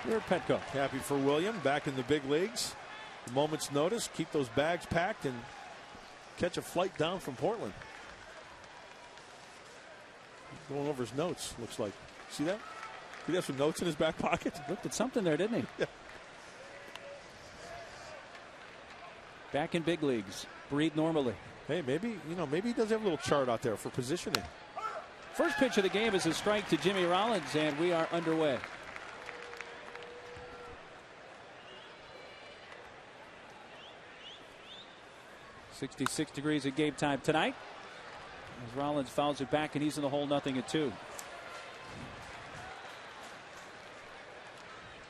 Here at Petco. Happy for William, back in the big leagues. A moment's notice, keep those bags packed and catch a flight down from Portland. Going over his notes, looks like. See that? Did he have some notes in his back pocket? Looked at something there, didn't he? Yeah. Back in big leagues. Breathe normally. Hey, maybe he does have a little chart out there for positioning. First pitch of the game is a strike to Jimmy Rollins, and we are underway. .66 degrees at game time tonight. As Rollins fouls it back, and he's in the hole, 0-2.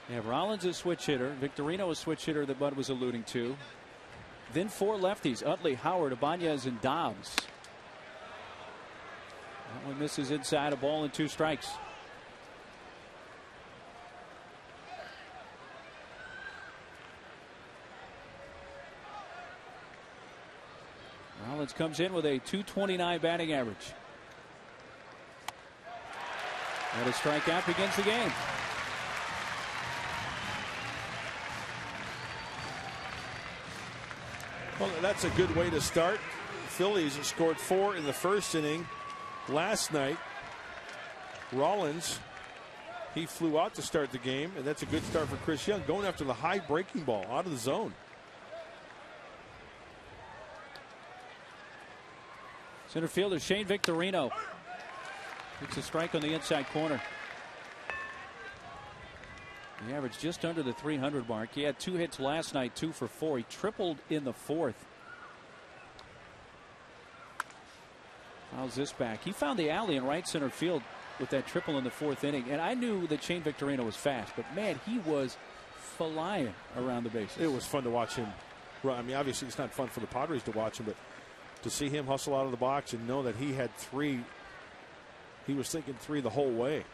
Yeah, Rollins is a switch hitter. Victorino is a switch hitter that Bud was alluding to. Then 4 lefties: Utley, Howard, Ibanez, and Dobbs. That one misses inside, a ball and 2 strikes. Rollins comes in with a .229 batting average. And a strikeout begins the game. Well, that's a good way to start. Phillies scored 4 in the first inning last night. Rollins, he flew out to start the game, and that's a good start for Chris Young, going after the high breaking ball out of the zone. Center fielder Shane Victorino gets a strike on the inside corner. He averaged just under the 300 mark. He had 2 hits last night, 2 for 4. He tripled in the 4th. How's this back? He found the alley in right center field with that triple in the 4th inning. And I knew that Shane Victorino was fast, but man, he was flying around the bases. It was fun to watch him run. I mean, obviously it's not fun for the Padres to watch him, but to see him hustle out of the box and know that he had 3, he was thinking 3 the whole way.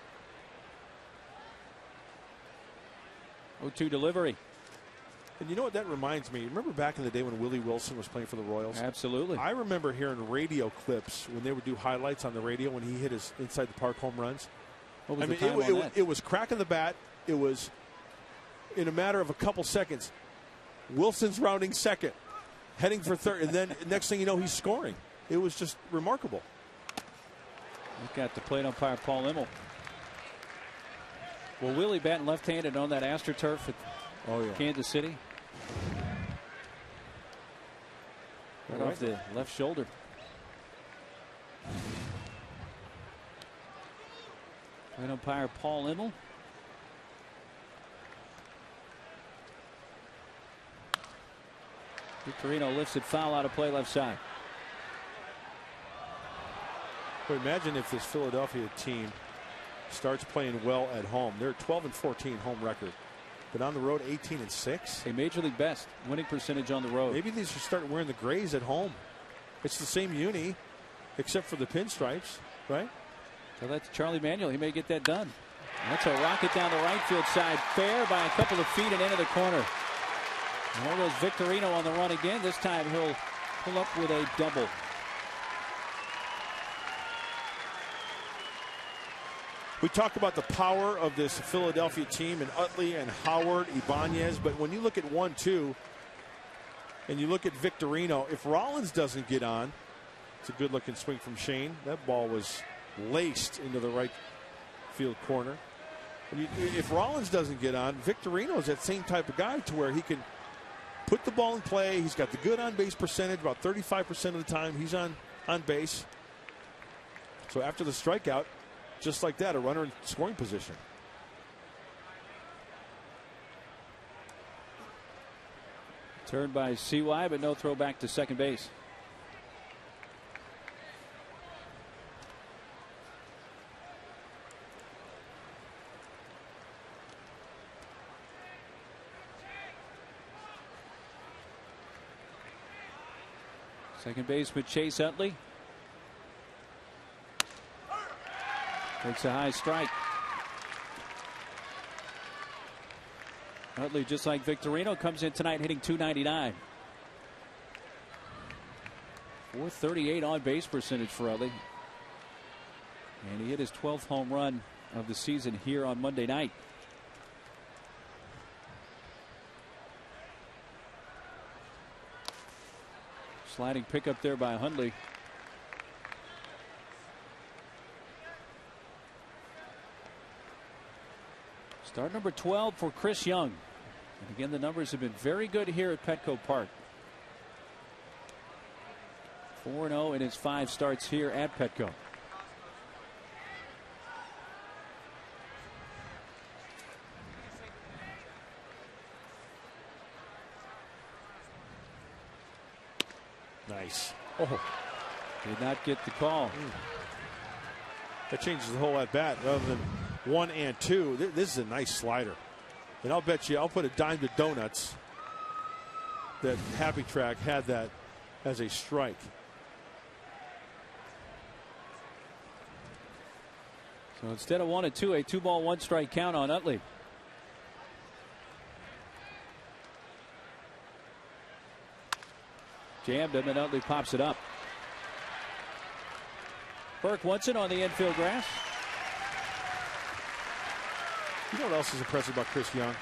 0-2 delivery. And you know what that reminds me? Remember back in the day when Willie Wilson was playing for the Royals? Absolutely. I remember hearing radio clips when they would do highlights on the radio when he hit his inside the park home runs. What was the time on that? It was cracking the bat. It was in a matter of a couple seconds. Wilson's rounding second, heading for third, and then next thing you know, he's scoring. It was just remarkable. We've got the plate umpire Paul Immel. Well, Willie batting left-handed on that AstroTurf at Kansas City. Right off the left shoulder. Plate umpire Paul Immel. Victorino lifts it foul out of play left side. But imagine if this Philadelphia team starts playing well at home. They're 12-14 home record, but on the road 18-6. A major league best winning percentage on the road. Maybe they should start wearing the grays at home. It's the same uni, except for the pinstripes, right? So that's Charlie Manuel. He may get that done. That's a rocket down the right field side, fair by a couple of feet and into the corner. And there goes Victorino on the run again. This time he'll pull up with a double. We talk about the power of this Philadelphia team and Utley and Howard, Ibanez, but when you look at 1-2 and you look at Victorino, if Rollins doesn't get on, it's a good looking swing from Shane. That ball was laced into the right field corner. If Rollins doesn't get on, Victorino is that same type of guy to where he can put the ball in play. He's got the good on base percentage, about 35% of the time he's on base. So after the strikeout, just like that, a runner in scoring position. Turned by CY, but no throw back to second base. Second baseman Chase Utley takes a high strike. Utley, just like Victorino, comes in tonight hitting .299. .438 on base percentage for Utley. And he hit his 12th home run of the season here on Monday night. Sliding pickup there by Hundley. Start number 12 for Chris Young. And again, the numbers have been very good here at Petco Park. 4-0 in his 5 starts here at Petco. Nice. Oh, did not get the call. That changes the whole at bat rather than 1 and 2. This is a nice slider. And I'll bet you, I'll put a dime to donuts that Happy Track had that as a strike. So instead of 1 and 2, a 2-ball 1-strike count on Utley. Jammed him, and Utley pops it up. Burke wants it on the infield grass. You know what else is impressive about Chris Young?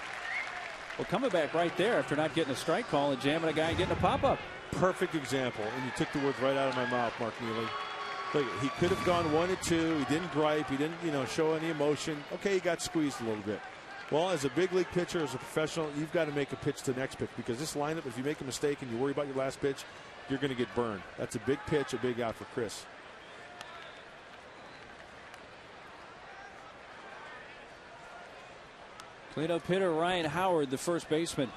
Well, coming back right there after not getting a strike call and jamming a guy and getting a pop-up. Perfect example, and you took the words right out of my mouth, Mark Neely. Look, he could have gone 1 and 2. He didn't gripe. He didn't, show any emotion. Okay, he got squeezed a little bit. Well, as a big league pitcher, as a professional, you've got to make a pitch to the next pitch, because this lineup, if you make a mistake and you worry about your last pitch, you're going to get burned. That's a big pitch, a big out for Chris. Cleanup hitter Ryan Howard, the first baseman.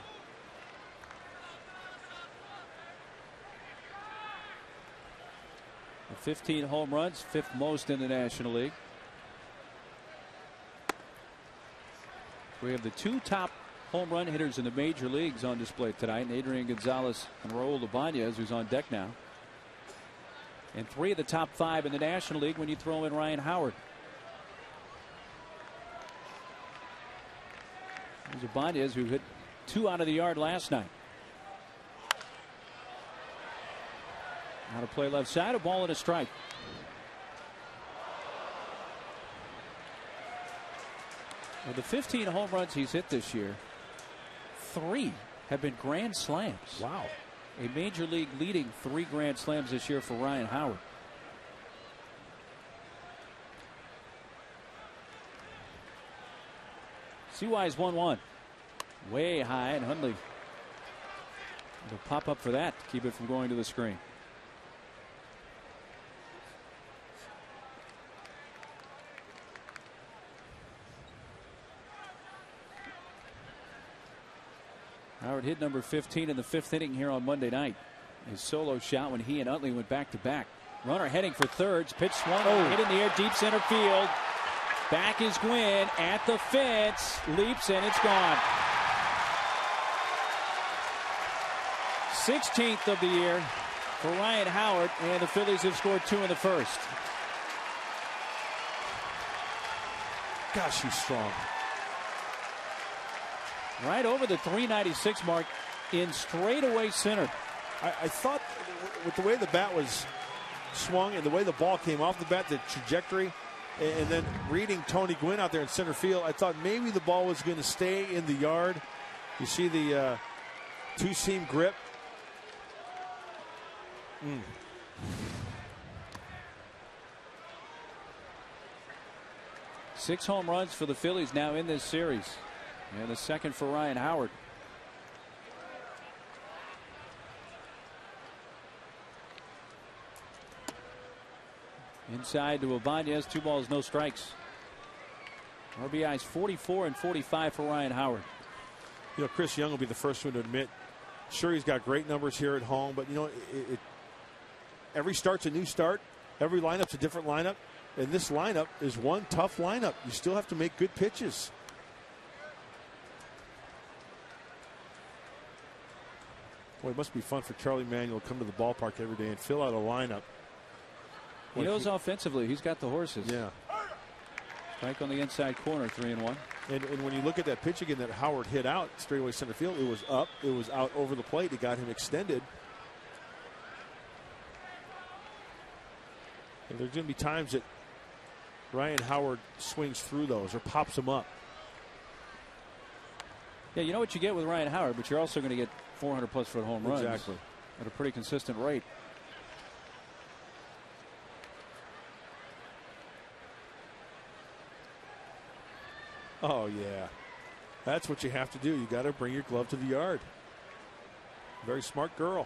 With 15 home runs, 5th most in the National League. We have the 2 top home run hitters in the major leagues on display tonight, Adrian Gonzalez and Raul Ibanez, who's on deck now. And 3 of the top 5 in the National League when you throw in Ryan Howard. There's Ibanez, who hit 2 out of the yard last night. Now to play left side, a ball and a strike. Of the 15 home runs he's hit this year, 3 have been grand slams. Wow. A major league leading 3 grand slams this year for Ryan Howard. CY's 1-1. Way high, and Hundley will pop up for that to keep it from going to the screen. Howard hit number 15 in the 5th inning here on Monday night. His solo shot when he and Utley went back to back. Runner heading for third. Pitch swung, hit in the air, deep center field. Back is Gwynn at the fence, leaps, and it's gone. 16th of the year for Ryan Howard, and the Phillies have scored 2 in the first. Gosh, he's strong. Right over the 396 mark in straightaway center. I thought with the way the bat was swung and the way the ball came off the bat, the trajectory, and then reading Tony Gwynn out there in center field, I thought maybe the ball was going to stay in the yard. You see the 2-seam grip. 6 home runs for the Phillies now in this series. And the second for Ryan Howard. Inside to Ibanez, 2 balls, no strikes. RBIs 44 and 45 for Ryan Howard. Chris Young will be the first one to admit, sure, he's got great numbers here at home, but every start's a new start. Every lineup's a different lineup. And this lineup is one tough lineup. You still have to make good pitches. Boy, it must be fun for Charlie Manuel to come to the ballpark every day and fill out a lineup. He knows offensively. He's got the horses. Yeah. Strike on the inside corner, 3-1. And when you look at that pitch again that Howard hit out straightaway center field, it was up, it was out over the plate. It got him extended. And there's going to be times that Ryan Howard swings through those or pops them up. Yeah, you know what you get with Ryan Howard, but you're also going to get 400-plus foot home runs. Exactly. at a pretty consistent rate. Oh, yeah. That's what you have to do. You got to bring your glove to the yard. Very smart girl.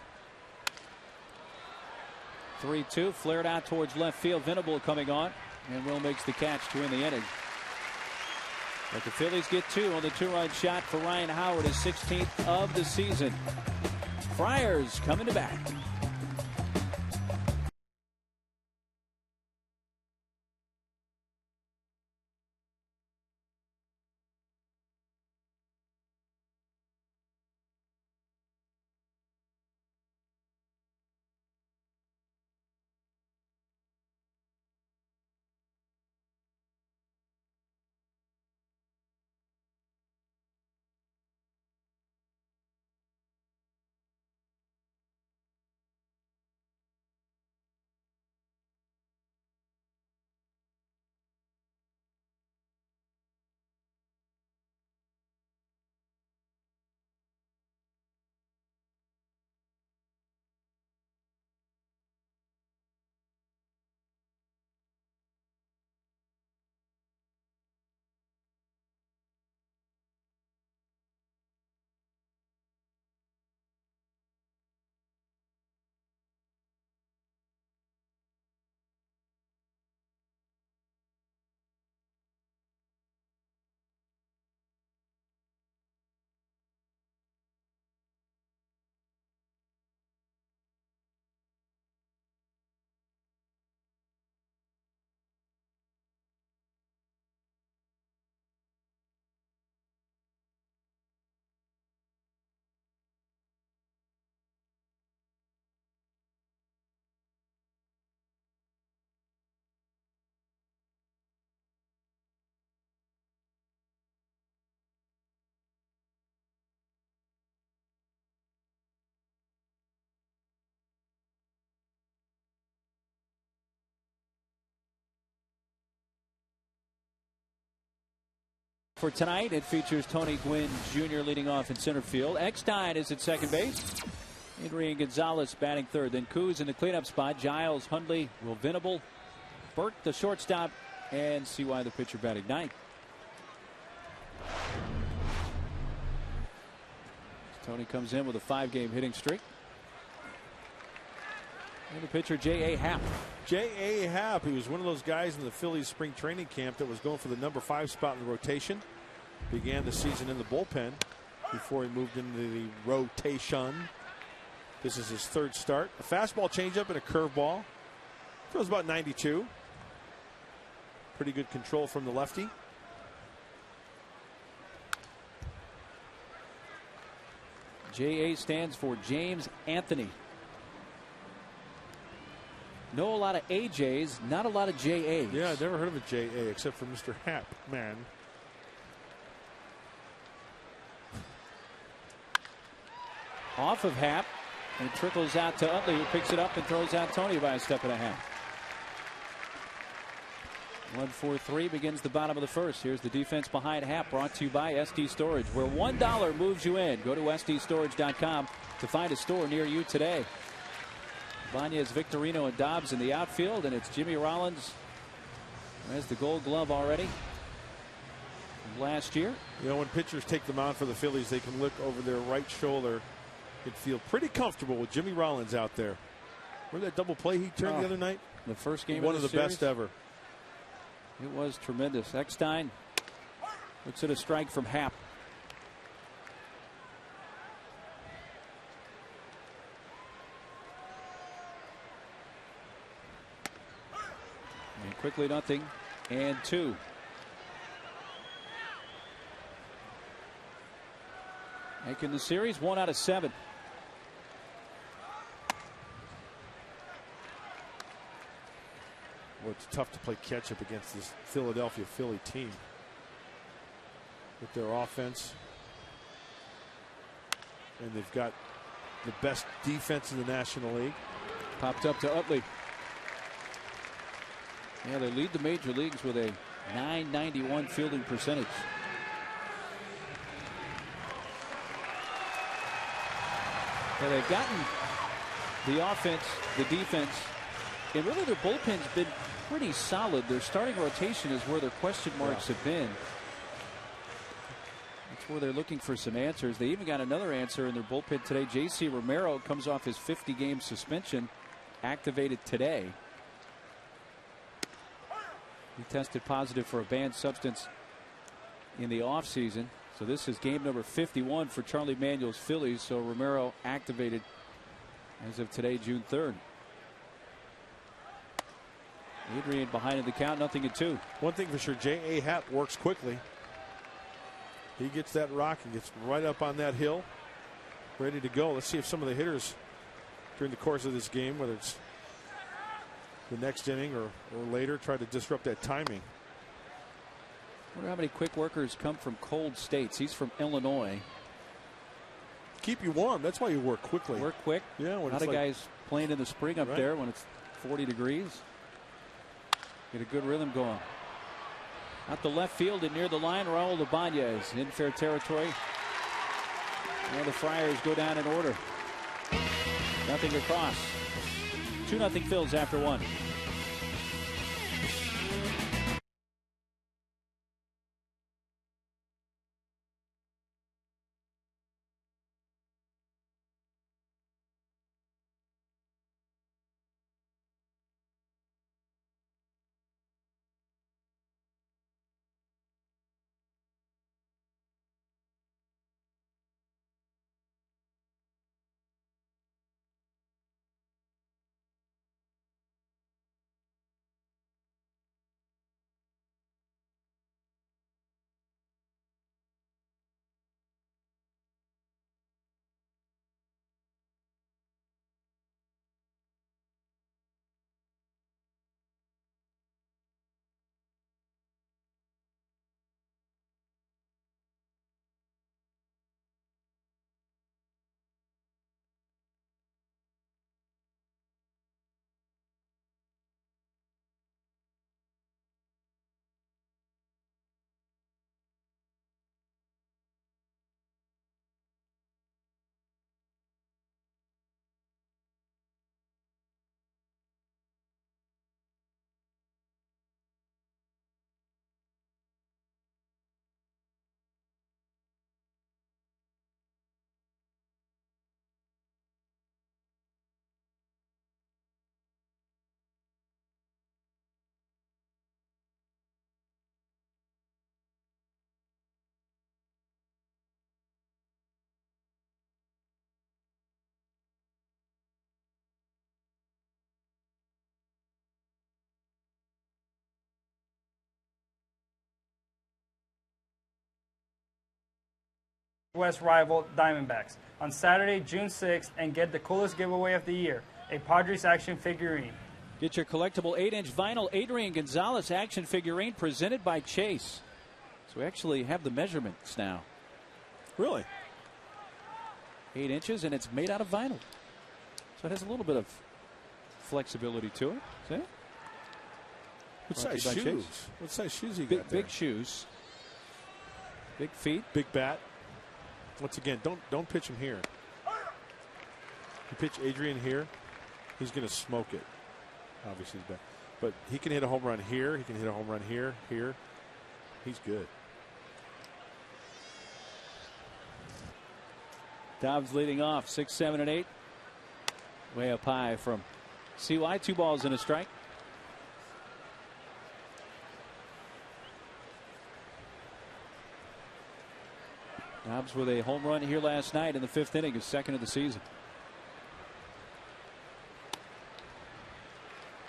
3-2, flared out towards left field. Venable coming on, and Will makes the catch to win the inning. But the Phillies get 2 on the 2-run shot for Ryan Howard, his 16th of the season. Friars coming to bat. For tonight, it features Tony Gwynn Jr. leading off in center field. Eckstein is at second base. Adrian Gonzalez batting third. Then Kuz in the cleanup spot. Giles, Hundley, Will Venable, Burke the shortstop, and CY the pitcher batting ninth. Tony comes in with a 5-game hitting streak. And the pitcher, J.A. Happ. J.A. Happ, he was one of those guys in the Phillies spring training camp that was going for the number 5 spot in the rotation. Began the season in the bullpen before he moved into the rotation. This is his third start. A fastball changeup and a curveball. Throws about 92. Pretty good control from the lefty. J.A. stands for James Anthony. Know a lot of AJs, not a lot of JAs. Yeah, I've never heard of a JA except for Mr. Happ, man. Off of Happ, and it trickles out to Utley, who picks it up and throws out Tony by a step and a half. 1-4-3 begins the bottom of the first. Here's the defense behind Happ, brought to you by SD Storage, where $1 moves you in. Go to SDStorage.com to find a store near you today. Ibanez, Victorino, and Dobbs in the outfield, and it's Jimmy Rollins who has the Gold Glove already from last year. You know, when pitchers take the mound for the Phillies, they can look over their right shoulder and feel pretty comfortable with Jimmy Rollins out there. Remember that double play he turned the other night? The first game one of the series? Best ever. It was tremendous. Eckstein looks at a strike from Happ. And quickly 0-2. Making the series 1 out of 7. Well, it's tough to play catch up against this Philadelphia Philly team with their offense. And they've got the best defense in the National League. Popped up to Utley. Yeah, they lead the major leagues with a .991 fielding percentage. Yeah, they've gotten The offense, the defense, and really their bullpen's been pretty solid. Their starting rotation is where their question marks have been. That's where they're looking for some answers. They even got another answer in their bullpen today. J.C. Romero comes off his 50-game suspension, activated today. He tested positive for a banned substance in the offseason. So this is game number 51 for Charlie Manuel's Phillies. So Romero activated as of today, June 3rd. Adrian behind in the count, 0-2. One thing for sure, J.A. Happ works quickly. He gets that rock and gets right up on that hill, ready to go. Let's see if some of the hitters during the course of this game, whether it's the next inning or later, try to disrupt that timing. I wonder how many quick workers come from cold states. He's from Illinois. Keep you warm. That's why you work quickly. Work quick. Yeah. A lot of guys playing in the spring up there when it's 40 degrees. Get a good rhythm going. Out the left field and near the line, Raul Ibanez in fair territory. And the Friars go down in order. Nothing across. 2-0 Phils after 1. West rival Diamondbacks on Saturday, June 6th, and get the coolest giveaway of the year, a Padres action figurine. Get your collectible 8-inch vinyl Adrian Gonzalez action figurine presented by Chase. So we actually have the measurements now. Really? 8 inches, and it's made out of vinyl. So it has a little bit of flexibility to it. See? What size shoes? Chase. What size shoes you got there? Big shoes. Big feet. Big bat. Once again, don't pitch him here. You pitch Adrian here, he's going to smoke it. Obviously, he's back. But he can hit a home run here. He can hit a home run here. He's good. Dobbs leading off 6, 7, and 8. Way up high from CY. 2 balls and a strike. Dobbs with a home run here last night in the 5th inning, his 2nd of the season.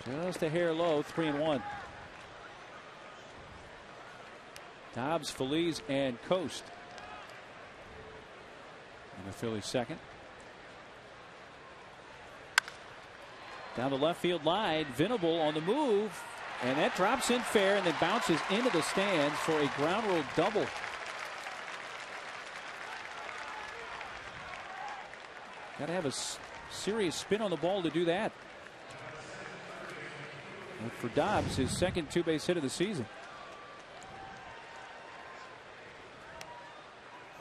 Just a hair low, 3-1. Dobbs, Feliz, and Coast. And the Phillies second. Down the left field line, Venable on the move, and that drops in fair and then bounces into the stands for a ground rule double. Got to have a serious spin on the ball to do that. And for Dobbs, his 2nd 2-base hit of the season.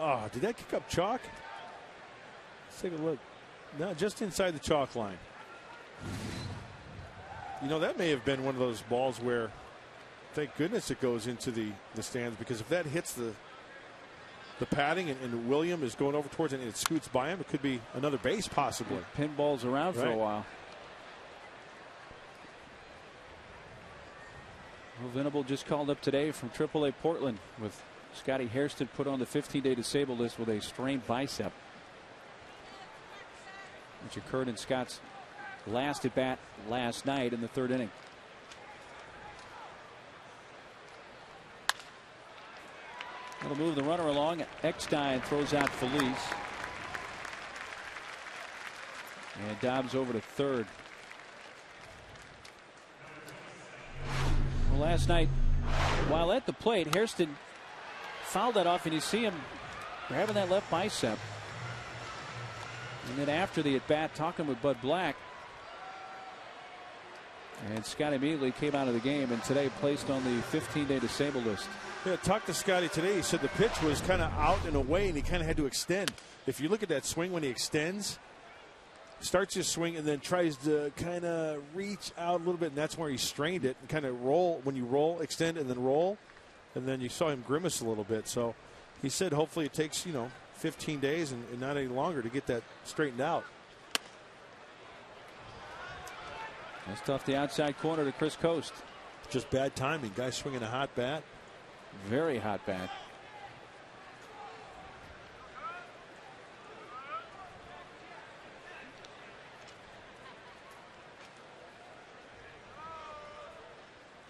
Oh, did that kick up chalk? Let's take a look. No, just inside the chalk line. You know, that may have been one of those balls where, thank goodness it goes into the stands, because if that hits the padding and William is going over towards it and it scoots by him, it could be another base possibly. Pinballs around for a while. Well, Venable just called up today from AAA Portland with Scotty Hairston put on the 15-day disabled list with a strained bicep, which occurred in Scott's last at bat last night in the 3rd inning. That'll move the runner along. Eckstein throws out Felice. And Dobbs over to 3rd. Well, last night, while at the plate, Hairston fouled that off, and you see him grabbing that left bicep. And then after the at-bat, talking with Bud Black. And Scott immediately came out of the game, and today placed on the 15-day disabled list. Yeah, talked to Scotty today. He said the pitch was kind of out and away, and he kind of had to extend. If you look at that swing when he extends, starts his swing and then tries to kind of reach out a little bit, and that's where he strained it. And kind of roll, when you roll, extend, and then roll. And then you saw him grimace a little bit. So he said hopefully it takes, 15 days and not any longer to get that straightened out. That's tough. The outside corner to Chris Coast. Just bad timing. Guy swinging a hot bat. Very hot bat.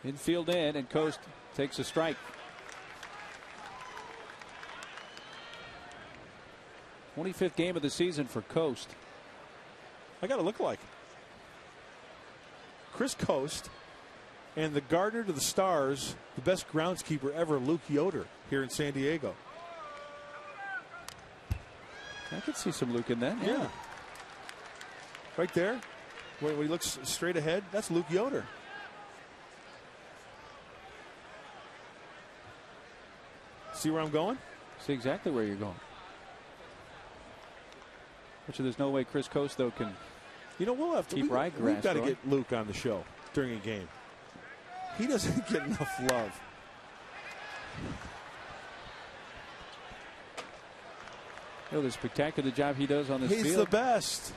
Infield in, and Coast takes a strike. 25th game of the season for Coast. I got to look like Chris Coast and the Gardener to the Stars, the best groundskeeper ever, Luke Yoder, here in San Diego. I could see some Luke in that. Yeah. Right there, when he looks straight ahead, that's Luke Yoder. See where I'm going? See exactly where you're going. Which there's no way Chris Coast, though, can we'll have to keep Ryegrass. We've got to get Luke on the show during a game. He doesn't get enough love. The spectacular job he does on this field. He's the best.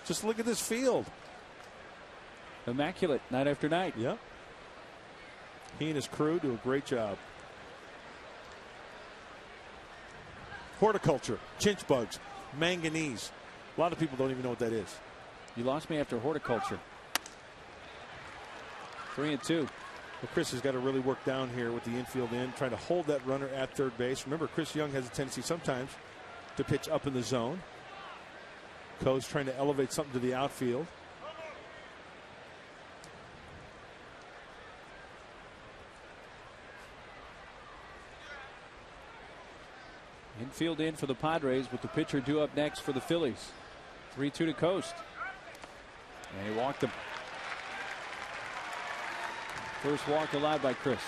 Just look at this field. Immaculate night after night. Yep. He and his crew do a great job. Horticulture, chinch bugs, manganese. A lot of people don't even know what that is. You lost me after horticulture. 3-2. Well, Chris has got to really work down here with the infield in, trying to hold that runner at third base. Remember, Chris Young has a tendency sometimes to pitch up in the zone. Coast trying to elevate something to the outfield. Infield in for the Padres, with the pitcher due up next for the Phillies. 3-2 to Coast. And he walked him. First walk allowed by Chris.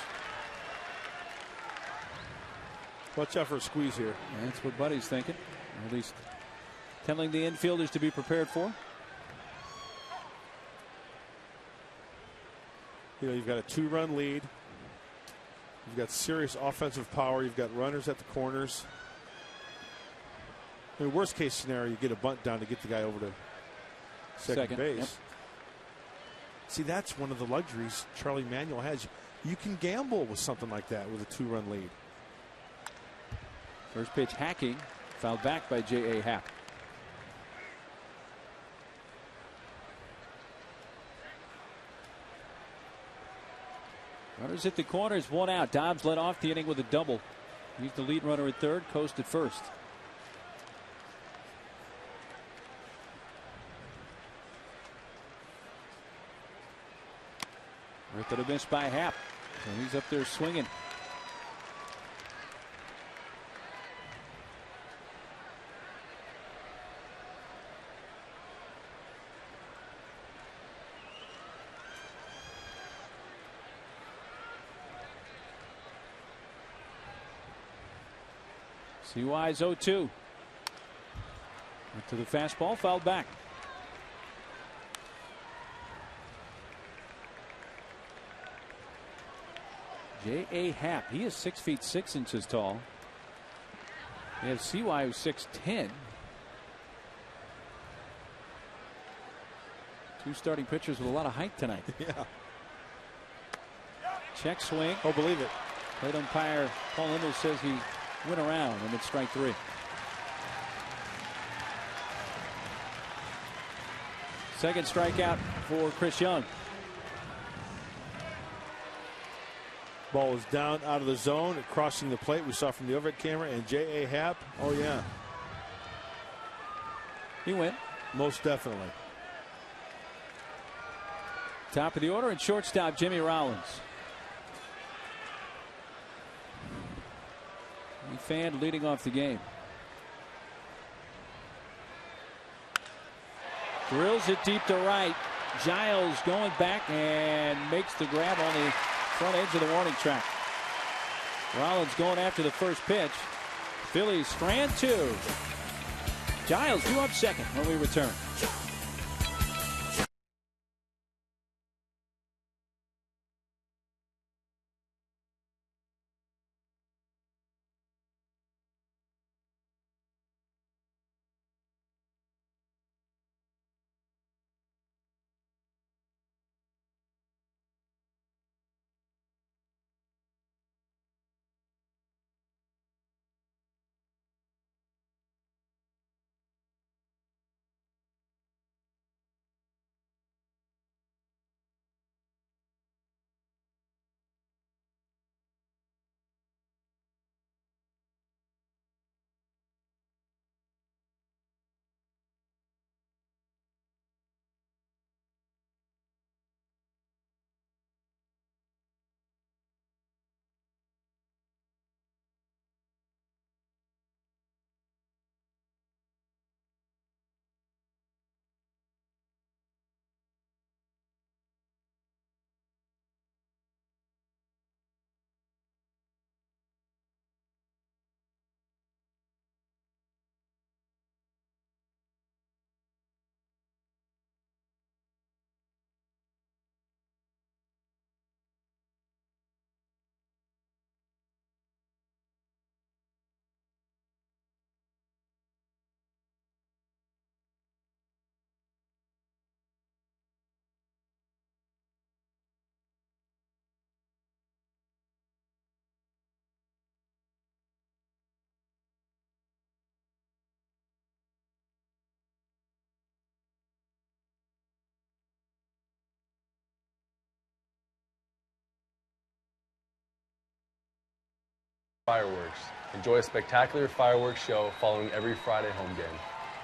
Watch out for a squeeze here. That's what Buddy's thinking. Or at least telling the infielders to be prepared for. You've got a 2-run lead. You've got serious offensive power. You've got runners at the corners. Worst case scenario, you get a bunt down to get the guy over to second base. Yep. See, that's one of the luxuries Charlie Manuel has. You can gamble with something like that with a 2-run lead. First pitch hacking, fouled back by J.A. Happ. Runners at the corners, 1 out. Dobbs led off the inning with a double. He's the lead runner at third, Coast at first. Right to the miss by Happ. So he's up there swinging. CY's 0-2. Went to the fastball, fouled back. J.A. Happ, he is 6 feet 6 inches tall. We have CY who's 6'10". Two starting pitchers with a lot of height tonight. Yeah. Check swing. Oh, believe it. Plate umpire Paul Lindell says he went around, and it's strike 3. Second strikeout for Chris Young. Ball was down out of the zone, crossing the plate. We saw from the overhead camera. And J.A. Happ, oh yeah, He went. most definitely. Top of the order, and shortstop Jimmy Rollins. He fanned leading off the game. Drills it deep to right. Giles going back and makes the grab on the front edge of the warning track. Rollins going after the first pitch. Phillies strand 2. Giles due up second when we return. Fireworks. Enjoy a spectacular fireworks show following every Friday home game.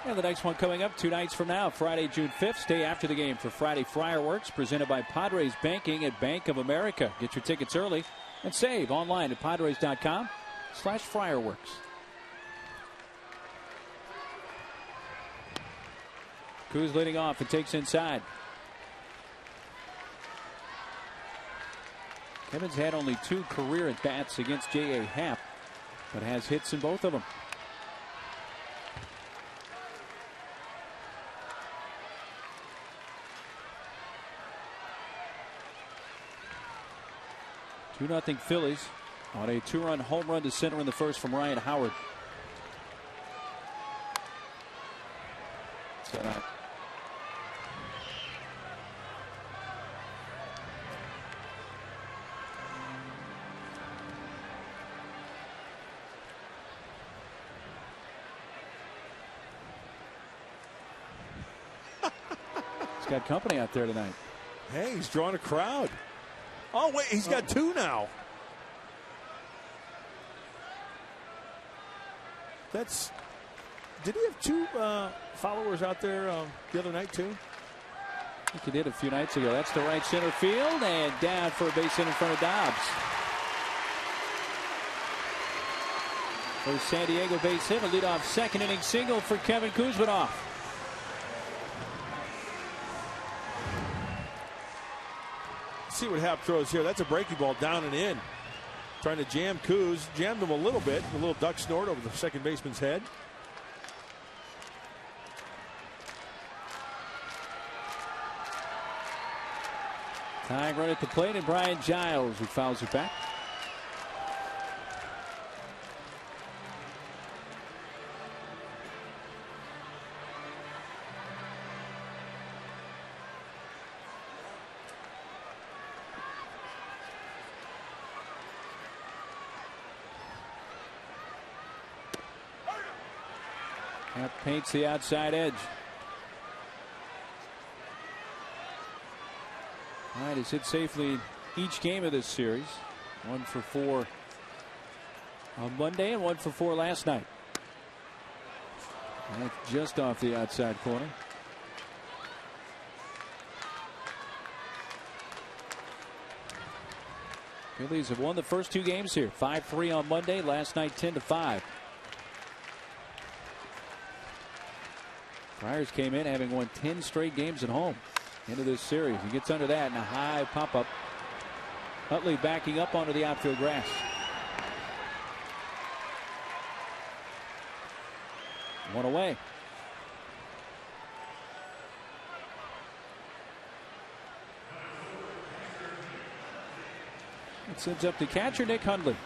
And the next one coming up 2 nights from now, Friday, June 5th. Stay after the game for Friday Fireworks, presented by Padres Banking at Bank of America. Get your tickets early and save online at Padres.com/fireworks. Kuz leading off and takes inside. Kevin's had only 2 career at-bats against J.A. Happ, but has hits in both of them. Two 2-0 Phillies on a 2-run home run to center in the first from Ryan Howard. He's got company out there tonight. Hey, he's drawing a crowd. Oh, wait, he's got 2 now. Did he have 2 followers out there the other night, too? I think he did a few nights ago. That's the right center field and down for a base hit in front of Dobbs. For San Diego base hit, a leadoff second inning single for Kevin Kuzminoff. See what Happ throws here. That's a breaking ball down and in. Trying to jam Kuz. Jammed him a little bit. A little duck snort over the second baseman's head. Tying run at the plate, and Brian Giles who fouls it back. That paints the outside edge. All right, he's hit safely each game of this series. 1 for 4 on Monday and 1 for 4 last night. And that's just off the outside corner. Phillies have won the first 2 games here. 5-3 on Monday. Last night 10-5. Friars came in having won 10 straight games at home into this series. He gets under that and a high pop up. Utley backing up onto the outfield grass. One away. It sends up to catcher Nick Hundley.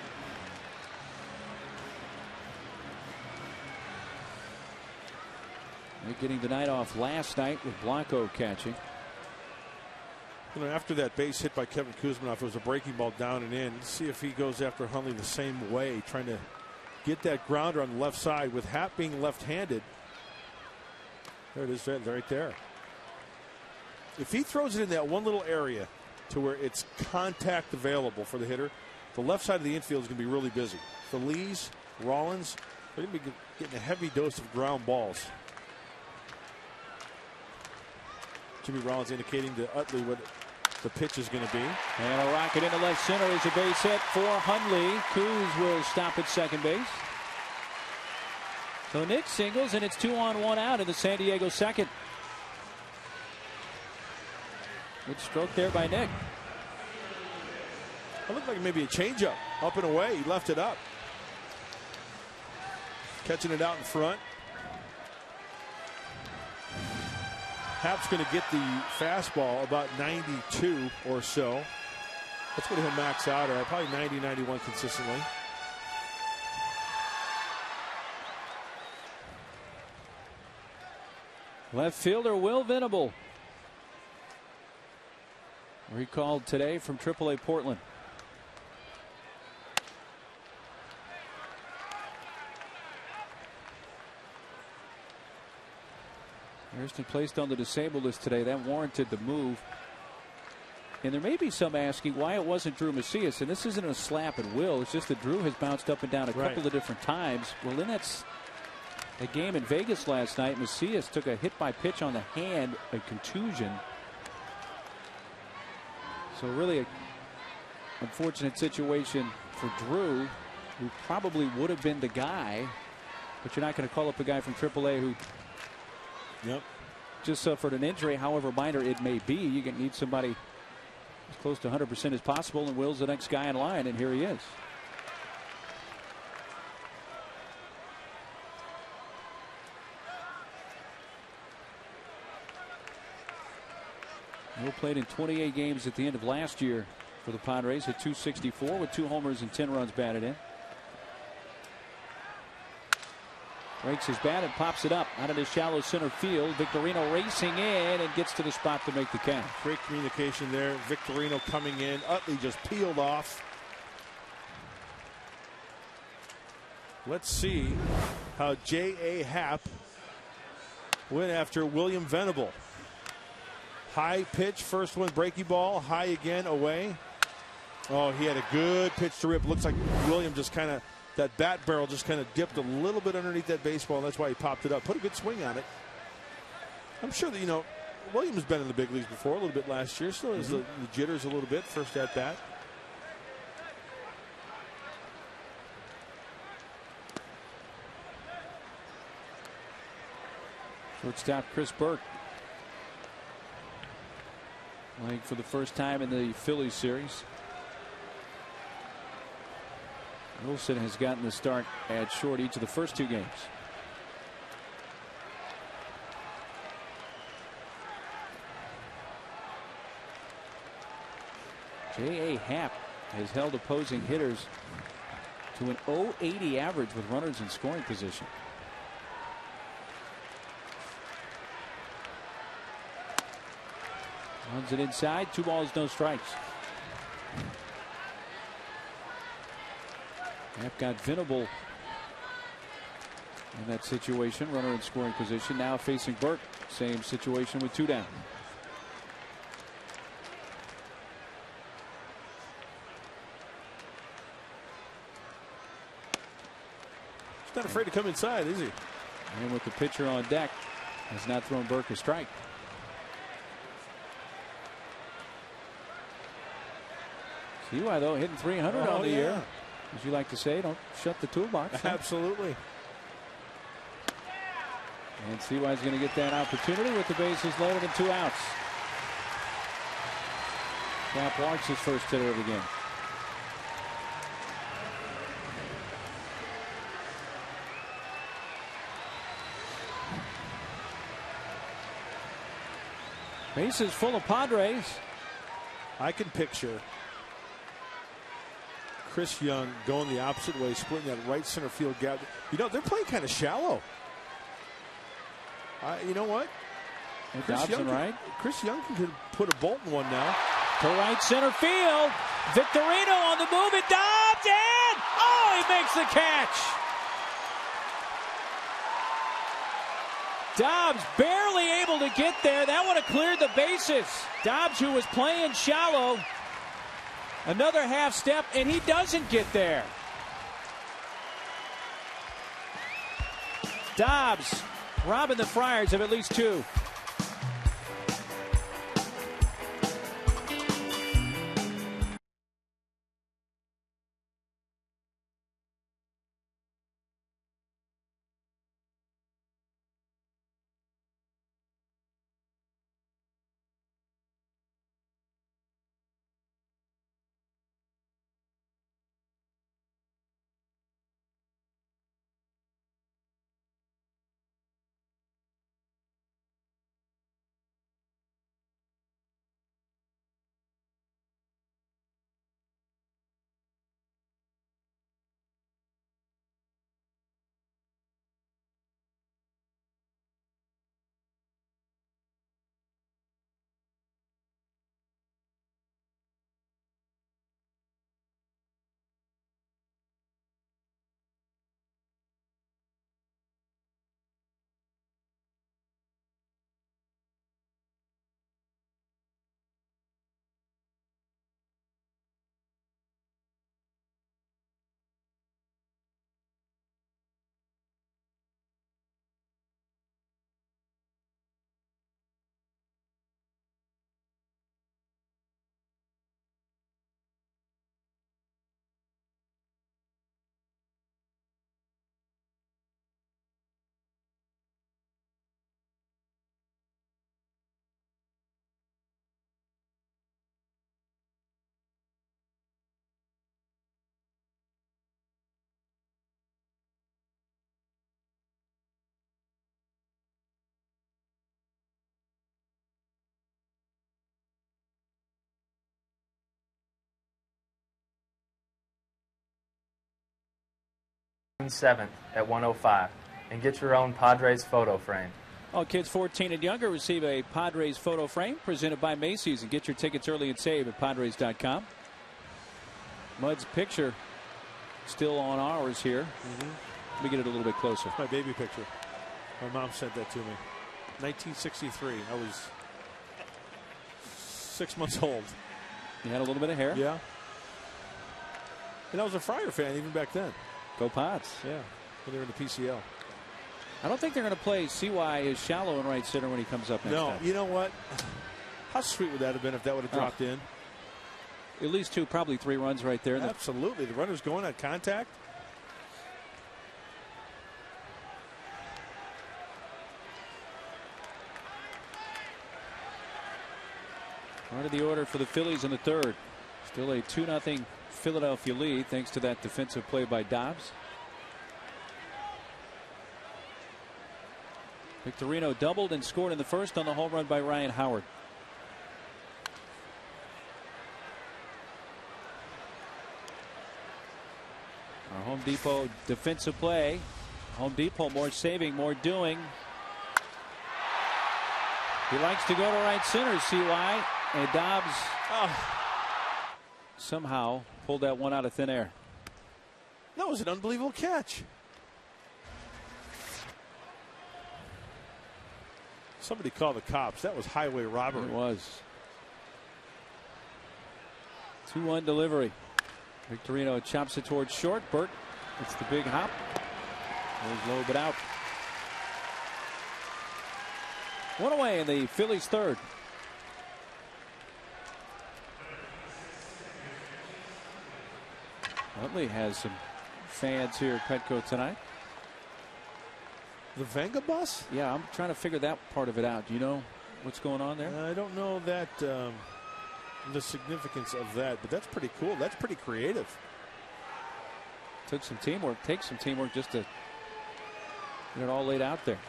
Nick getting the night off last night with Blanco catching. You know, after that base hit by Kevin Kuzminoff, it was a breaking ball down and in. Let's see if he goes after Hundley the same way, trying to get that grounder on the left side with Happ being left-handed. There it is, right there. If he throws it in that one little area to where it's contact available for the hitter, the left side of the infield is going to be really busy. Feliz, Rollins, they're going to be getting a heavy dose of ground balls. Jimmy Rollins indicating to Utley what the pitch is going to be. And a rocket into left center is a base hit for Hundley. Kuz will stop at second base. So Nick singles, and it's 2 on 1 out in the San Diego second. Good stroke there by Nick. It looked like maybe a changeup up and away. He left it up. Catching it out in front. Happ's going to get the fastball about 92 or so. That's what he'll max out at. Probably 90, 91 consistently. Left fielder Will Venable, recalled today from AAA Portland. Harrison placed on the disabled list today. That warranted the move. And there may be some asking why it wasn't Drew Macias. And this isn't a slap at Will. It's just that Drew has bounced up and down a couple of different times. Well, then that's a game in Vegas last night. Macias took a hit by pitch on the hand, a contusion. So really a unfortunate situation for Drew, who probably would have been the guy. But you're not going to call up a guy from AAA who just suffered an injury, however minor it may be. You need somebody as close to 100% as possible, and Will's the next guy in line, and here he is. Will played in 28 games at the end of last year for the Padres, hit .264 with 2 homers and 10 runs batted in. Breaks his bat and pops it up out of the shallow center field. Victorino racing in and gets to the spot to make the catch. Great communication there. Victorino coming in. Utley just peeled off. Let's see how J.A. Happ went after William Venable. High pitch, first one, breaky ball, high again, away. Oh, he had a good pitch to rip. Looks like William just kind of, that bat barrel just kind of dipped a little bit underneath that baseball, and that's why he popped it up. Put a good swing on it. I'm sure that, you know, Williams been in the big leagues before, a little bit last year. Still has the jitters a little bit, first at bat. Shortstop Chris Burke playing for the first time in the Phillies series. Wilson has gotten the start at short each of the first 2 games. J.A. Happ has held opposing hitters to an .080 average with runners in scoring position. Runs it inside, 2 balls, no strikes. Happ got Venable In that situation, runner in scoring position, now facing Burke. Same situation with 2 down. He's not afraid to come inside, is he? And with the pitcher on deck, has not thrown Burke a strike. CY though hitting 300 on the year. As you like to say, don't shut the toolbox. Absolutely. And CY's going to get that opportunity with the bases loaded and 2 outs. Cap walks his first hitter of the game. Bases full of Padres. I can picture Chris Young going the opposite way, splitting that right center field gap. You know, they're playing kind of shallow. You know what? Chris Young can put a bolt in one now. To right center field. Victorino on the move. It Dobbs in. Oh, he makes the catch. Dobbs barely able to get there. That would have cleared the bases. Dobbs, who was playing shallow, another half step, and he doesn't get there. Dobbs robbing the Friars of at least 2. June 7th at 1:05 and get your own Padres photo frame. All kids 14 and younger receive a Padres photo frame presented by Macy's, and get your tickets early and save at Padres.com. Mud's picture still on ours here. Let me get it a little bit closer. My baby picture. My mom sent that to me. 1963. I was 6 months old. You had a little bit of hair? Yeah. And I was a Friar fan even back then. Go Pods. Yeah. When they were in the PCL. I don't think they're going to play CY as shallow in right center when he comes up next time. You know what? How sweet would that have been if that would have dropped in? At least 2, probably 3 runs right there. Absolutely. The runner's going on contact. Part of the order for the Phillies in the 3rd. Still a 2-0 Philadelphia lead thanks to that defensive play by Dobbs. Victorino doubled and scored in the 1st on the home run by Ryan Howard. Our Home Depot defensive play. Home Depot more saving, more doing. He likes to go to right center, CY. And Dobbs somehow pulled that one out of thin air. That was an unbelievable catch. Somebody called the cops. That was highway robbery. It was. 2-1 delivery. Victorino chops it towards short. Burt, it's the big hop. Goes low but out. One away in the Phillies' third. Utley has some fans here at Petco tonight. The Venga bus? Yeah, I'm trying to figure that part of it out. Do you know what's going on there? I don't know that the significance of that, but that's pretty cool. That's pretty creative. Takes some teamwork just to get it all laid out there.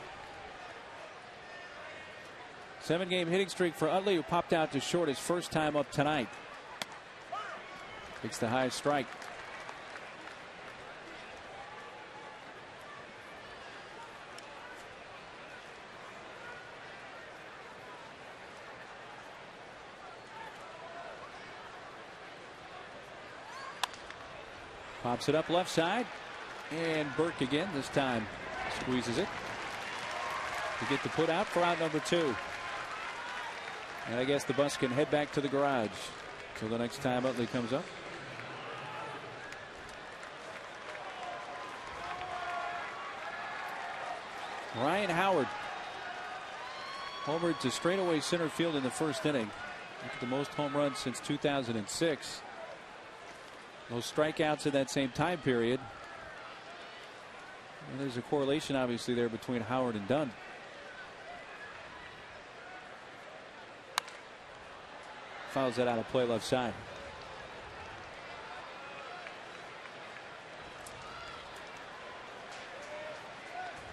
7-game hitting streak for Utley, who popped out to short his first time up tonight. Takes the high strike. Pops it up left side. And Burke again, this time squeezes it to get the put out for out number 2. And I guess the bus can head back to the garage till the next time Utley comes up. Ryan Howard homered to straightaway center field in the first inning. The most home runs since 2006. Those strikeouts in that same time period. And there's a correlation obviously there between Howard and Dunn. Fouls that out of play left side.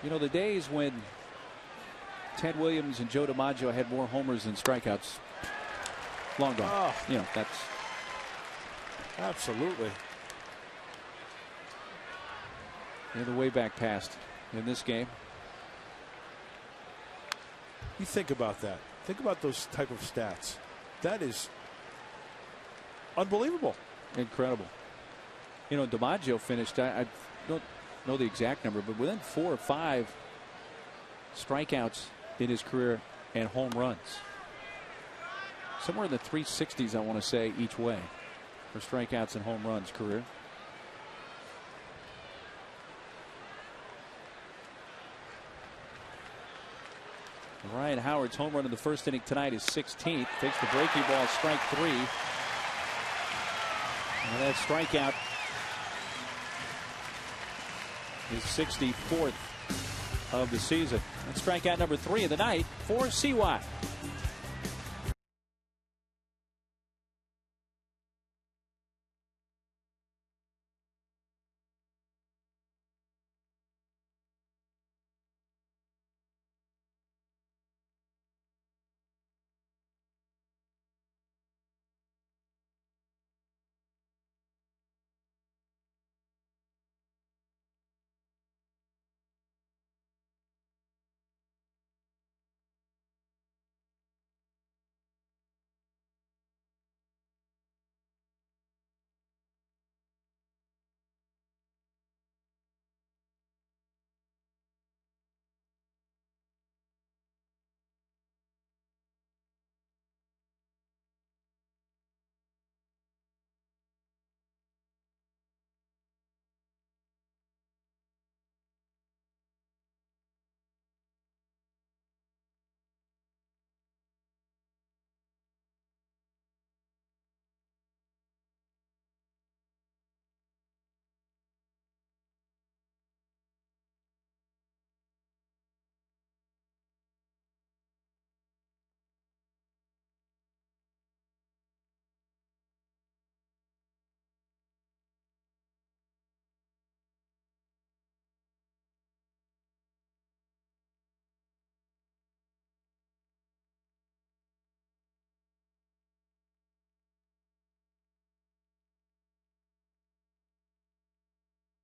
You know, the days when Ted Williams and Joe DiMaggio had more homers than strikeouts, long gone. Oh. You know, that's absolutely. The way back past in this game. You think about that. Think about those type of stats. That is unbelievable. Incredible. You know, DiMaggio finished, I don't know the exact number, but within 4 or 5 strikeouts in his career and home runs. Somewhere in the 360s, I want to say, each way for strikeouts and home runs career. Ryan Howard's home run in the first inning tonight is 16th. Takes the breaking ball, strike 3. And that strikeout is 64th of the season. That's strikeout number 3 of the night for CY.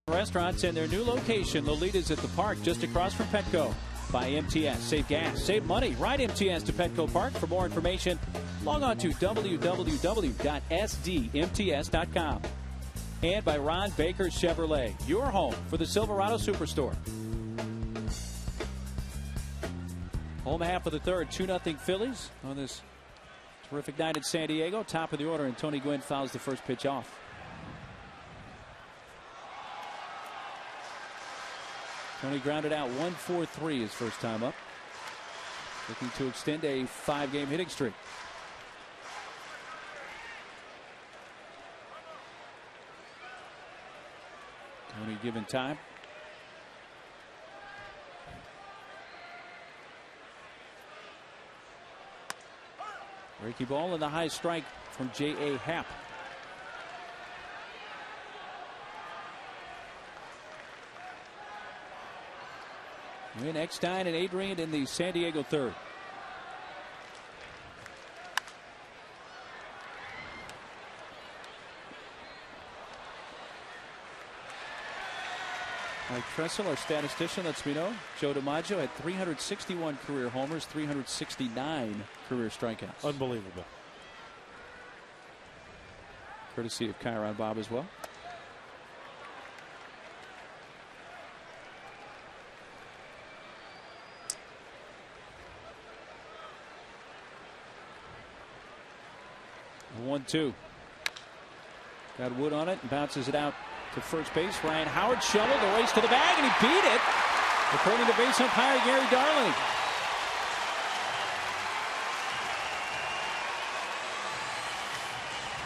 Restaurants and their new location, Lolita's at the Park, just across from Petco. By MTS. Save gas, save money. Ride MTS to Petco Park. For more information, log on to www.sdmts.com. And by Ron Baker Chevrolet, your home for the Silverado Superstore. Home half of the third, 2-0 Phillies on this terrific night in San Diego. Top of the order, and Tony Gwynn fouls the first pitch off. Tony grounded out 1-4-3 his first time up. Looking to extend a 5-game hitting streak. Tony given time. Breaky ball and the high strike from J.A. Happ. Win Eckstein and Adrian in the San Diego third. Mike Tressel, our statistician, lets me know Joe DiMaggio had 361 career homers, 369 career strikeouts. Unbelievable. Courtesy of Chiron Bob as well. A 1-2. Got Wood on it and bounces it out to first base. Ryan Howard shoveled the race to the bag, and he beat it, according to base umpire Gary Darling.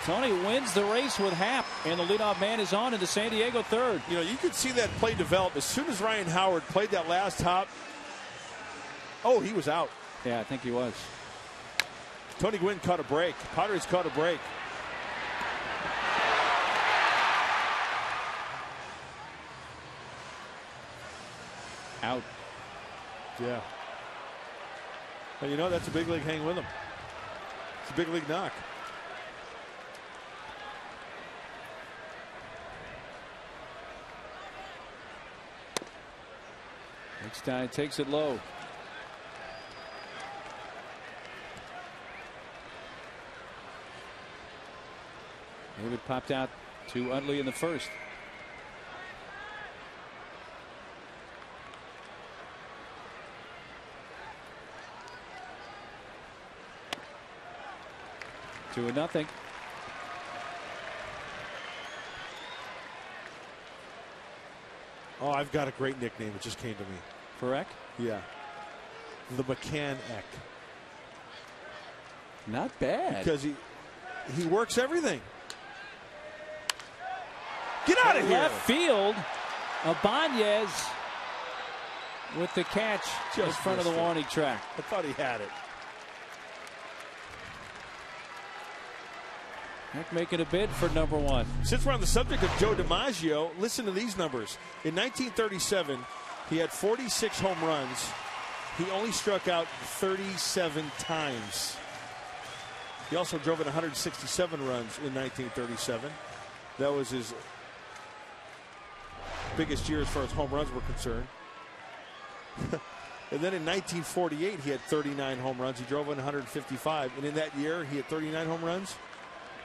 Tony wins the race with Happ, and the leadoff man is on in the San Diego third. You know, you could see that play develop as soon as Ryan Howard played that last hop. Oh, he was out. Yeah, I think he was. Tony Gwynn caught a break. Padres caught a break. Out. Yeah. And you know, that's a big league hang with him. It's a big league knock. Eckstein takes it low. David popped out to Utley in the first. Two and nothing. Oh, I've got a great nickname. It just came to me. For Eck? Yeah. The McCann Eck. Not bad. Because he works everything. Get out of here. Left field. Ibanez with the catch in front of the warning track. I thought he had it. Eck making a bid for number one. Since we're on the subject of Joe DiMaggio, listen to these numbers. In 1937, he had 46 home runs. He only struck out 37 times. He also drove in 167 runs in 1937. That was his biggest year as far as home runs were concerned. And then in 1948, he had 39 home runs. He drove in 155. And in that year, he had 39 home runs.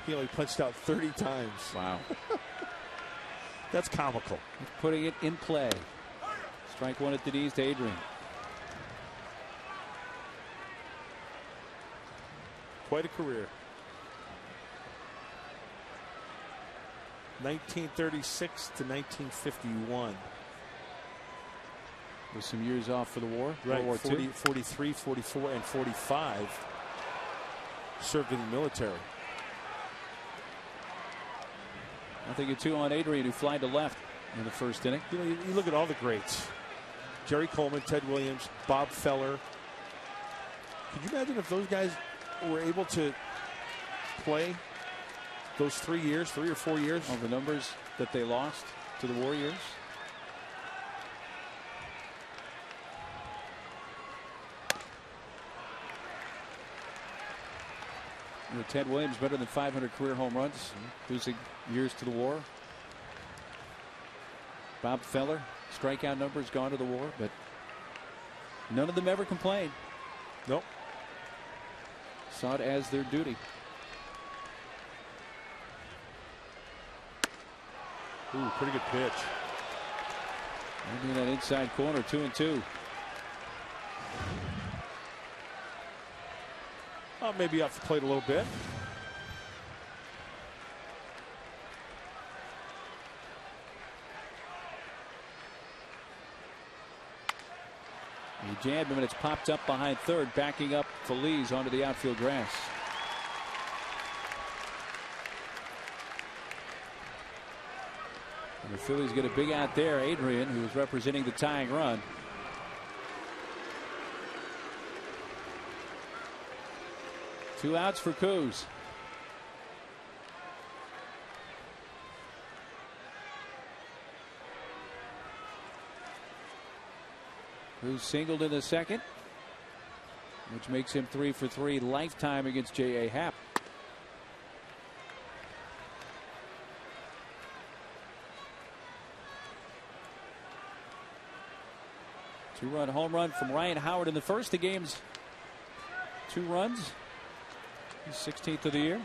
He only punched out 30 times. Wow. That's comical. He's putting it in play. Strike one at the knees to Adrian. Quite a career. 1936 to 1951. With some years off for the war. Right, World War II. 43, 44, and 45. Served in the military. I think a two on Adrian, who flied to left in the first inning. You know, you look at all the greats. Jerry Coleman, Ted Williams, Bob Feller. Could you imagine if those guys were able to play those 3 years, 3 or 4 years? All the numbers that they lost to the war years. You know, Ted Williams better than 500 career home runs, losing years to the war. Bob Feller, strikeout numbers gone to the war, but none of them ever complained. Nope. Saw it as their duty. Ooh, pretty good pitch. Maybe in that inside corner, 2-2. Maybe off the plate a little bit. He jammed him, and it's popped up behind third, backing up Feliz onto the outfield grass. And the Phillies get a big out there. Adrian, who is representing the tying run. Two outs for Coos. Coos singled in the second, which makes him 3 for 3 lifetime against J.A. Happ. Two-run home run from Ryan Howard in the first. The game's 2 runs. He's 16th of the year.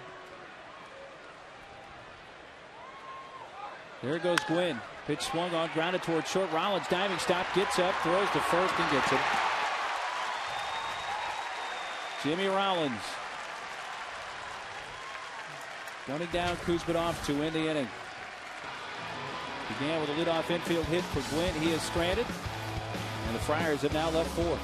There goes Gwynn. Pitch swung on, grounded towards short. Rollins diving stop, gets up, throws to first, and gets it. Jimmy Rollins gunning down Kuzminov to win the inning. Began with a leadoff infield hit for Gwynn. He is stranded, and the Friars have now left 4.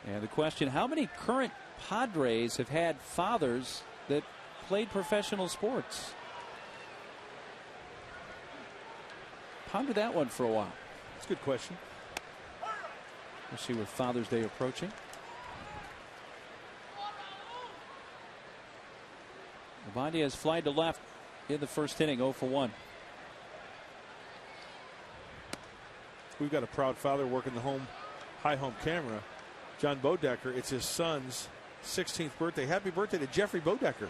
And the question, how many current Padres have had fathers that played professional sports? Ponder that one for a while. That's a good question. We'll see with Father's Day approaching. Ibanez fly to left in the first inning, 0 for 1. We've got a proud father working the high home camera. John Bodecker, it's his son's 16th birthday. Happy birthday to Jeffrey Bodecker,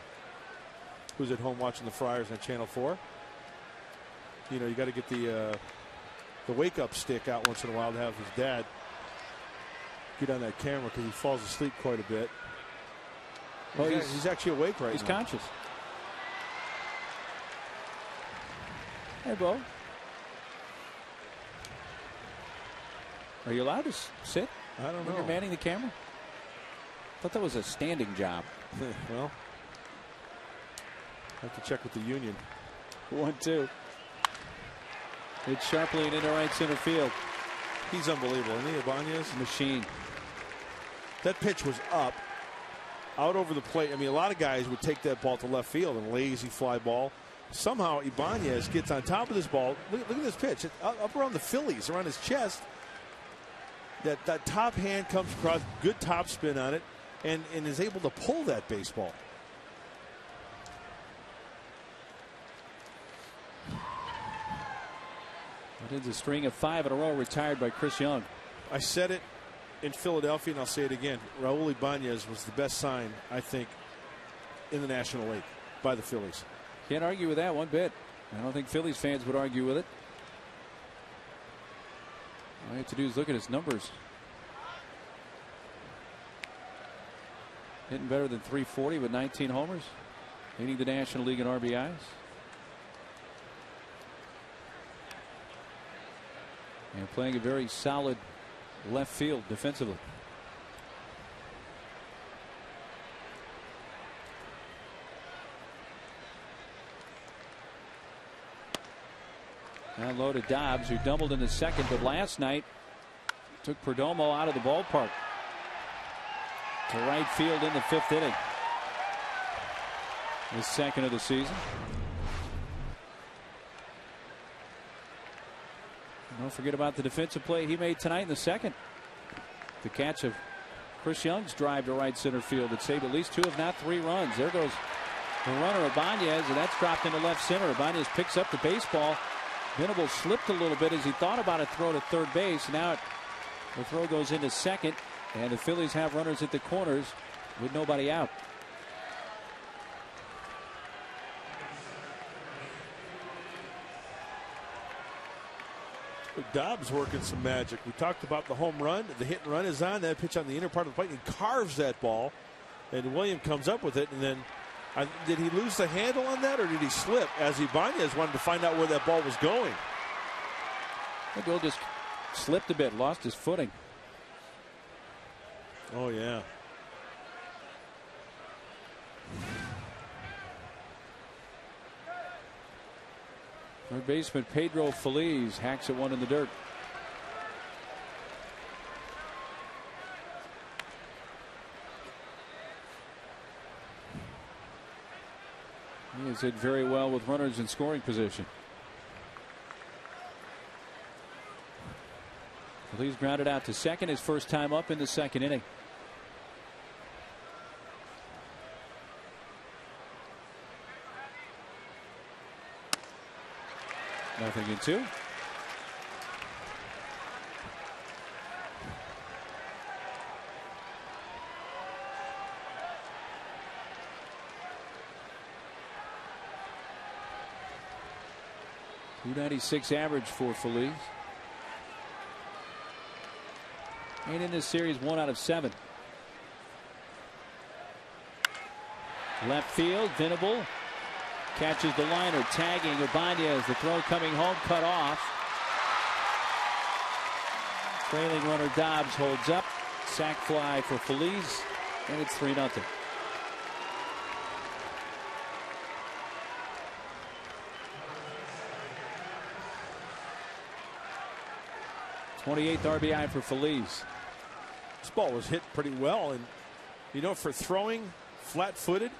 who's at home watching the Friars on Channel 4. You know, you got to get the wake-up stick out once in a while to have his dad get on that camera because he falls asleep quite a bit. Well, he's actually awake right now. He's conscious. Hey, Bo. Are you allowed to sit? I don't know. When you're manning the camera? I thought that was a standing job. Well, I have to check with the union. 1-2. It's sharply and into right center field. He's unbelievable, isn't he, Ibanez? Machine. That pitch was up, out over the plate. I mean, a lot of guys would take that ball to left field, and lazy fly ball. Somehow Ibanez gets on top of this ball. Look at this pitch. It's up around the Phillies, around his chest. That top hand comes across, good top spin on it, and is able to pull that baseball. It is a string of 5 in a row retired by Chris Young. I said it in Philadelphia, and I'll say it again. Raul Ibanez was the best sign, I think, in the National League by the Phillies. Can't argue with that one bit. I don't think Phillies fans would argue with it. All you have to do is look at his numbers. Hitting better than .340 with 19 homers. Leading the National League in RBIs. And playing a very solid left field defensively. Now low to Dobbs, who doubled in the second, but last night took Perdomo out of the ballpark to right field in the 5th inning. The second of the season. Don't forget about the defensive play he made tonight in the second. The catch of Chris Young's drive to right center field that saved at least 2 if not 3 runs. There goes the runner Ibanez, and that's dropped into left center. Ibanez picks up the baseball. Venable slipped a little bit as he thought about a throw to third base. Now the throw goes into second, and the Phillies have runners at the corners with nobody out. Dobbs working some magic. We talked about the home run. The hit and run is on. That pitch on the inner part of the plate. He carves that ball, and William comes up with it. And then, did he lose the handle on that, or did he slip? As Ibanez wanted to find out where that ball was going. The ball just slipped a bit, lost his footing. Oh yeah. Third baseman Pedro Feliz hacks at one in the dirt. He has hit very well with runners in scoring position. Feliz grounded out to second, his first time up in the second inning. Nothing in 2. .296 average for Feliz. And in this series, 1 out of 7. Left field, Venable catches the liner, tagging Ibanez. The throw coming home, cut off. Trailing runner Dobbs holds up. Sac fly for Feliz, and it's 3-0. .28th RBI for Feliz. This ball was hit pretty well, and you know, for throwing flat-footed,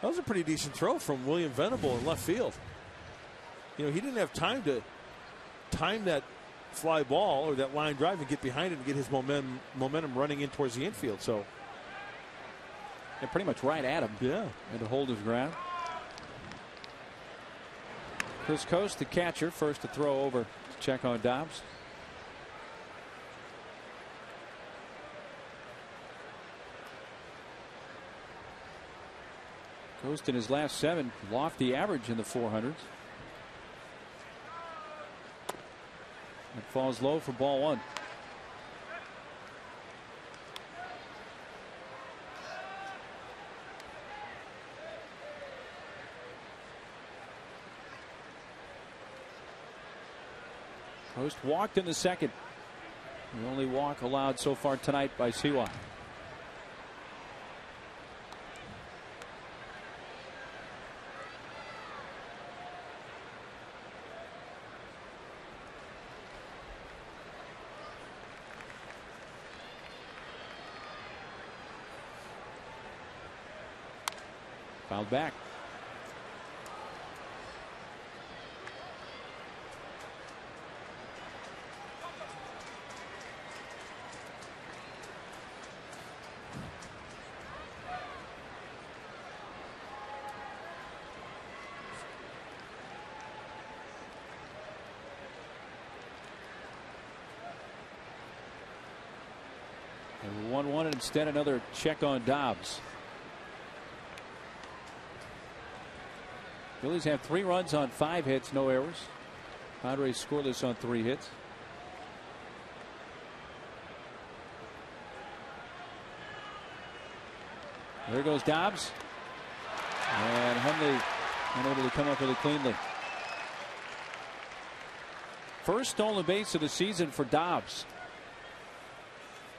that was a pretty decent throw from William Venable in left field. You know, he didn't have time to time that fly ball or that line drive and get behind it and get his momentum running in towards the infield. So, and pretty much right at him. Yeah. And to hold his ground. Chris Coast, the catcher, first to throw over to check on Dobbs. Coast in his last 7, lofty average in the 400s. It falls low for ball 1. Coast walked in the second. The only walk allowed so far tonight by Siwa. Fouled back. 1-1, and instead another check on Dobbs. Phillies have 3 runs on 5 hits, no errors. Padres scoreless on 3 hits. There goes Dobbs. And Hundley unable to come up with it cleanly. First stolen base of the season for Dobbs.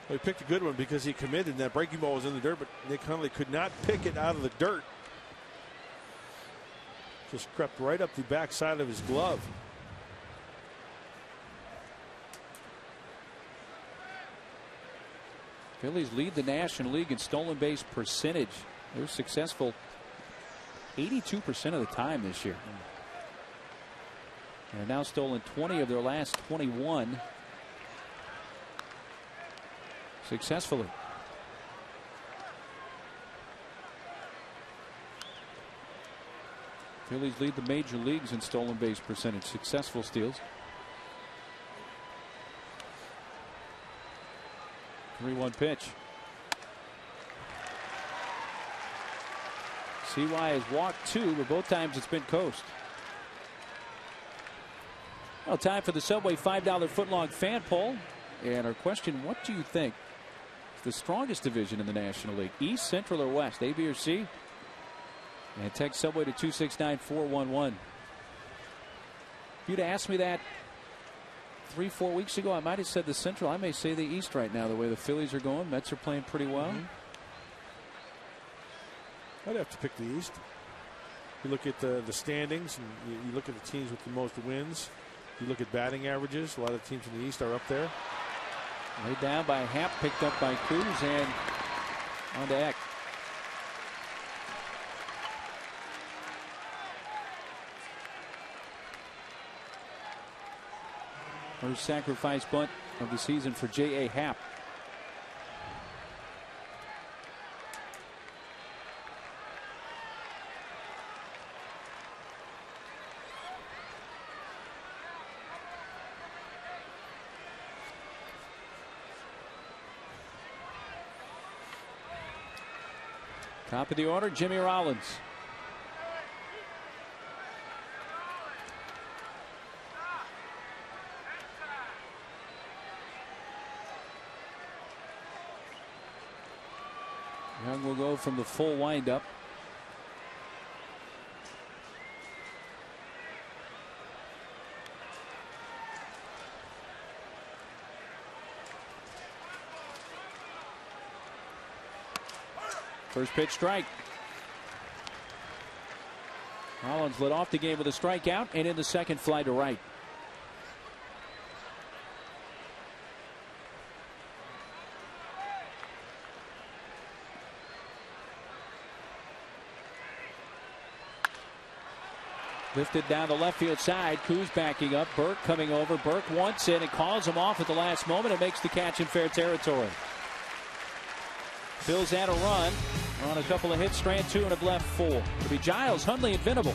Well, he picked a good one because he committed, and that breaking ball was in the dirt, but Nick Hundley could not pick it out of the dirt. Just crept right up the backside of his glove. Phillies lead the National League in stolen base percentage. They're successful 82% of the time this year. They're now stolen 20 of their last 21 successfully. Phillies lead the major leagues in stolen base percentage. Successful steals. 3-1 pitch. CY has walked 2, but both times it's been coast. Well, time for the Subway $5 footlong fan poll. And our question, what do you think is the strongest division in the National League? East, Central, or West? A, B, or C? And text Subway to 269-411. If you'd asked me that 3-4 weeks ago, I might have said the Central. I may say the East right now, the way the Phillies are going. Mets are playing pretty well. I'd have to pick the East. You look at the standings, and you look at the teams with the most wins. You look at batting averages. A lot of the teams in the East are up there. Laid down by Happ, picked up by Cruz, and on to Eck. First sacrifice bunt of the season for J.A. Happ. Top of the order, Jimmy Rollins. Young will go from the full windup. First pitch strike. Rollins led off the game with a strikeout, and in the second, fly to right. Lifted down the left field side. Kuz backing up. Burke coming over. Burke wants it and calls him off at the last moment and makes the catch in fair territory. Phil's had a run on a couple of hits. Strand 2 and have left 4. It'll be Giles, Hundley, and Venable.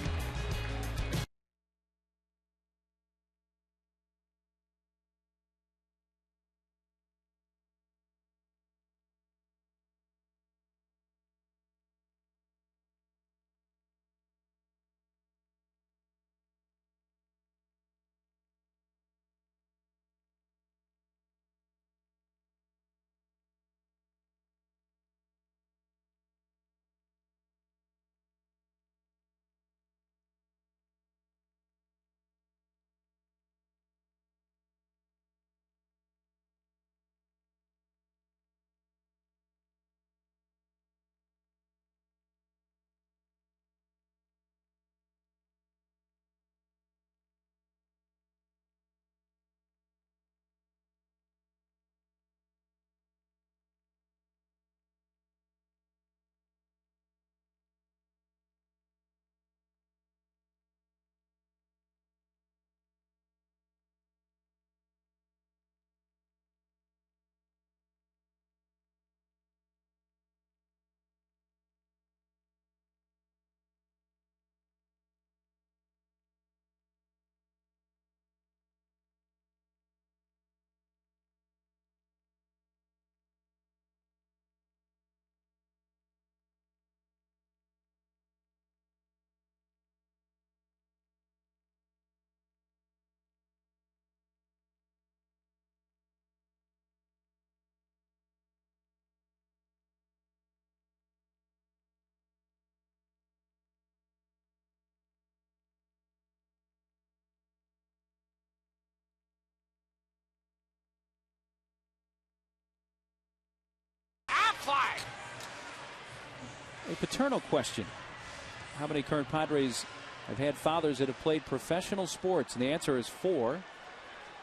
A paternal question. How many current Padres have had fathers that have played professional sports? And the answer is 4.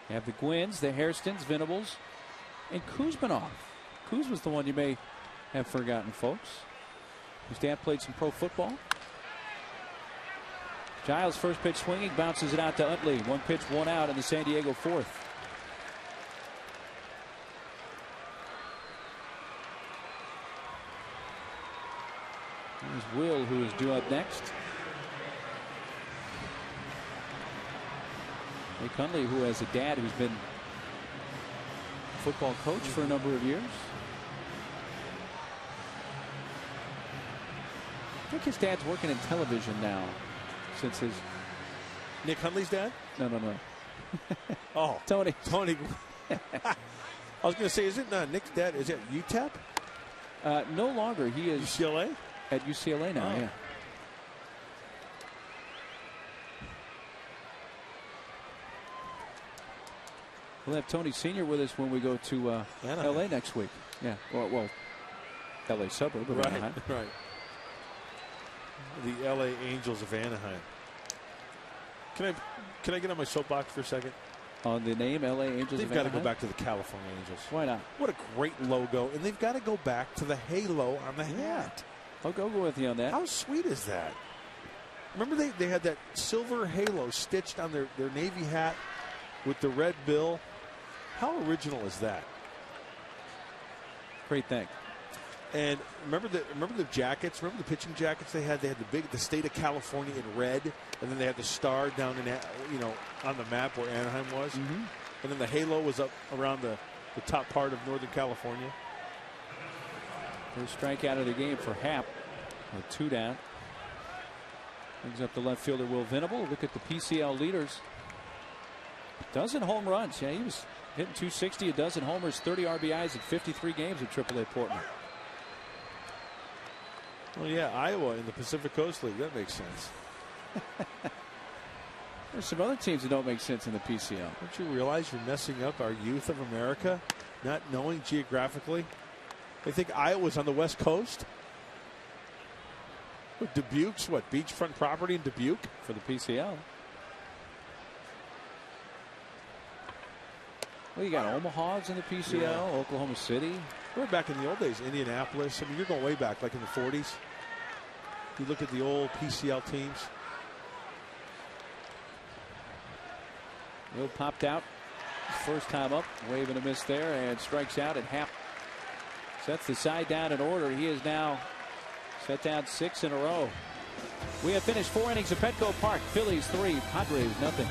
You have the Gwynns, the Hairstons, Venables, and Kuzmanov. Kuz was the one you may have forgotten, folks. His dad played some pro football. Giles, first pitch swinging, bounces it out to Utley. 1 pitch, 1 out in the San Diego 4th. There's Will, who is due up next. Nick Hundley, who has a dad who's been a football coach for a number of years. I think his dad's working in television now since his... Nick Hundley's dad? No. Oh. Tony. I was going to say, isn't Nick's dad, is it UTEP? No longer. He is... UCLA? At UCLA now, yeah. We'll have Tony Sr. with us when we go to LA next week. Yeah, well, LA suburb of Anaheim. Right. The LA Angels of Anaheim. Can I get on my soapbox for a second? On the name LA Angels of Anaheim? They've got to go back to the California Angels. Why not? What a great logo. And they've got to go back to the halo on the hat. I'll go with you on that. How sweet is that? Remember they had that silver halo stitched on their Navy hat with the red bill. How original is that? Great thing. And remember the jackets? Remember the pitching jackets they had? They had the state of California in red, and then they had the star down in on the map where Anaheim was. Mm-hmm. And then the halo was up around the top part of Northern California. First strikeout of the game for Happ. 2 down. Brings up the left fielder Will Venable. Look at the PCL leaders. Dozen home runs. Yeah, he was hitting 260, a dozen homers, 30 RBIs in 53 games at AAA Portland. Well, yeah, Iowa in the Pacific Coast League. That makes sense. There's some other teams that don't make sense in the PCL. Don't you realize you're messing up our youth of America, not knowing geographically? They think Iowa's on the West Coast. Dubuque's what? Beachfront property in Dubuque? For the PCL. Well, you got Omaha's in the PCL, yeah. Oklahoma City. We're back in the old days, Indianapolis. I mean, you're going way back, like in the 40s. You look at the old PCL teams. Will popped out first time up, waving a miss there, and strikes out at Happ. Sets the side down in order. He is now set down 6 in a row. We have finished 4 innings at Petco Park. Phillies 3, Padres nothing.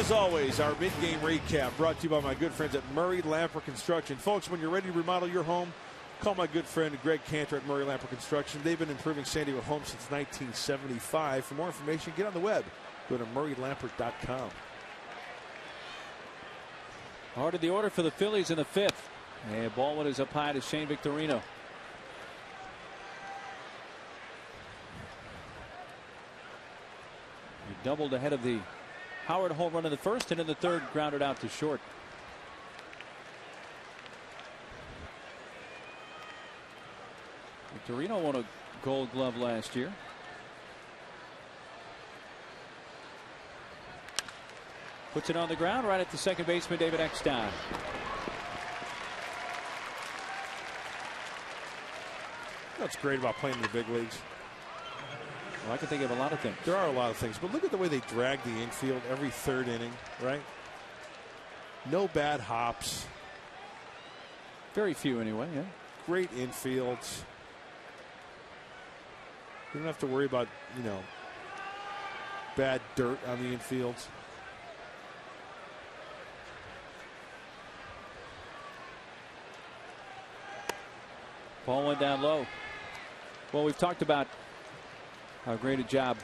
As always, our mid-game recap brought to you by my good friends at Murray Lamper Construction. Folks, when you're ready to remodel your home, call my good friend Greg Cantor at Murray Lamper Construction. They've been improving San Diego homes since 1975. For more information, get on the web. Go to murraylamper.com. Hard of the order for the Phillies in the 5th. And Baldwin is up high to Shane Victorino. He doubled ahead of the Howard home run in the 1st, and in the 3rd grounded out to short. Victorino won a Gold Glove last year. Puts it on the ground right at the second baseman, David Eckstein. That's great about playing in the big leagues. Well, I can think of a lot of things. There are a lot of things, but look at the way they drag the infield every 3rd inning, right? No bad hops. Very few anyway, yeah. Great infields. You don't have to worry about, bad dirt on the infields. Ball went down low. Well, we've talked about how great a job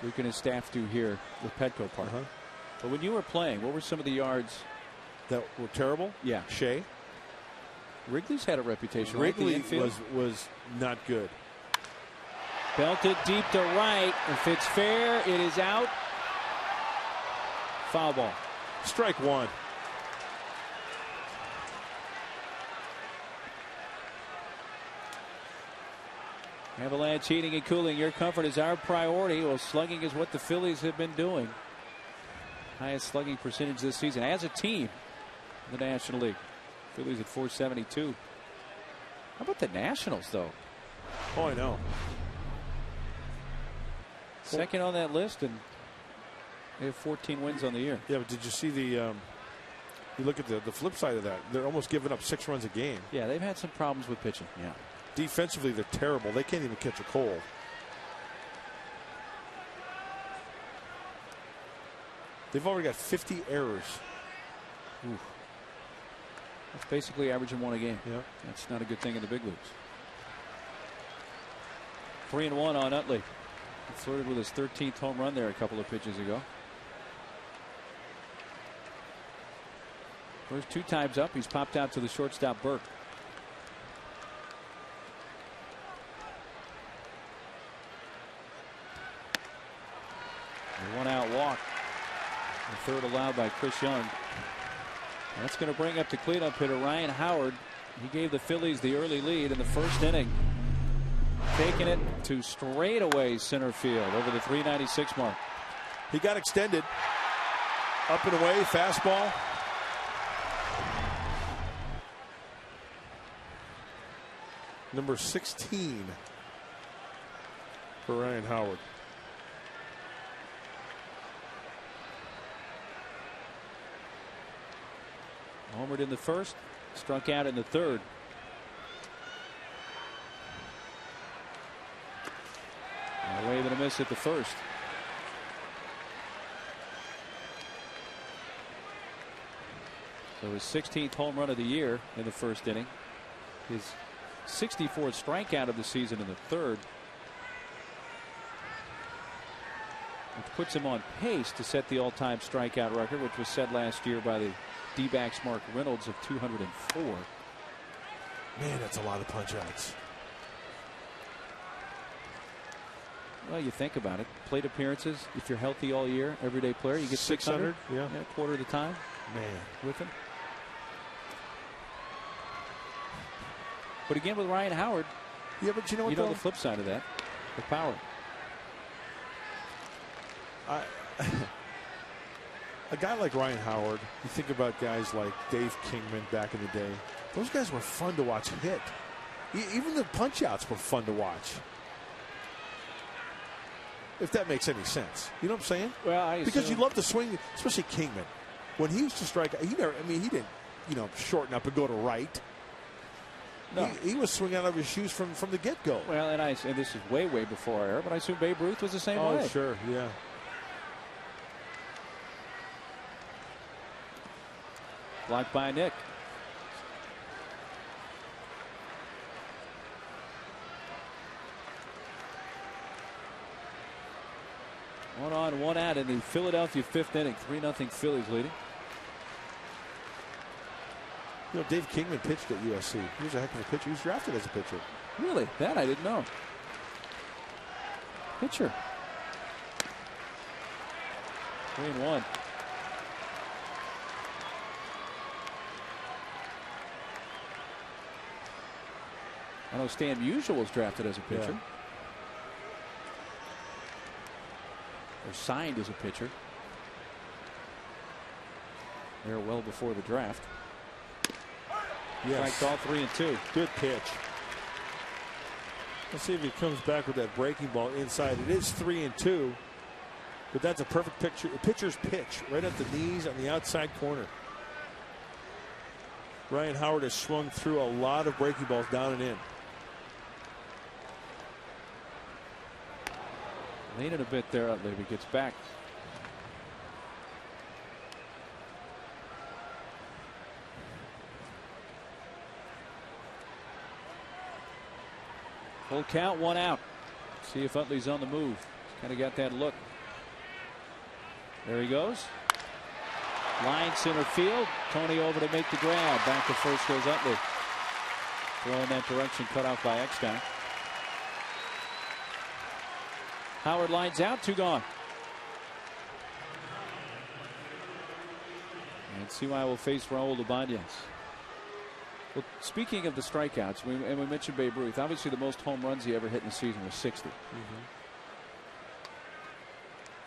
Luke and his staff do here with Petco Park. But when you were playing, what were some of the yards that were terrible? Yeah. Shea. Wrigley's had a reputation. Wrigley right? was not good. Belted deep to right. If it's fair, it is out. Foul ball. Strike one. Avalanche heating and cooling. Your comfort is our priority. Well, slugging is what the Phillies have been doing. Highest slugging percentage this season as a team in the National League. Phillies at .472. How about the Nationals, though? Oh, I know. Second on that list, and they have 14 wins on the year. Yeah, but did you see the you look at the flip side of that? They're almost giving up 6 runs a game. Yeah, they've had some problems with pitching. Yeah. Defensively, they're terrible. They can't even catch a cold. They've already got 50 errors. Ooh. That's basically averaging 1 a game. Yeah. That's not a good thing in the big leagues. 3-1 on Utley. He flirted with his 13th home run there a couple of pitches ago. First 2 times up, he's popped out to the shortstop Burke. A 1-out walk. The 3rd allowed by Chris Young. That's going to bring up the cleanup hitter Ryan Howard. He gave the Phillies the early lead in the 1st inning. Taking it to straightaway center field over the 396 mark. He got extended. Up and away, fastball. Number 16 for Ryan Howard. Homered in the 1st, struck out in the 3rd. A wave and a miss at the 1st. So his 16th home run of the year in the 1st inning. His 64th strikeout of the season in the 3rd. Which puts him on pace to set the all-time strikeout record, which was set last year by the D-backs Mark Reynolds of 204. Man, that's a lot of punch-outs. Well, you think about it. Plate appearances, if you're healthy all year, everyday player, you get 600. Yeah, quarter of the time. Man. With him. But again, with Ryan Howard, yeah, but you know what? The flip side of that, the power. A guy like Ryan Howard, you think about guys like Dave Kingman back in the day. Those guys were fun to watch hit. Even the punch-outs were fun to watch. If that makes any sense. You know what I'm saying? Well, because you love to swing, especially Kingman. When he used to strike, he didn't, shorten up and go to right. No. He was swinging out of his shoes from the get-go. Well, and this is way before our era, but I assume Babe Ruth was the same way. Oh, sure, yeah. Blocked by Nick. One on, one out in the Philadelphia 5th inning. 3-0 Phillies leading. You know, Dave Kingman pitched at USC. He was a heck of a pitcher. He was drafted as a pitcher. Really? That I didn't know. Pitcher. 3-1. I know Stan Musial was drafted as a pitcher. Yeah. Or signed as a pitcher. They're well before the draft. Yes. Striked all 3 and 2. Good pitch. Let's see if he comes back with that breaking ball inside. It is 3 and 2, but that's a perfect picture. A pitcher's pitch right at the knees on the outside corner. Ryan Howard has swung through a lot of breaking balls down and in. Leaning a bit there. Utley gets back. Full count, 1 out. See if Utley's on the move. Kind of got that look. There he goes. Line center field. Tony over to make the grab. Back to first goes Utley. Throw in that direction, cut off by Eckstein. Howard lines out, 2 gone. And CY will face Raul Ibanez. Well, speaking of the strikeouts, we mentioned Babe Ruth. Obviously, the most home runs he ever hit in a season was 60.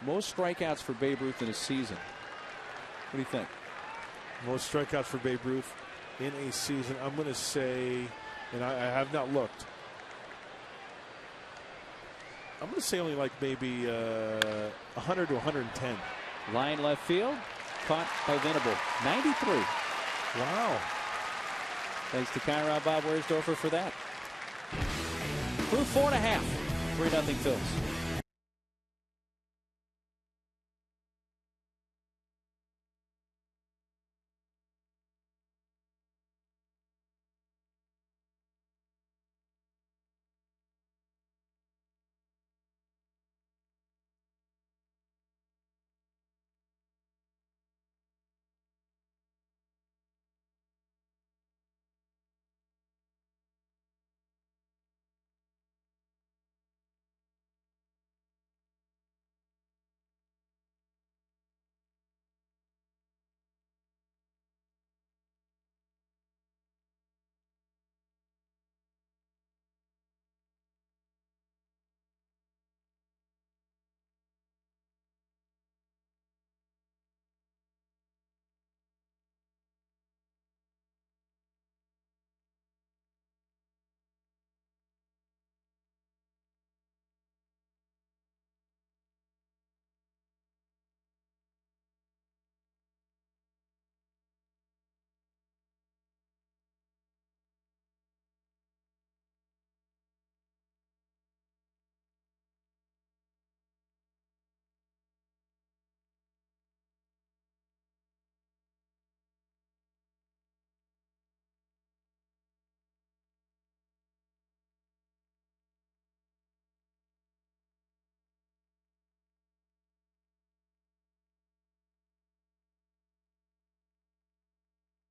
Most strikeouts for Babe Ruth in a season. What do you think? Most strikeouts for Babe Ruth in a season. I'm going to say, and I have not looked. I'm going to say only like maybe 100 to 110. Line left field. Caught by Venable. 93. Wow. Thanks to Kyrod Bob Wersdorfer for that. Through 4.5. 3-0 Phillies.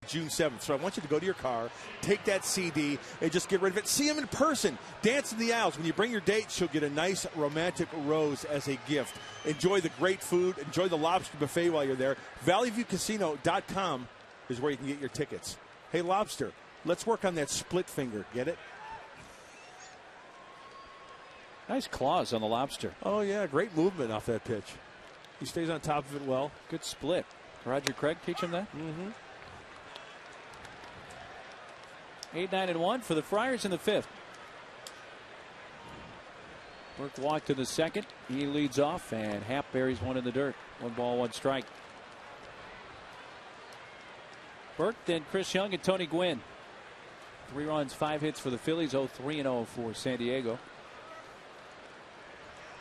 June 7th. So I want you to go to your car, take that CD, and just get rid of it. See him in person. Dance in the aisles. When you bring your date, she'll get a nice romantic rose as a gift. Enjoy the great food. Enjoy the lobster buffet while you're there. ValleyViewCasino.com is where you can get your tickets. Hey, Lobster, let's work on that split finger. Get it? Nice claws on the Lobster. Oh, yeah. Great movement off that pitch. He stays on top of it well. Good split. Roger Craig teach him that? Mm-hmm. 8-9-1 for the Friars in the 5th. Burke walked to the 2nd. He leads off, and Happ buries one in the dirt. 1 ball, 1 strike. Burke, then Chris Young and Tony Gwynn. 3 runs, 5 hits for the Phillies. 0-3-0 for San Diego.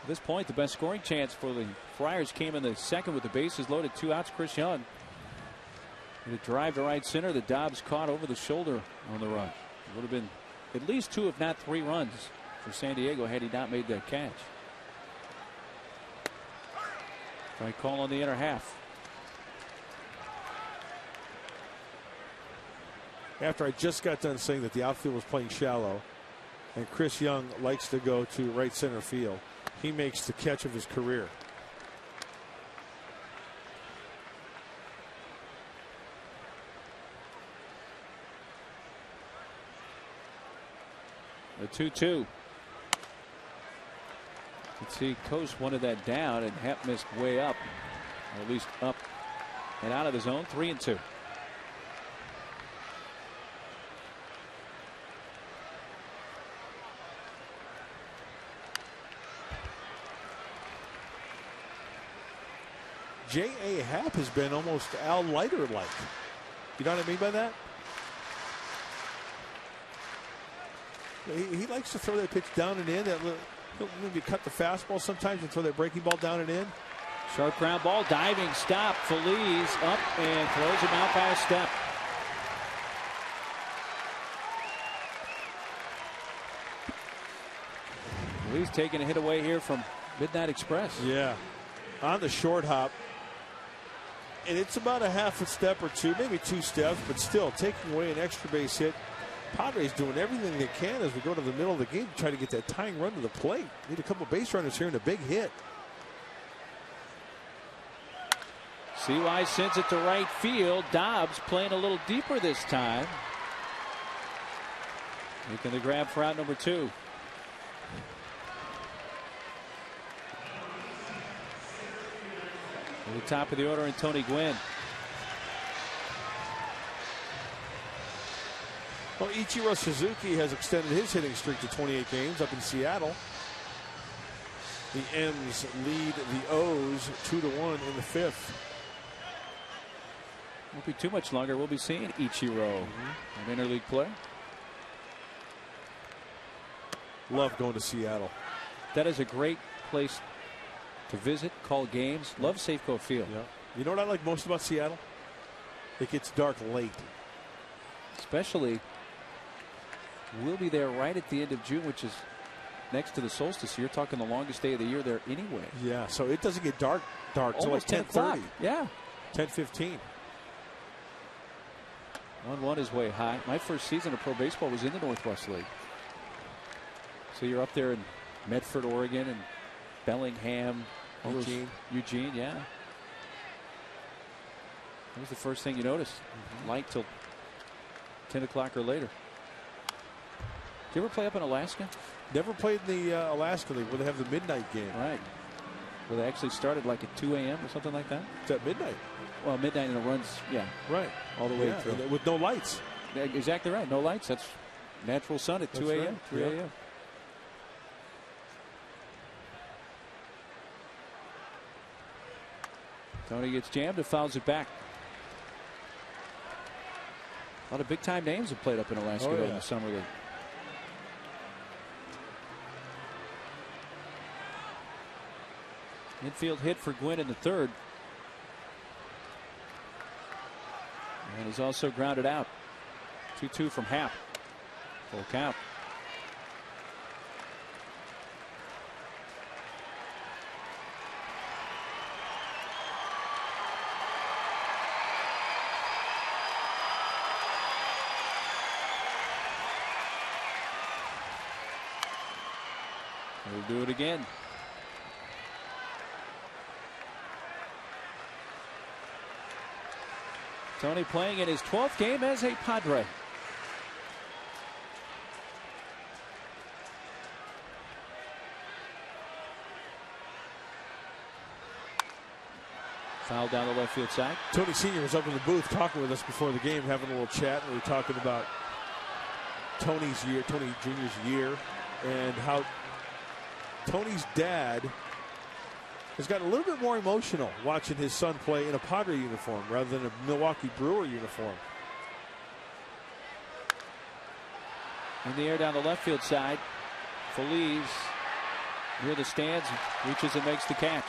At this point, the best scoring chance for the Friars came in the 2nd with the bases loaded. 2 outs, Chris Young. The drive to right center that Dobbs caught over the shoulder on the run. It would have been at least 2 if not 3 runs for San Diego had he not made that catch. Try call on the inner half. After I just got done saying that the outfield was playing shallow and Chris Young likes to go to right center field, he makes the catch of his career. The 2-2. Let's see, Coast wanted that down and Happ missed way up, or at least up and out of the zone. 3-2. J.A. Happ has been almost Al Leiter-like. You know what I mean by that? He likes to throw that pitch down and in. He'll maybe cut the fastball sometimes and throw that breaking ball down and in. Sharp ground ball, diving stop. Feliz up and throws him out by a step. Feliz taking a hit away here from Midnight Express. Yeah, on the short hop. And it's about a half a step or 2, maybe 2 steps, but still taking away an extra base hit. Padres doing everything they can as we go to the middle of the game to try to get that tying run to the plate. Need a couple base runners here and a big hit. CY sends it to right field. Dobbs playing a little deeper this time. Making the grab for out number 2. At the top of the order, and Tony Gwynn. Well, Ichiro Suzuki has extended his hitting streak to 28 games up in Seattle. The M's lead the O's 2-1 in the 5th. Won't be too much longer. We'll be seeing Ichiro, an interleague player. Love going to Seattle. That is a great place to visit, call games. Love Safeco Field. Yeah. You know what I like most about Seattle? It gets dark late. Especially, we'll be there right at the end of June, which is next to the solstice. You're talking the longest day of the year there anyway. Yeah, so it doesn't get dark till like 10:30. Yeah. 10:15. 1-1 is way high. My first season of pro baseball was in the Northwest League. So you're up there in Medford, Oregon, and Bellingham, Eugene, yeah. That was the first thing you noticed. Light till 10 o'clock or later. Did you ever play up in Alaska? Never played in the Alaska League where they have the midnight game. Right. Where they actually started like at 2 a.m. or something like that? It's at midnight. Well, midnight and it runs, yeah. Right. All the way through. With no lights. Yeah, exactly right. No lights. That's natural sun at 2 a.m., 3 a.m. Tony gets jammed and fouls it back. A lot of big time names have played up in Alaska in the summer league. Infield hit for Gwynn in the 3rd. And he's also grounded out. 2-2 from Happ. Full count. We'll do it again. Tony playing in his 12th game as a Padre. Foul down the left field side. Tony Sr. was up in the booth talking with us before the game, having a little chat. We were talking about Tony's year, Tony Jr.'s year, and how Tony's dad has gotten a little bit more emotional watching his son play in a Padre uniform rather than a Milwaukee Brewer uniform. In the air down the left field side. Feliz near the stands, reaches and makes the catch.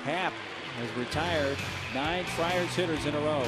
Happ has retired 9 Friars hitters in a row.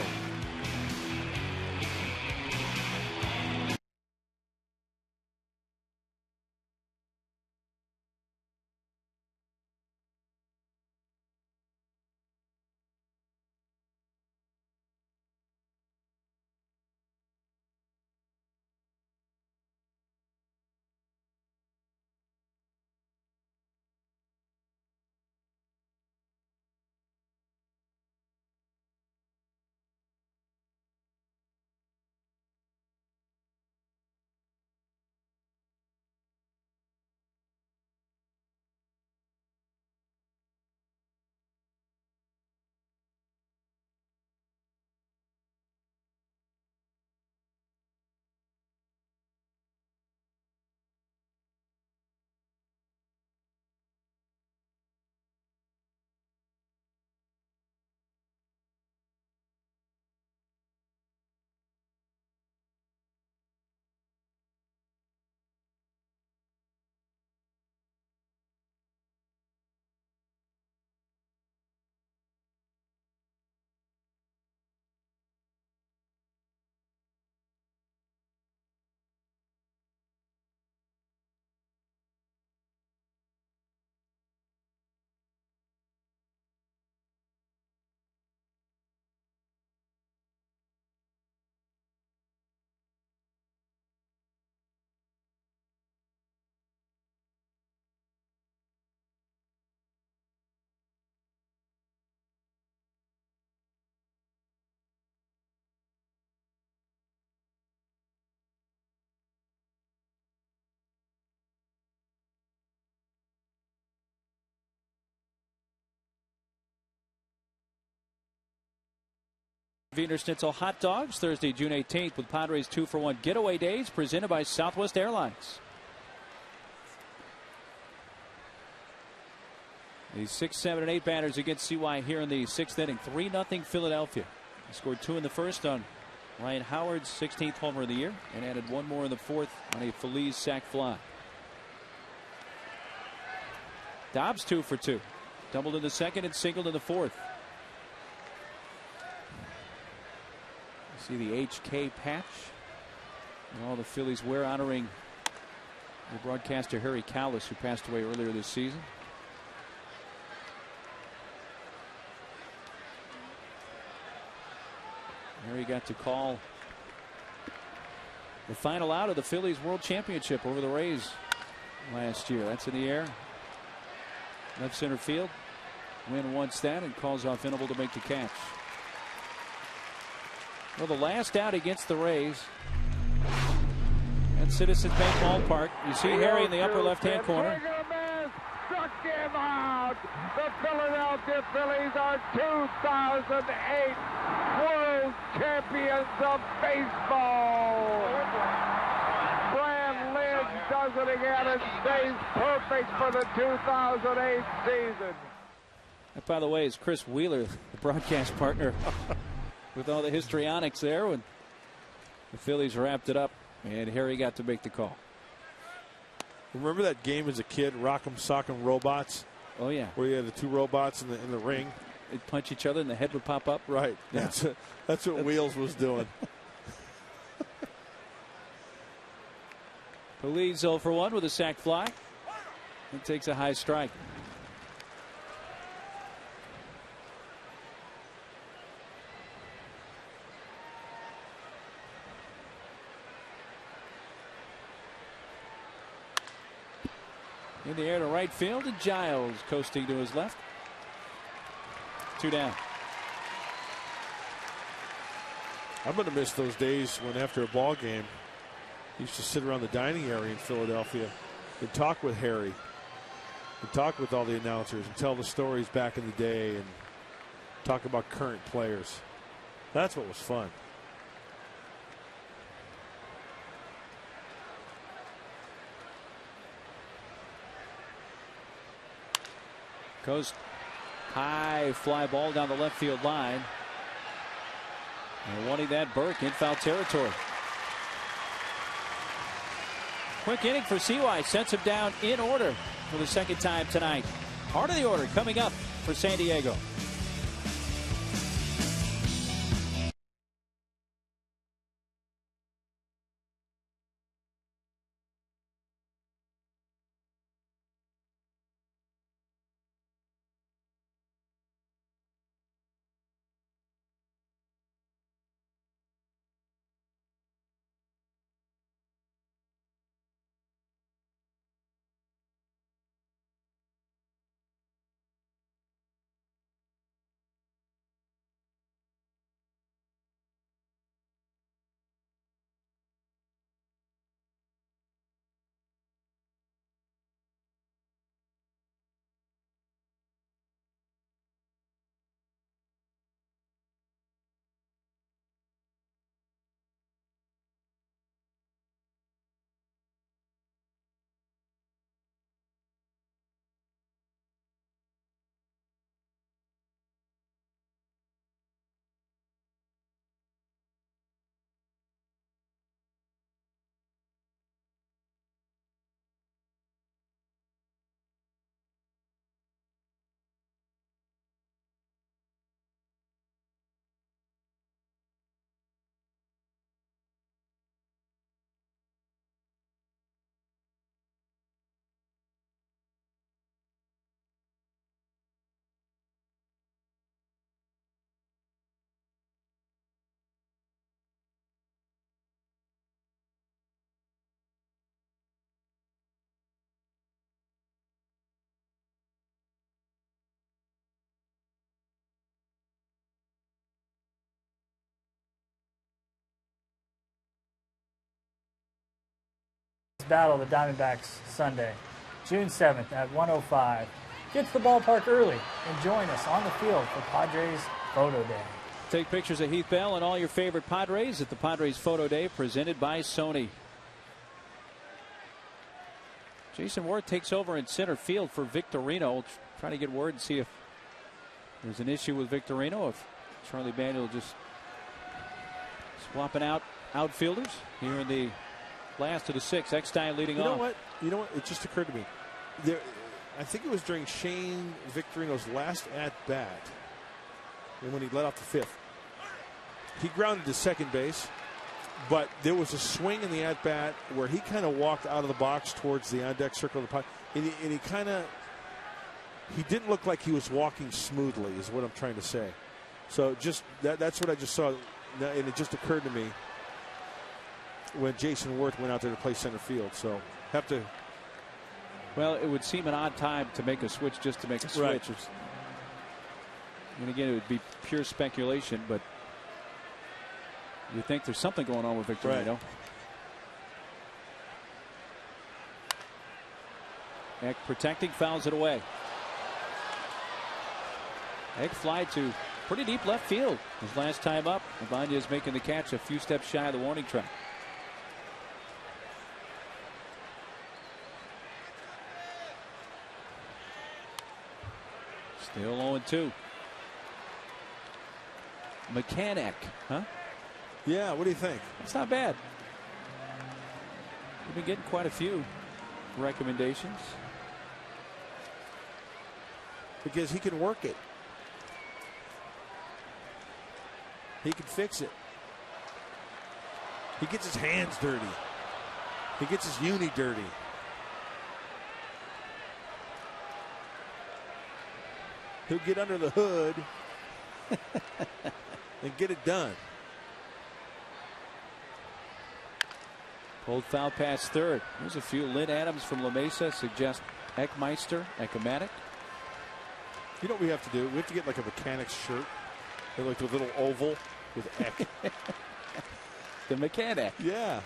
Wiener Schnitzel hot dogs Thursday, June 18th with Padres 2-for-1 getaway days presented by Southwest Airlines. The 6, 7, and 8 batters against CY here in the 6th inning. 3-0 Philadelphia. He scored 2 in the first on Ryan Howard's 16th homer of the year and added 1 more in the 4th on a Feliz sac fly. Dobbs 2 for 2. Doubled in the 2nd and singled in the 4th. See the HK patch and all the Phillies wear honoring the broadcaster Harry Callis, who passed away earlier this season. Harry got to call the final out of the Phillies World Championship over the Rays last year. That's in the air. Left center field. Wynn wants that and calls off Venable to make the catch. Well, the last out against the Rays at Citizens Bank Ballpark. You see Harry in the upper left-hand corner. Struck him out. The Philadelphia Phillies are 2008 World Champions of Baseball. Bram Lynn does it again and stays perfect for the 2008 season. That, by the way, is Chris Wheeler, the broadcast partner. With all the histrionics there when the Phillies wrapped it up and Harry got to make the call. Remember that game as a kid, Rock'em Sock'em Robots? Oh, yeah. Where you had the 2 robots in the ring. They'd punch each other and the head would pop up. Right. Yeah. That's what Wheels was doing. Feliz 0 for 1 with a sac fly. He takes a high strike. In the air to right field, and Giles coasting to his left. 2 down. I'm going to miss those days when after a ball game, he used to sit around the dining area in Philadelphia and talk with Harry, and talk with all the announcers and tell the stories back in the day and talk about current players. That's what was fun. Goes high fly ball down the left field line. And wanting that Burke in foul territory. Quick inning for CY. Sets him down in order for the 2nd time tonight. Part of the order coming up for San Diego. battle the Diamondbacks Sunday, June 7th at 1:05. Get to the ballpark early and join us on the field for Padres Photo Day. Take pictures of Heath Bell and all your favorite Padres at the Padres Photo Day presented by Sony. Jason Ward takes over in center field for Victorino. We'll try to get word and see if there's an issue with Victorino, if Charlie Manuel just swapping out outfielders here in the last of the sixth. Eckstein leading off. You know what? It just occurred to me. I think it was during Shane Victorino's last at-bat, and when he let off the fifth. He grounded to second base, but there was a swing in the at-bat where he kind of walked out of the box towards the on-deck circle of the pot, and he didn't look like he was walking smoothly, is what I'm trying to say. So just that's what I just saw, and it just occurred to me when Jason Worth went out there to play center field. So have to. Well, it would seem an odd time to make a switch just to make a switch. Right. And again, it would be pure speculation, but you think there's something going on with Victorino. Right. Eck protecting, fouls it away. Eck fly to pretty deep left field his last time up. Ibanez making the catch a few steps shy of the warning track. Still 0-2. Mechanic, huh? Yeah, what do you think? It's not bad. We've been getting quite a few recommendations. Because he can work it. He can fix it. He gets his hands dirty. He gets his uni dirty. He'll get under the hood and get it done. Pulled foul past third. There's a few. Lynn Adams from La Mesa suggest Eckmeister, Eckematic. You know what we have to do? We have to get like a mechanic's shirt. They're like a little oval with Eck. The mechanic. Yeah.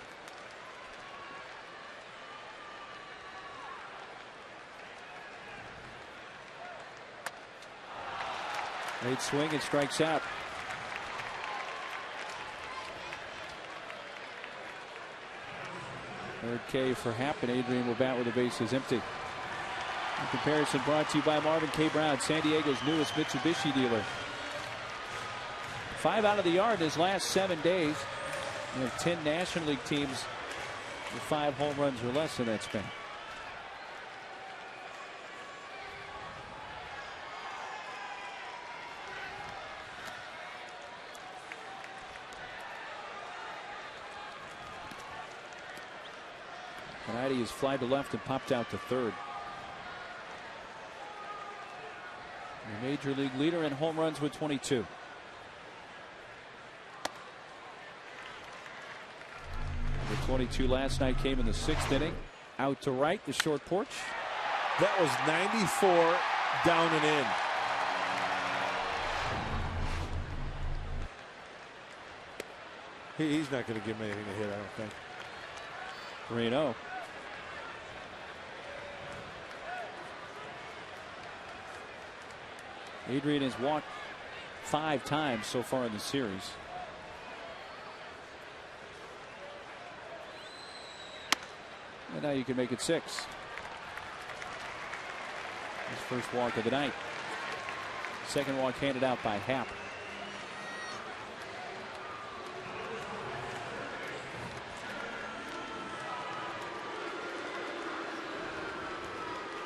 Late swing and strikes out. Third K for Happ, and Adrian will bat with the bases empty. In comparison brought to you by Marvin K. Brown, San Diego's newest Mitsubishi dealer. 5 out of the yard in his last 7 days. We have 10 National League teams with 5 home runs or less in that span. Kennedy is fly to left and popped out to third. The major league leader in home runs with 22. The 22 last night came in the 6th inning. Out to right, the short porch. That was 94 down and in. He's not going to give him anything to hit, I don't think. 3-0. Adrian has walked 5 times so far in the series. And now you can make it 6. His first walk of the night. Second walk handed out by Happ.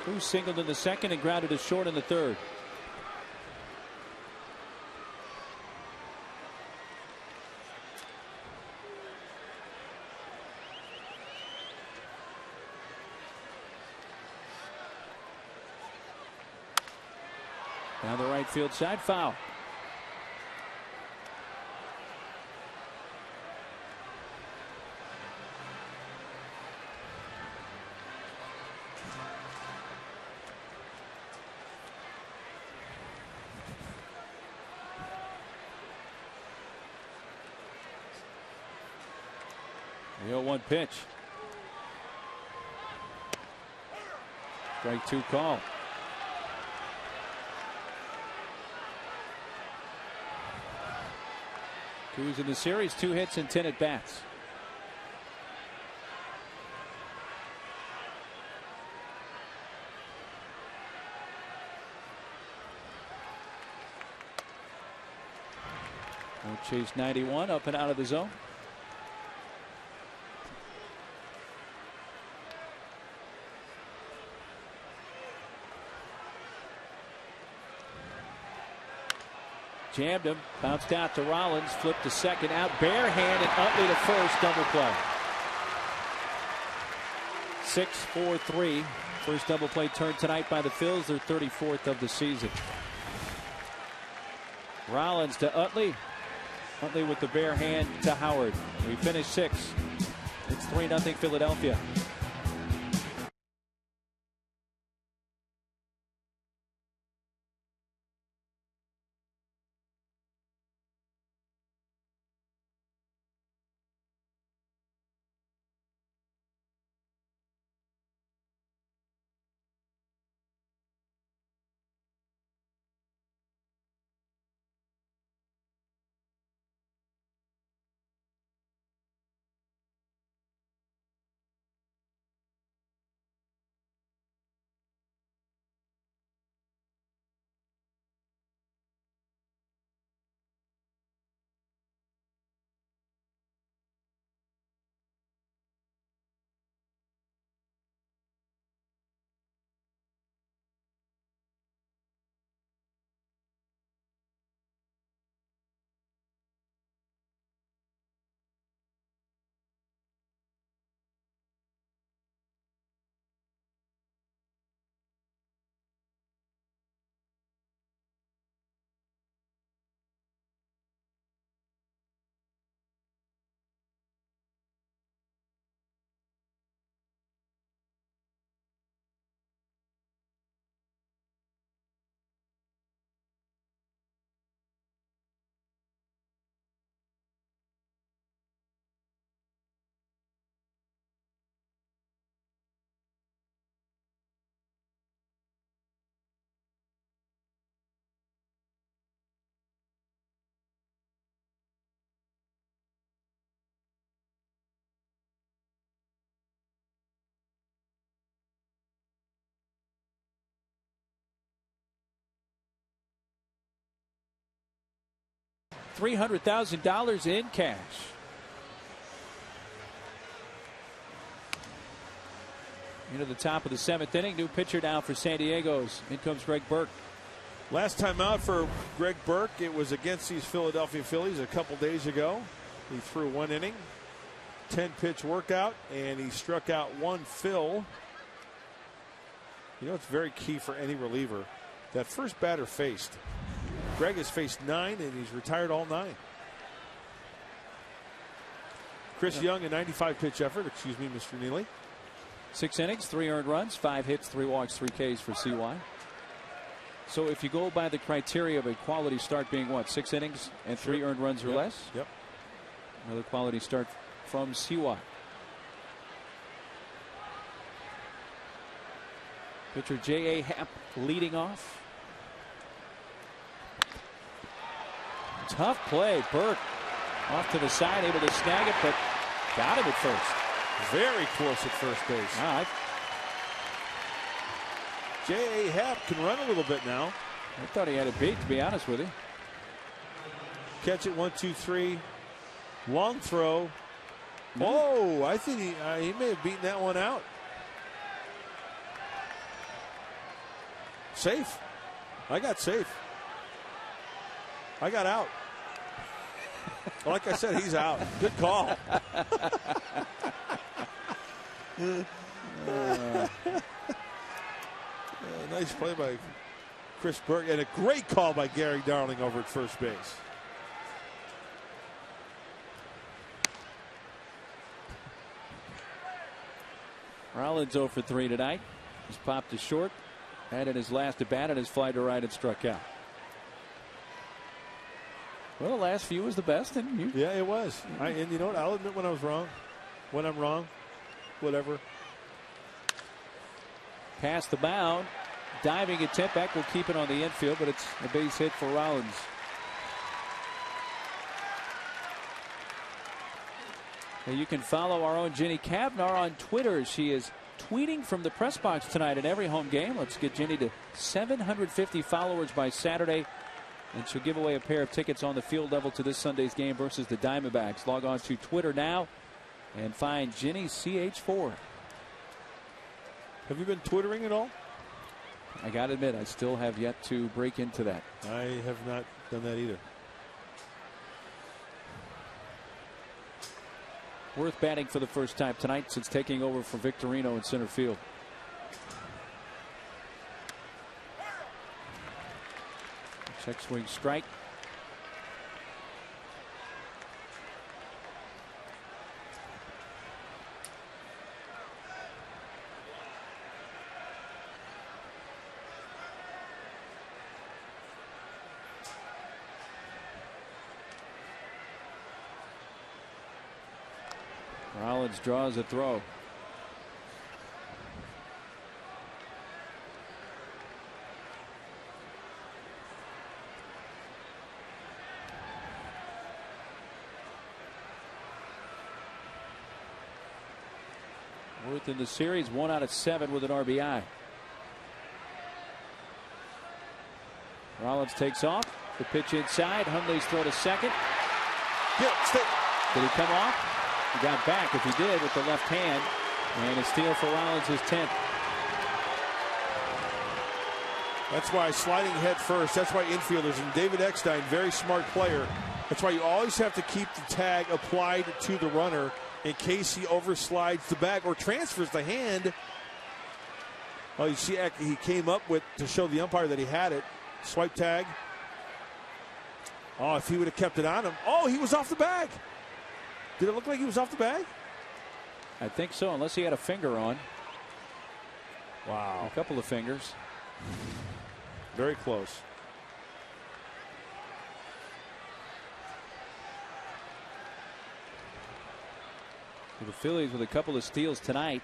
Who singled in the second and grounded to short in the third. Down the right field side, foul. The 0-1 pitch. Strike 2 call. Coos in the series, 2 hits and 10 at bats. Chase 91 up and out of the zone. Jammed him, bounced out to Rollins, flipped to second, out bare hand, and Utley to first, double play. 6-4-3. First double play turn tonight by the Phils, their 34th of the season. Rollins to Utley. Utley with the bare hand to Howard. We finish 6. It's 3-0 Philadelphia. $300,000 in cash. Into the top of the 7th inning. New pitcher now for San Diego's. In comes Greg Burke. Last time out for Greg Burke, it was against these Philadelphia Phillies a couple days ago. He threw 1 inning, 10-pitch workout, and he struck out 1 Phil. You know, it's very key for any reliever. That first batter faced. Greg has faced 9, and he's retired all 9. Chris Young, a 95-pitch effort. Excuse me, Mr. Neely. 6 innings, 3 earned runs, 5 hits, 3 walks, 3 Ks for CY. So if you go by the criteria of a quality start being what, 6 innings and 3 earned runs or less? Yep. Another quality start from CY. Pitcher J.A. Happ leading off. Tough play. Burke off to the side, able to snag it, but got him at first. Very close at first base. All right. J.A. Happ can run a little bit now. I thought he had it beat, to be honest with you. Catch it, 1, 2, 3. Long throw. Oh, I think he may have beaten that one out. Safe. I got safe. I got out. Like I said, he's out. Good call. Nice play by Chris Burke, and a great call by Gary Darling over at first base. Rollins 0 for 3 tonight. He's popped to short. Had in his last at bat and his fly to right and struck out. Well, the last few was the best, and yeah, it was. And you know what? I'll admit when I was wrong. When I'm wrong, whatever. past the mound. Diving attempt. Beck will keep it on the infield, but it's a base hit for Rollins. Now you can follow our own Jenny Kavnar on Twitter. She is tweeting from the press box tonight at every home game. Let's get Jenny to 750 followers by Saturday, and she'll give away a pair of tickets on the field level to this Sunday's game versus the Diamondbacks. Log on to Twitter now and find Jenny CH4. Have you been Twittering at all? I got to admit, I still have yet to break into that. I have not done that either. Worth batting for the first time tonight since taking over for Victorino in center field. Check swing strike. Rollins draws a throw. Worth in the series 1 out of 7 with an RBI. Rollins takes off. The pitch inside. Hundley's throw to second. Did he come off? He got back if he did with the left hand. And a steal for Rollins, his 10th. That's why sliding head first. That's why infielders, and David Eckstein, very smart player. That's why you always have to keep the tag applied to the runner in case he overslides the bag or transfers the hand. Oh, you see, he came up with to show the umpire that he had it. Swipe tag. Oh, if he would have kept it on him. Oh, he was off the bag. Did it look like he was off the bag? I think so, unless he had a finger on. Wow. A couple of fingers. Very close. The Phillies with a couple of steals tonight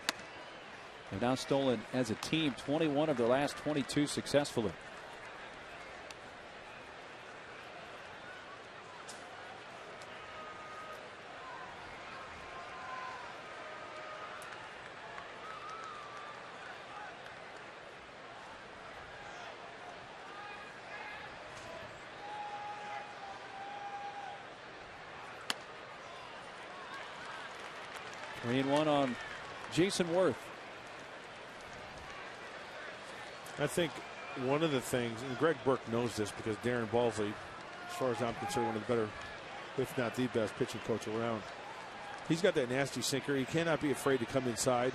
have now stolen as a team 21 of their last 22 successfully. Three and one on Jason Worth. I think one of the things, and Greg Burke knows this because Darren Balsley, as far as I'm concerned, one of the better, if not the best pitching coach around. He's got that nasty sinker. He cannot be afraid to come inside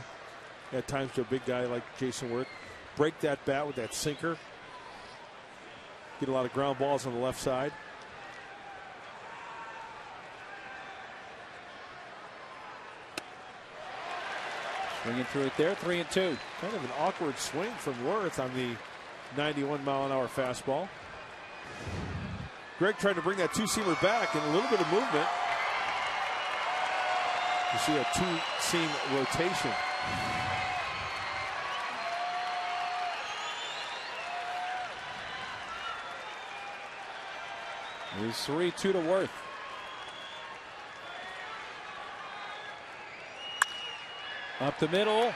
at times to a big guy like Jason Worth. Break that bat with that sinker. Get a lot of ground balls on the left side. Swinging through it there, 3-2. Kind of an awkward swing from Worth on the 91-mile-an-hour fastball. Greg tried to bring that two-seamer back and a little bit of movement. You see a two-seam rotation. It's 3-2 to Worth. Up the middle,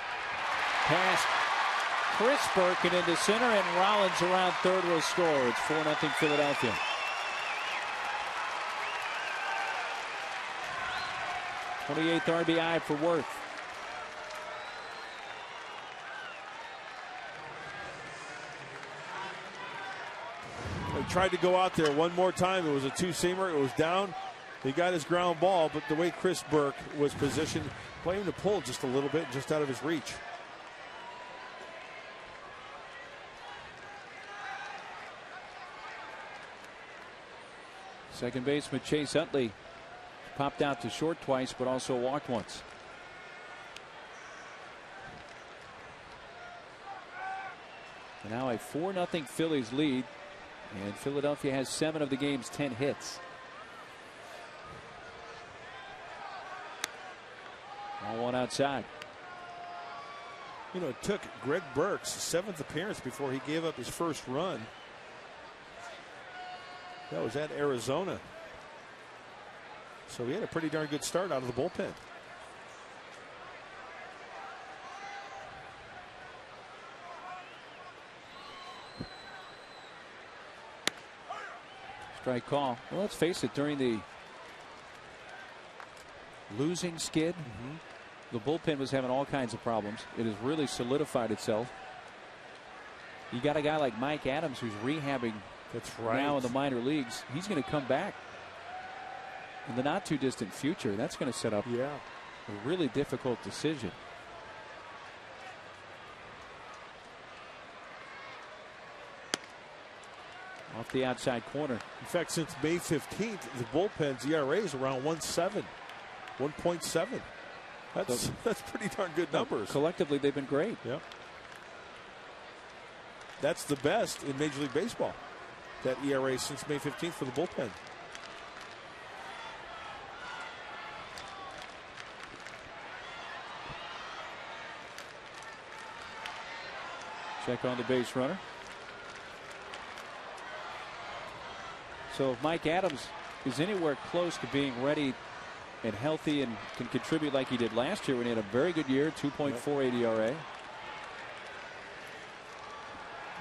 past Chris Burke and into center, and Rollins around third will score. It's 4-0 Philadelphia. '28th RBI for Worth. He tried to go out there one more time. It was a two-seamer. It was down. He got his ground ball, but the way Chris Burke was positioned, playing to pull just a little bit, just out of his reach. Second baseman Chase Utley popped out to short twice, but also walked once. And now a 4-0 Phillies lead, and Philadelphia has 7 of the game's 10 hits. All one outside. You know, it took Greg Burke's 7th appearance before he gave up his first run. That was at Arizona. So he had a pretty darn good start out of the bullpen. Strike call. Well, let's face it, during the losing skid, the bullpen was having all kinds of problems. It has really solidified itself. You got a guy like Mike Adams who's rehabbing now in the minor leagues. He's going to come back in the not too distant future. That's going to set up a really difficult decision. Off the outside corner. In fact, since May 15th, the bullpen's ERA is around 1.7. That's pretty darn good numbers. Collectively, they've been great. Yep. That's the best in Major League Baseball. That ERA since May 15th for the bullpen. Check on the base runner. So if Mike Adams is anywhere close to being ready and healthy and can contribute like he did last year when he had a very good year, 2.48 ERA.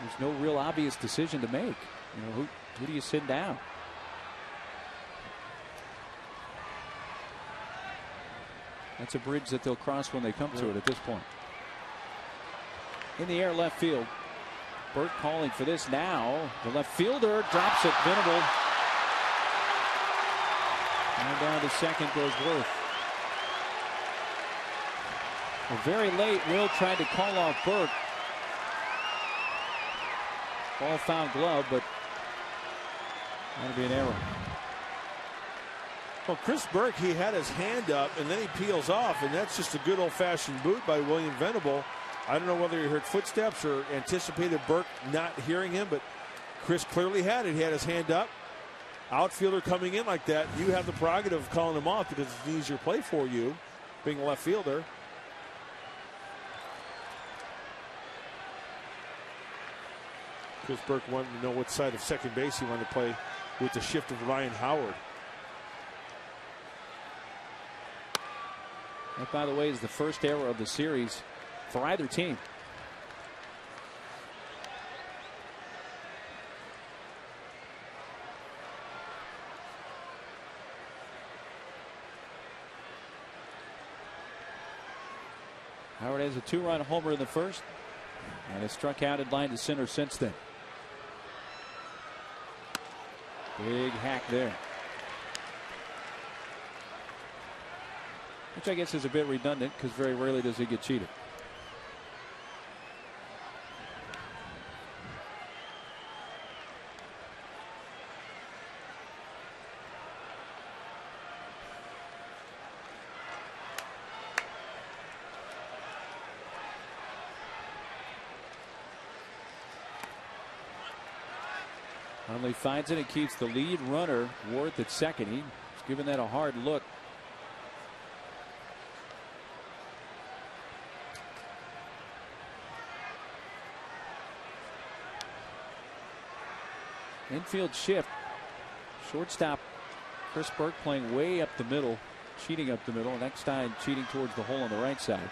There's no real obvious decision to make. You know, who do you send down? That's a bridge that they'll cross when they come to it at this point. In the air left field. Burt calling for this now. The left fielder drops it. Venable. And down to second goes Worth. Well, very late, Will tried to call off Burke. Ball found glove, but that'll be an error. Well, Chris Burke, he had his hand up and then he peels off, and that's just a good old-fashioned boot by William Venable. I don't know whether he heard footsteps or anticipated Burke not hearing him, but Chris clearly had it. He had his hand up. Outfielder coming in like that, you have the prerogative of calling him off because it's an easier play for you, being a left fielder. Chris Burke wanted to know what side of second base he wanted to play with the shift of Ryan Howard. That, by the way, is the first error of the series for either team. Howard has a 2-run homer in the first and has struck out in line to center since then. Big hack there. Which I guess is a bit redundant because very rarely does he get cheated. Conley finds it and keeps the lead runner Worth at second. He's given that a hard look. Infield shift. Shortstop Chris Burke playing way up the middle, cheating up the middle. Next time cheating towards the hole on the right side.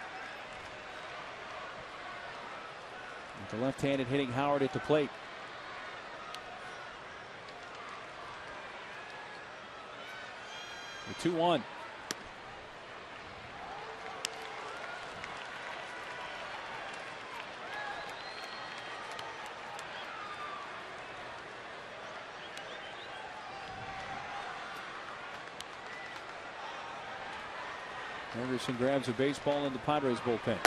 With the left-handed hitting Howard at the plate. The 2-1. Anderson grabs a baseball in the Padres bullpen.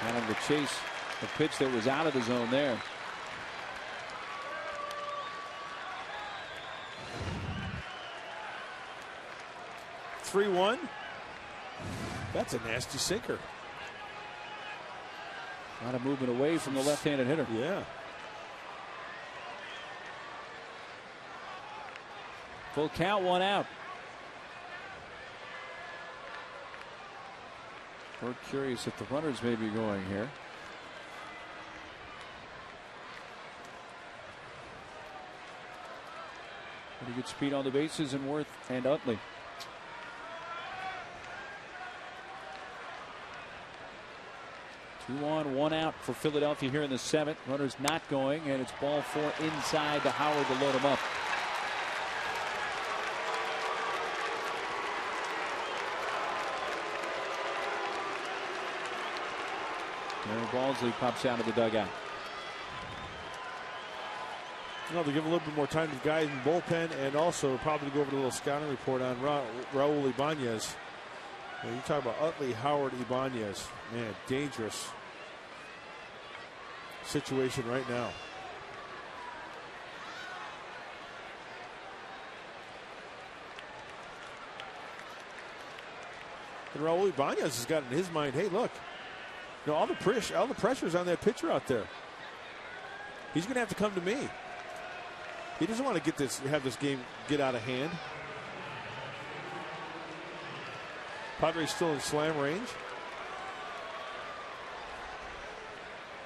Kind of the chase, a pitch that was out of the zone there. (3-1). That's a nasty sinker. A lot of movement away from the left-handed hitter. Yeah. Full count, 1 out. We're curious if the runners may be going here. Pretty good speed on the bases in Worth and Utley. Two on, 1 out for Philadelphia here in the 7th. Runners not going, and it's ball 4 inside to Howard to load him up. Aaron Balsley pops out of the dugout. To give a little bit more time to the guys in the bullpen, and also probably to go over the little scouting report on Raul Ibanez. You talk about Utley, Howard, Ibanez. Man, dangerous situation right now. And Raul Ibanez has got in his mind, hey, look, all the pressure's on that pitcher out there. He's going to have to come to me. He doesn't want to have this game get out of hand. Padres still in slam range.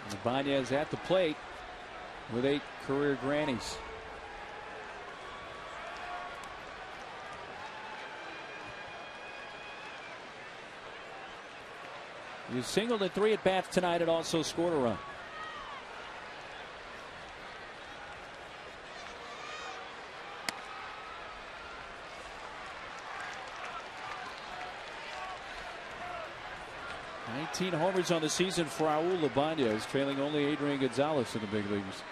Ibanez at the plate with 8 career grannies. He singled in 3 at-bats tonight and also scored a run. Homers on the season for Raul Ibanez, trailing only Adrian Gonzalez in the big leagues.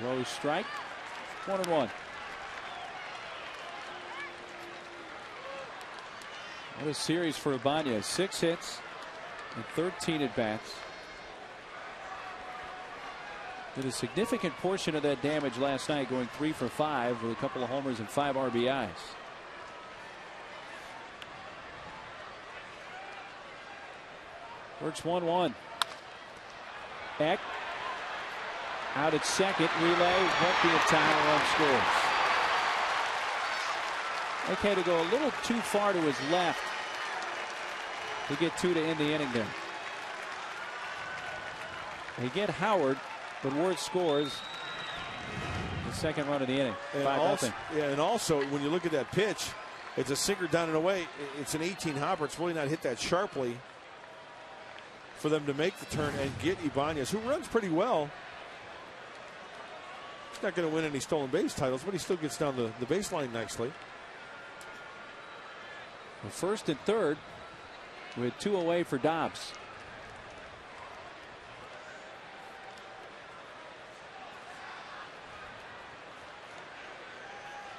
Low strike, 1-1. What a series for Ibanez. 6 hits and 13 at bats. Did a significant portion of that damage last night, going 3 for 5 with a couple of homers and 5 RBIs. Works 1-1. Eck out at second. Relay won't be in time. Run scores. Eck had to go a little too far to his left to get 2 to end the inning there. They get Howard, but Worth scores the second run of the inning. 5-0. And also, when you look at that pitch, it's a sinker down and away. It's an 18 hopper. It's really not hit that sharply for them to make the turn and get Ibanez, who runs pretty well. He's not going to win any stolen base titles, but he still gets down the baseline nicely. The first and third with 2 away for Dobbs.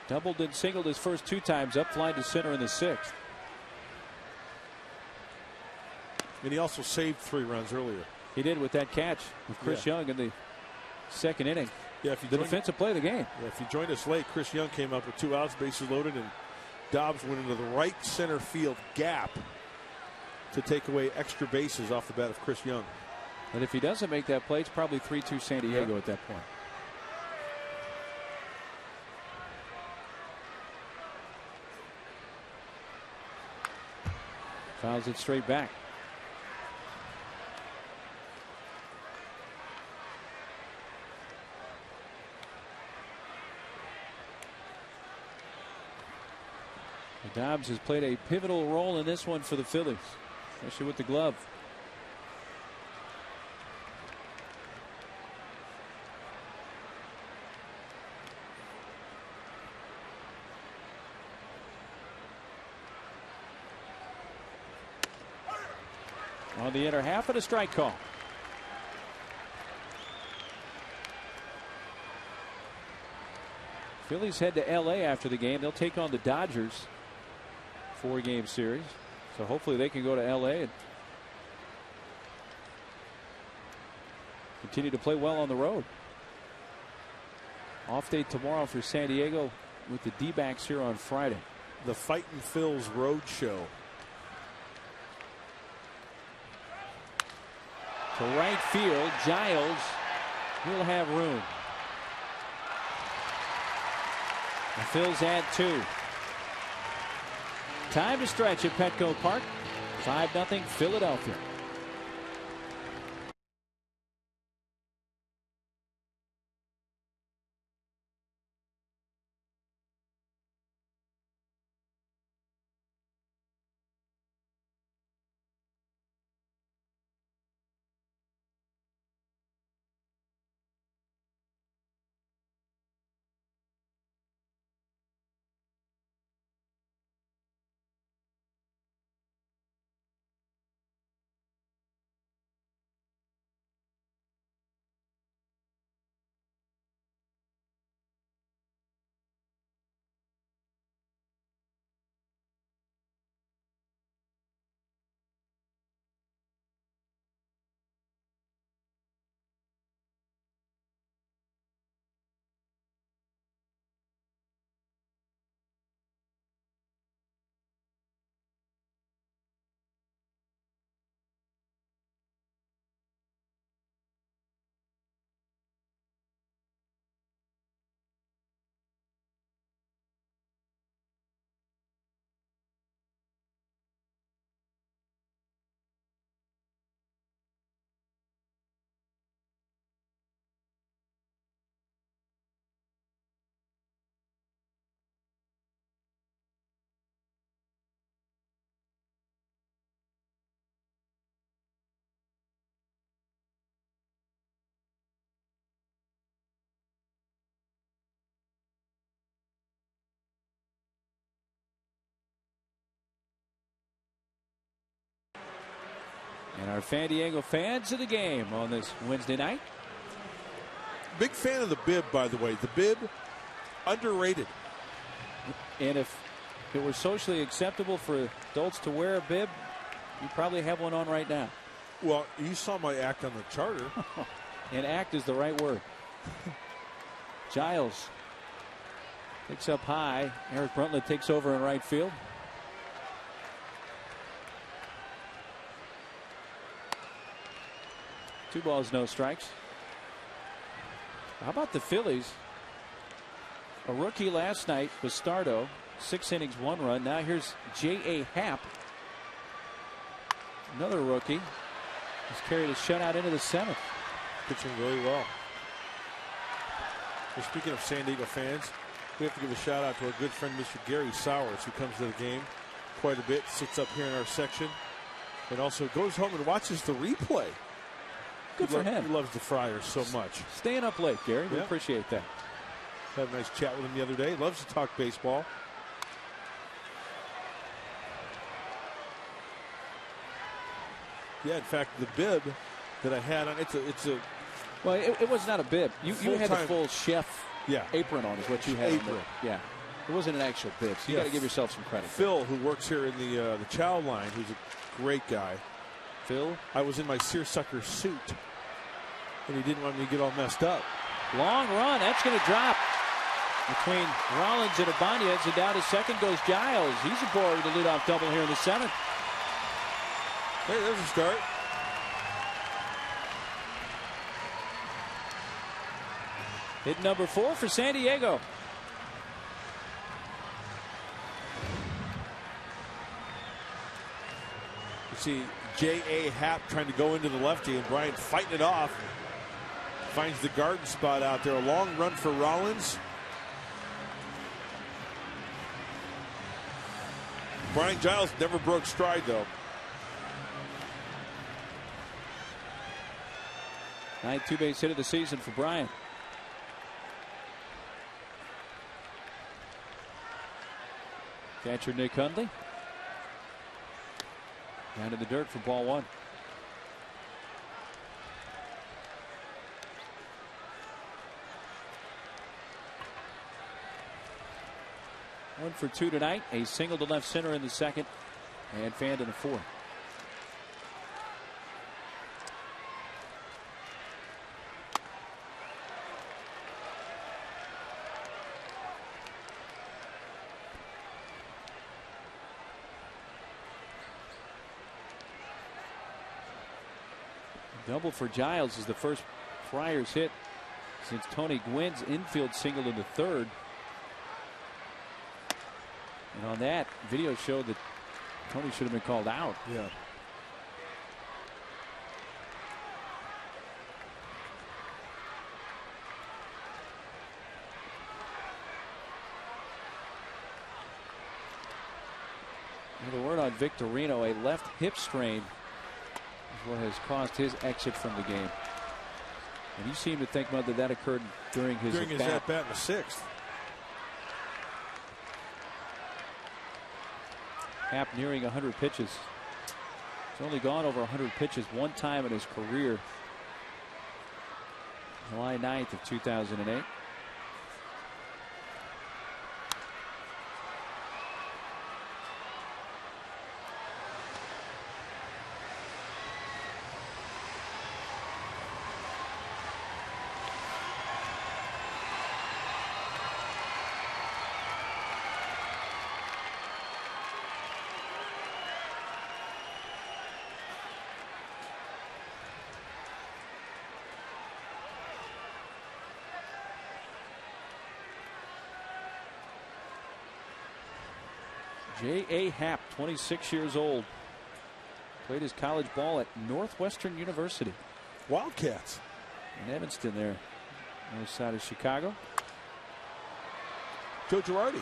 Doubled and singled his first 2 times up, flying to center in the 6th. And he also saved 3 runs earlier. He did with that catch with Chris Young in the 2nd inning. Yeah, if you the defensive play of the game. Yeah, if you joined us late, Chris Young came up with 2 outs, bases loaded, and Dobbs went into the right center field gap to take away extra bases off the bat of Chris Young. And if he doesn't make that play, it's probably 3-2 San Diego at that point. Fouls it straight back. Dobbs has played a pivotal role in this one for the Phillies, especially with the glove. On the inner half of the strike call. Phillies head to LA after the game. They'll take on the Dodgers. 4-game series. So hopefully they can go to LA and continue to play well on the road. Off day tomorrow for San Diego with the D-backs here on Friday. the Fightin' Phil's Road Show. To right field, Giles will have room. The Phil's at 2. Time to stretch at Petco Park. 5-0 Philadelphia. And our San Diego fans of the game on this Wednesday night. Big fan of the bib, by the way. The bib, underrated. And if it were socially acceptable for adults to wear a bib, you probably have one on right now. Well, you saw my act on the charter. And act is the right word. Giles picks up high. Eric Bruntlett takes over in right field. Two balls, no strikes. How about the Phillies? A rookie last night was Stardo. 6 innings, 1 run. Now here's J.A. Happ. Another rookie. He's carried a shutout into the 7th. Pitching really well. Well, speaking of San Diego fans, we have to give a shout out to our good friend Mr. Gary Sowers, who comes to the game quite a bit, sits up here in our section, and also goes home and watches the replay. Good for him. He loves the Friars so much. Staying up late, Gary. We appreciate that. Had a nice chat with him the other day. Loves to talk baseball. Yeah, in fact, the bib that I had on, it's a well, it was not a bib. You had the full chef apron on, is what you had. Apron. Yeah. It wasn't an actual bib, so you got to give yourself some credit. Phil, who works here in the chow line, who's a great guy. Phil? I was in my seersucker suit, and he didn't want me to get all messed up. Long run. That's going to drop between Rollins and Ibanez, and down to second goes Giles. He's aboard with the leadoff double here in the 7th. Hey, there's a start. Hit number 4 for San Diego. You see J.A. Happ trying to go into the lefty, and Bryant fighting it off. Finds the garden spot out there. A long run for Rollins. Brian Giles never broke stride, though. 9th two-base hit of the season for Bryant. Catcher Nick Hundley. Down to the dirt for ball 1. One for 2 tonight. A single to left center in the 2nd, and fanned in the 4th. Double for Giles is the first Friars hit since Tony Gwynn's infield single in the third. And on that, video showed that Tony should have been called out. Yeah. The word on Victorino, a left hip strain is what has caused his exit from the game. And you seem to think, Mud, that occurred during his at-bat in the sixth. Happ nearing 100 pitches. He's only gone over 100 pitches one time in his career. July 9th of 2008. J.A. Happ, 26 years old. Played his college ball at Northwestern University. Wildcats. In Evanston there. North side of Chicago. Joe Girardi.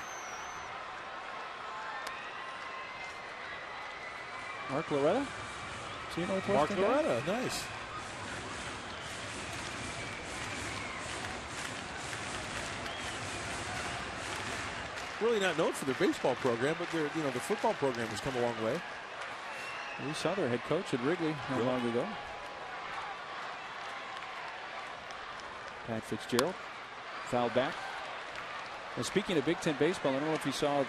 Mark Loretta. See you Northwestern. Mark Loretta, nice. Really not known for their baseball program, but their the football program has come a long way. We saw their head coach at Wrigley not long ago. Pat Fitzgerald fouled back. And speaking of Big Ten baseball, I don't know if you saw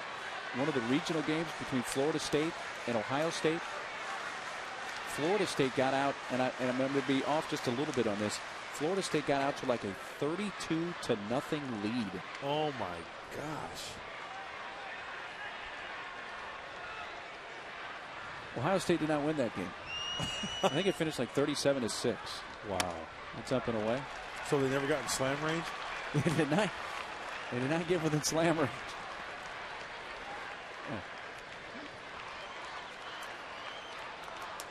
one of the regional games between Florida State and Ohio State. Florida State got out, and I'm going to be off just a little bit on this. Florida State got out to like a 32-0 lead. Oh my gosh. Ohio State did not win that game. I think it finished like 37-6. Wow. It's up and away. So they never got in slam range? They did not. They did not get within slam range. Yeah.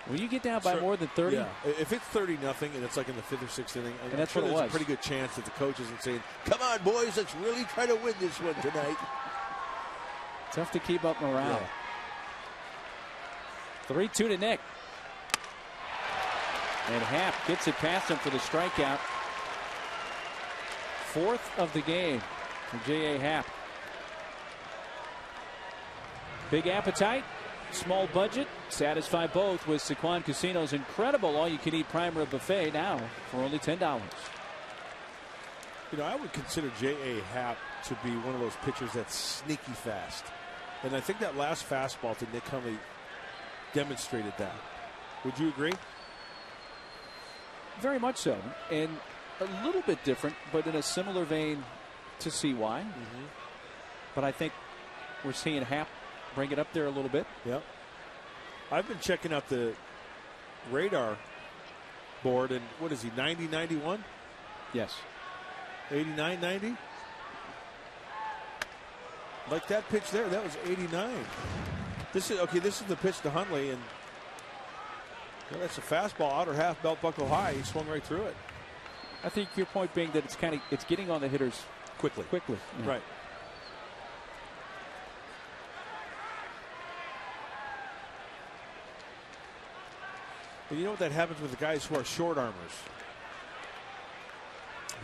When you get down by more than 30. Yeah. If it's 30-0 and it's like in the 5th or 6th inning, and that's what it was. There's a pretty good chance that the coach isn't saying, "Come on, boys, let's really try to win this one tonight." Tough to keep up morale. Yeah. 3-2 to Nick. And Happ gets it past him for the strikeout. Fourth of the game for J.A. Happ. Big appetite, small budget. Satisfy both with Sequan Casino's incredible all-you-can-eat prime rib buffet now for only $10. I would consider J.A. Happ to be one of those pitchers that's sneaky fast. And I think that last fastball to Nick Hundley demonstrated that. Would you agree? Very much so. And a little bit different, but in a similar vein to CY. But I think we're seeing Happ bring it up there a little bit. Yep. I've been checking out the radar board, and what is he, 90, 91? Yes. 89, 90? Like that pitch there, that was 89. This is the pitch to Hundley, and that's a fastball, outer half, belt buckle high. He swung right through it. I think your point being that it's getting on the hitters quickly. Yeah. Right. But you know what that happens with the guys who are short armers?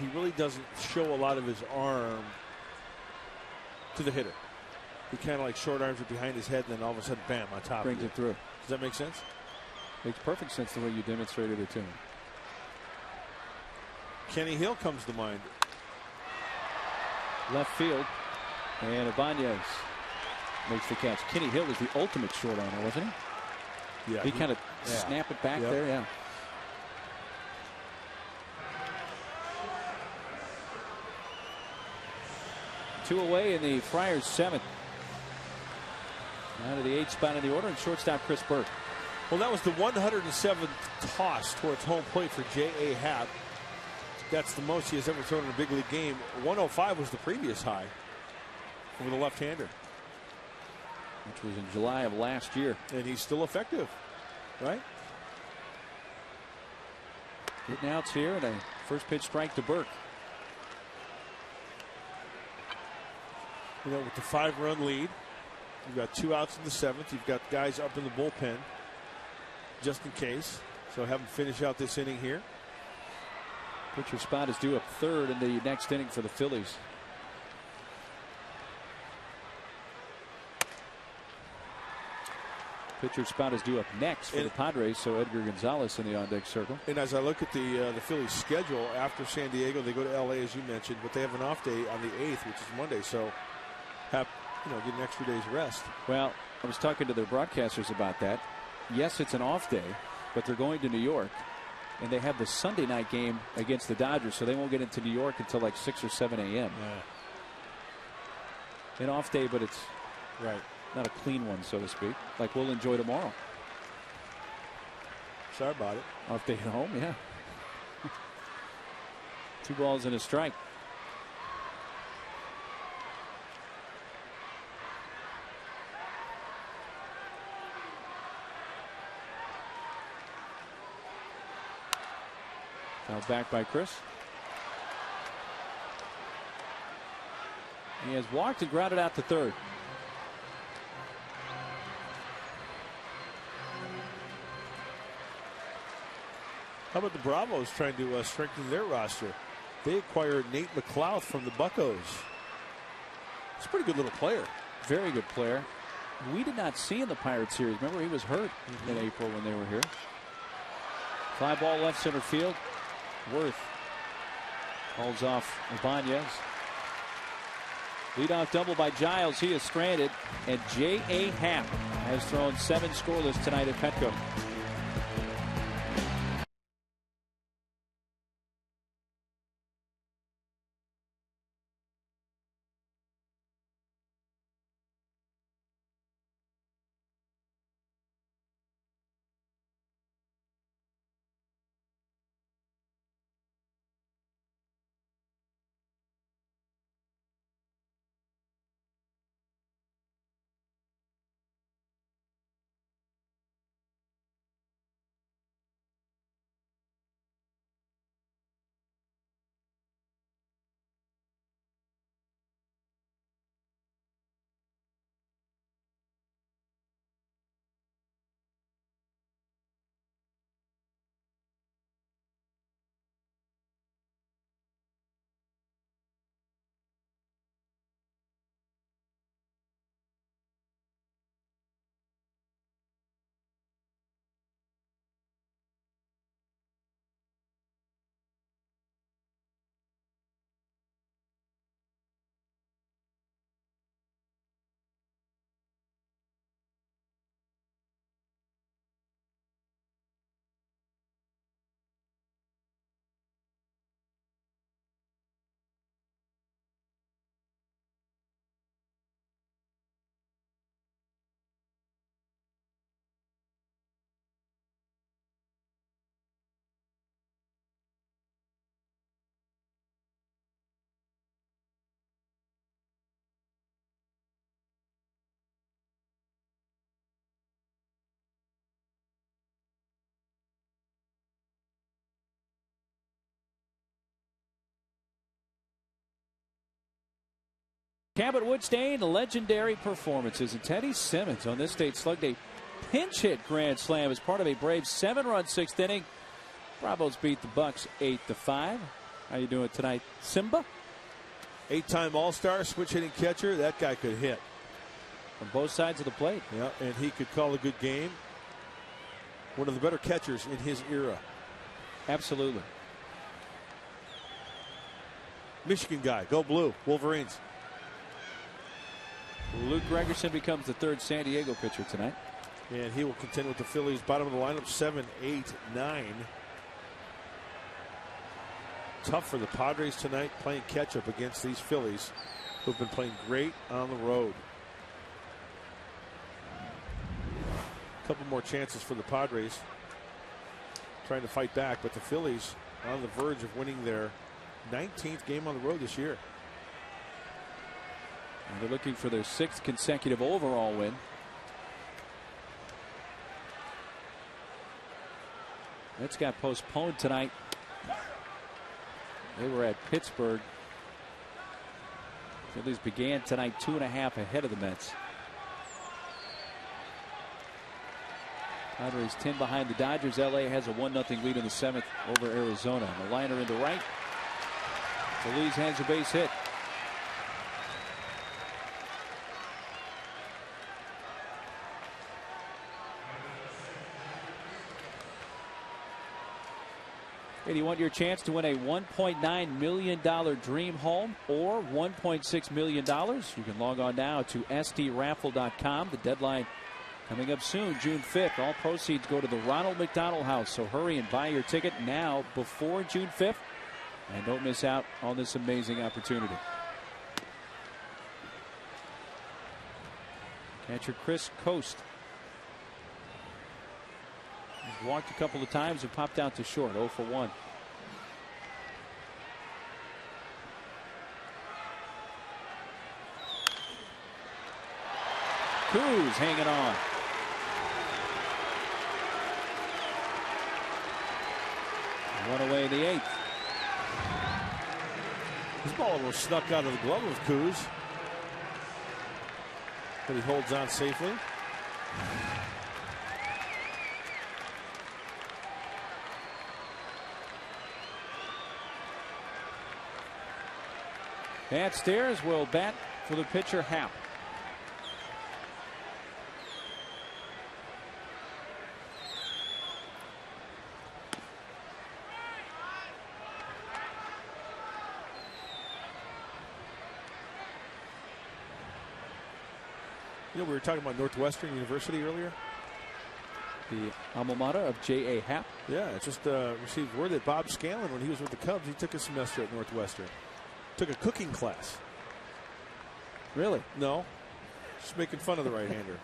He really doesn't show a lot of his arm to the hitter. He kind of like short arms it behind his head, and then all of a sudden, bam, on top. Brings it through. Does that make sense? Makes perfect sense the way you demonstrated it to him. Kenny Hill comes to mind. Left field, and Ibanez makes the catch. Kenny Hill was the ultimate short armer, wasn't he? Yeah. He kind of snap it back there, yeah. Two away in the Friars' 7th. Now to the 8th spot in the order, and shortstop Chris Burke. Well, that was the 107th toss towards home plate for J.A. Happ. That's the most he has ever thrown in a big league game. 105 was the previous high for the left-hander, which was in July of last year. And he's still effective, right? Getting outs here and a first pitch strike to Burke. You know, with the 5-run lead, you've got 2 outs in the 7th. You've got guys up in the bullpen just in case. So have them finish out this inning here. Pitcher spot is due up third in the next inning for the Phillies. Pitcher spot is due up next for the Padres, so Edgar Gonzalez in the on-deck circle. And as I look at the Phillies' schedule after San Diego, they go to L.A. as you mentioned, but they have an off day on the 8th, which is Monday. So have, get an extra day's rest. Well, I was talking to their broadcasters about that. Yes, it's an off day, but they're going to New York, and they have the Sunday night game against the Dodgers, so they won't get into New York until like 6 or 7 a.m. Yeah. An off day, but it's right. Not a clean one, so to speak, like we'll enjoy tomorrow. Sorry about it. Off day at home, yeah. 2 balls and a strike. Fouled back by Chris. He has walked and grounded out to third. How about the Bravos trying to strengthen their roster? They acquired Nate McLouth from the Buccos. He's a pretty good little player. Very good player. We did not see in the Pirates series. Remember, he was hurt in April when they were here. Fly ball left center field. Worth hauls off Ibanez. Leadoff double by Giles. He is stranded. And J.A. Happ has thrown 7 scoreless tonight at Petco. Cabot Woodstein, legendary performances. And Teddy Simmons on this state slugged a pinch hit grand slam as part of a Braves 7-run 6th inning. Bravos beat the Bucks 8-5. How you doing tonight, Simba? 8-time All-Star, switch hitting catcher. That guy could hit from both sides of the plate. Yeah, and he could call a good game. One of the better catchers in his era. Absolutely. Michigan guy, go blue, Wolverines. Luke Gregerson becomes the 3rd San Diego pitcher tonight. And he will contend with the Phillies. Bottom of the lineup, 7, 8, 9. Tough for the Padres tonight, playing catch up against these Phillies, who've been playing great on the road. A couple more chances for the Padres trying to fight back, but the Phillies on the verge of winning their 19th game on the road this year. And they're looking for their 6th consecutive overall win. That's got postponed tonight. They were at Pittsburgh. Phillies began tonight 2.5 ahead of the Mets. Padres 10 behind the Dodgers. LA has a 1-0 lead in the 7th over Arizona. And the liner into right. Feliz has a base hit. And you want your chance to win a $1.9 million dream home or $1.6 million? You can log on now to sdraffle.com. The deadline coming up soon, June 5th. All proceeds go to the Ronald McDonald House. So hurry and buy your ticket now before June 5th. And don't miss out on this amazing opportunity. Catcher Chris Coast. He's walked a couple of times and popped out to short. 0 for 1. Cruz hanging on. One away in the 8th. This ball was snuck out of the glove of Cruz, but he holds on safely. Matt Stairs will bat for the pitcher Happ. You know, we were talking about Northwestern University earlier. The alma mater of J.A. Happ. Yeah, I just received word that Bob Scanlon, when he was with the Cubs, he took a semester at Northwestern. Took a cooking class. Really? No. Just making fun of the right-hander.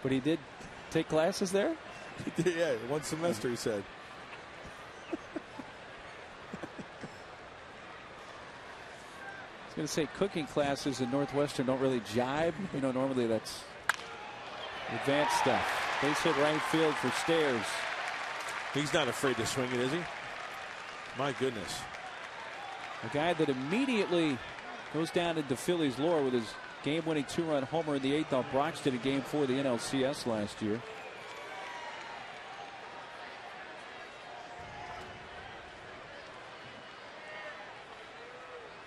But he did take classes there? Yeah, 1 semester, he said. I was going to say cooking classes in Northwestern don't really jibe. You know, normally that's advanced stuff. Base hit right field for Stairs. He's not afraid to swing it, is he? My goodness. A guy that immediately goes down into Phillies lore with his game-winning 2-run homer in the 8th off Broxton in Game 4 of the NLCS last year.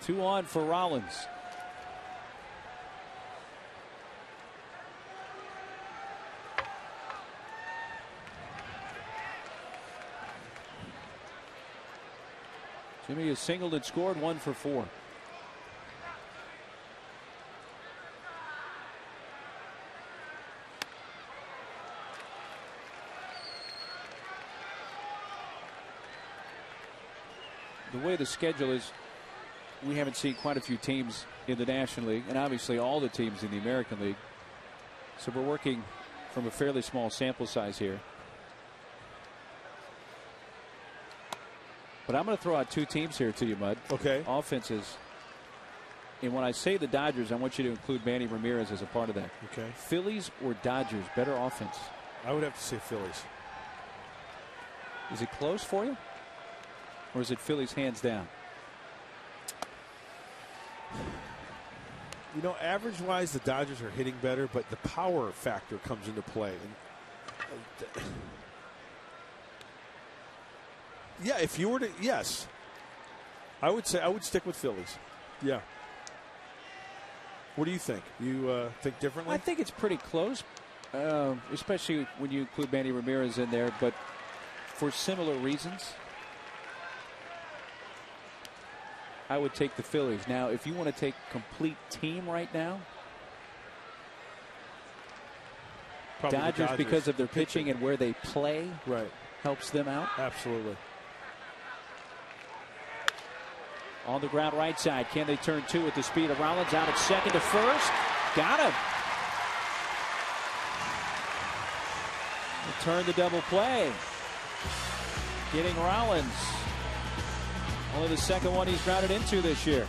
Two on for Rollins. Jimmy has singled and scored, 1 for 4. The way the schedule is, we haven't seen quite a few teams in the National League, and obviously all the teams in the American League. So we're working from a fairly small sample size here. But I'm going to throw out 2 teams here to you, Mud. Okay. Offenses. And when I say the Dodgers, I want you to include Manny Ramirez as a part of that. Okay. Phillies or Dodgers, better offense? I would have to say Phillies. Is it close for you? Or is it Phillies hands down? You know, average-wise, the Dodgers are hitting better, but the power factor comes into play. And, yeah, if you were to, yes, I would say I would stick with Phillies. Yeah. What do you think? You think differently? I think it's pretty close, especially when you include Manny Ramirez in there, but for similar reasons. I would take the Phillies. Now, if you want to take complete team right now, Probably Dodgers, because of their pitching and where they play, right, helps them out. Absolutely. On the ground right side, can they turn 2 at the speed of Rollins? Out at second to first. Got him. turn the double play. Getting Rollins. Only the second one he's grounded into this year.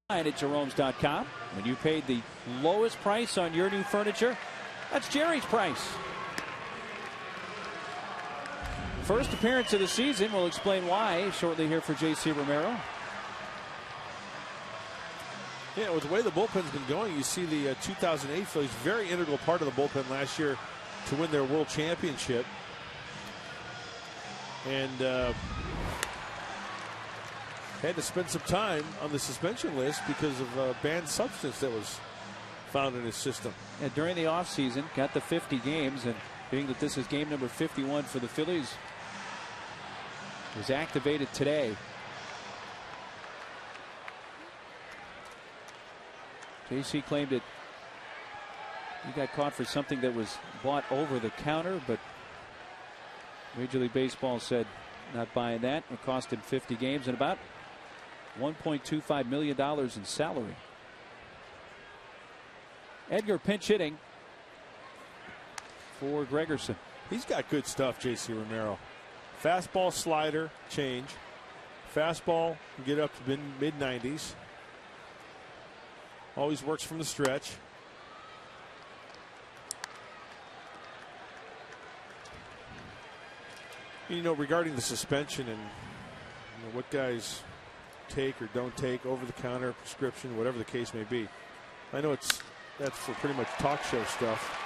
At Jerome's.com. When you paid the lowest price on your new furniture, that's Jerry's price. First appearance of the season. We'll explain why shortly here for J.C. Romero. Yeah, with the way the bullpen's been going, you see the 2008 Phillies, very integral part of the bullpen last year to win their world championship. And had to spend some time on the suspension list because of a banned substance that was found in his system. And during the offseason, got the 50 games, and being that this is game number 51 for the Phillies, was activated today. JC claimed it. He got caught for something that was bought over the counter, but Major League Baseball said not buying that. It cost him 50 games and about $1.25 million in salary. Edgar pinch hitting for Gregerson. He's got good stuff, J.C. Romero. Fastball, slider, change. Fastball, can get up to mid-90s. Always works from the stretch. You know, regarding the suspension and what guys take or don't take, over-the-counter, prescription, whatever the case may be. I know that's for pretty much talk show stuff.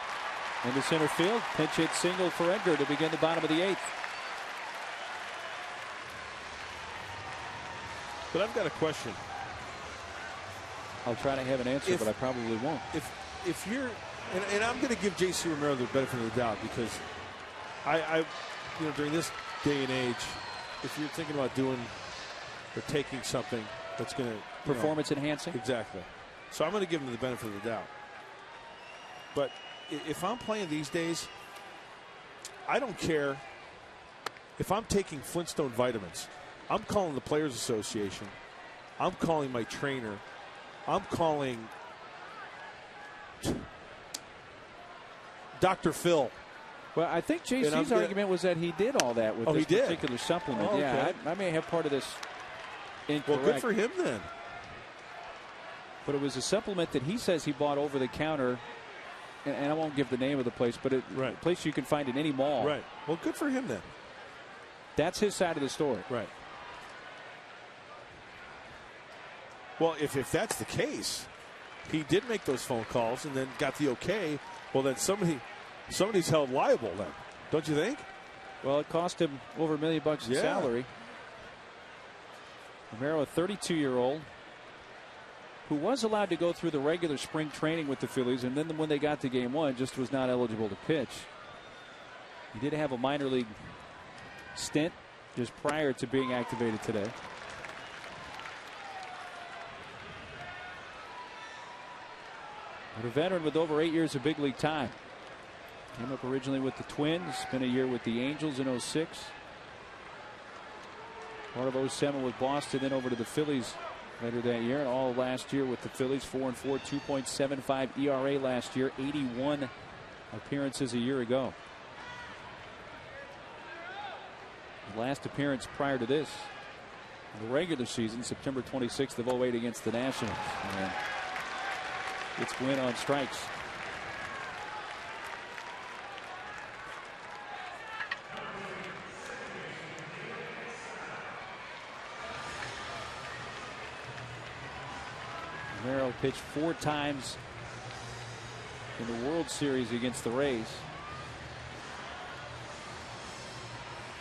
Into center field, pinch hit single for Edgar to begin the bottom of the 8th. But I've got a question. I'll try to have an answer, but I probably won't. If you're, and I'm going to give J.C. Romero the benefit of the doubt because I during this day and age, if you're thinking about doing or taking something that's going to performance enhancing, exactly. So I'm going to give him the benefit of the doubt. But if I'm playing these days, I don't care if I'm taking Flintstone vitamins. I'm calling the Players Association. I'm calling my trainer. I'm calling Dr. Phil. Well, I think JC's argument was that he did all that with this particular supplement. Oh, okay. Yeah, I may have part of this incorrect. Well, good for him then. But it was a supplement that he says he bought over the counter, and I won't give the name of the place, but a place you can find in any mall. Right. Well, good for him then. That's his side of the story. Right. Well, if that's the case, he did make those phone calls and then got the okay. Well, then somebody's held liable then, don't you think? Well, it cost him over $1 million in salary. Romero, a 32-year-old who was allowed to go through the regular spring training with the Phillies, and then when they got to game 1, just was not eligible to pitch. He did have a minor league stint just prior to being activated today. But a veteran with over 8 years of big league time. Came up originally with the Twins, spent a year with the Angels in 06. Part of 07 with Boston, then over to the Phillies later that year, and all last year with the Phillies. 4-4, 2.75 ERA last year, 81 appearances a year ago. The last appearance prior to this, the regular season, September 26th of 08 against the Nationals. And it's Gwynn on strikes. Romero pitched 4 times in the World Series against the Rays.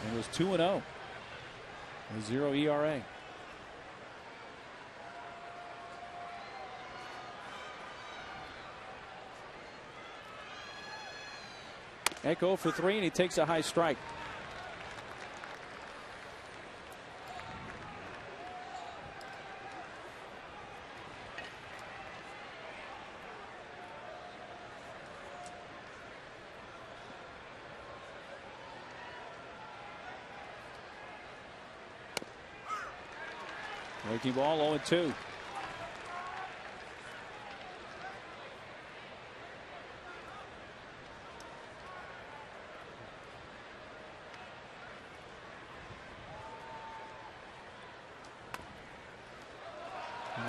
And was 2-0 with 0 ERA. Echo for 3, and he takes a high strike. Breaking ball, 0-2.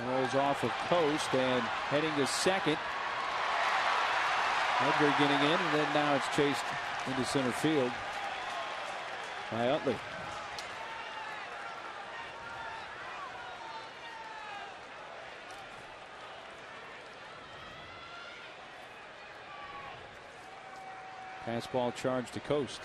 Rolls off of Coast and heading to second. Edgar getting in, and then now it's chased into center field by Utley. Fastball charge to Coast.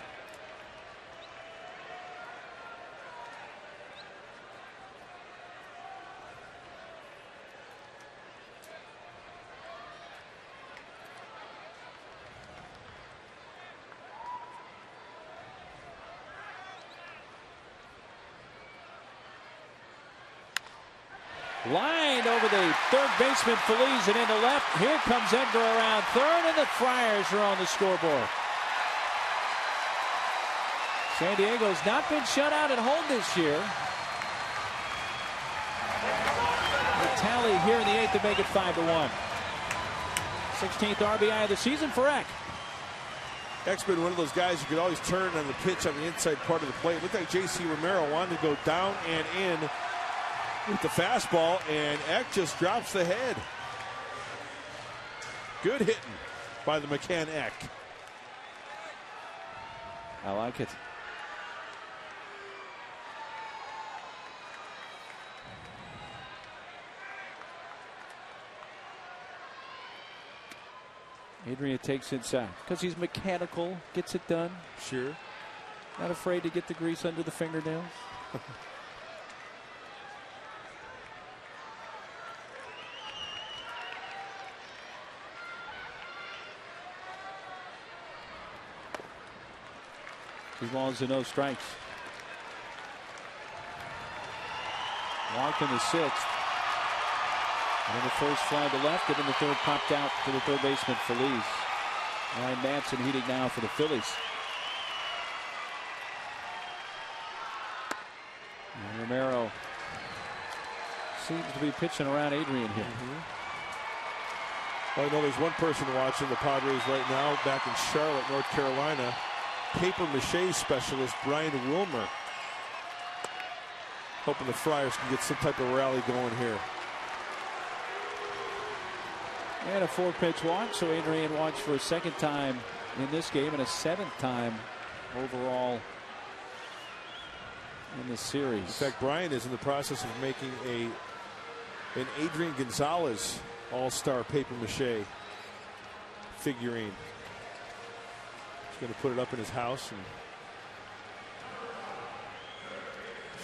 Lined over the third baseman Feliz and into left. Here comes Edgar around third, and the Friars are on the scoreboard. San Diego's not been shut out at home this year. The tally here in the 8th to make it 5-1. 16th RBI of the season for Eck. Eck's been one of those guys who could always turn on the pitch on the inside part of the plate. Looked like J.C. Romero wanted to go down and in with the fastball, and Eck just drops the head. Good hitting by the McCann Eck. I like it. Adrian takes inside because he's mechanical, gets it done. Sure. Not afraid to get the grease under the fingernails. As long as there are no strikes. Walked in the 6th. And then the first fly to left, and then the third popped out to the third baseman, Feliz. Ryan Manson heating now for the Phillies. And Romero seems to be pitching around Adrian here. Well, I know there's one person watching the Padres right now back in Charlotte, North Carolina. Paper mache specialist Brian Wilmer. Hoping the Friars can get some type of rally going here. And a 4-pitch walk, so Adrian walks for a 2nd time in this game and a 7th time overall in the series. In fact, Brian is in the process of making an Adrian Gonzalez all-star paper mache figurine. He's going to put it up in his house and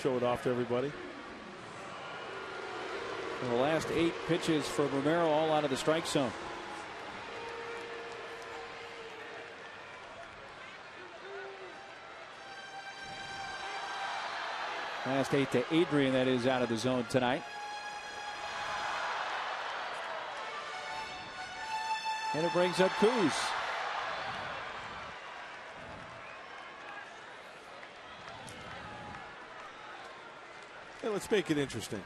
show it off to everybody. And the last 8 pitches for Romero, all out of the strike zone. Last 8 to Adrian, that is, out of the zone tonight. And it brings up Kuz. Hey, let's make it interesting.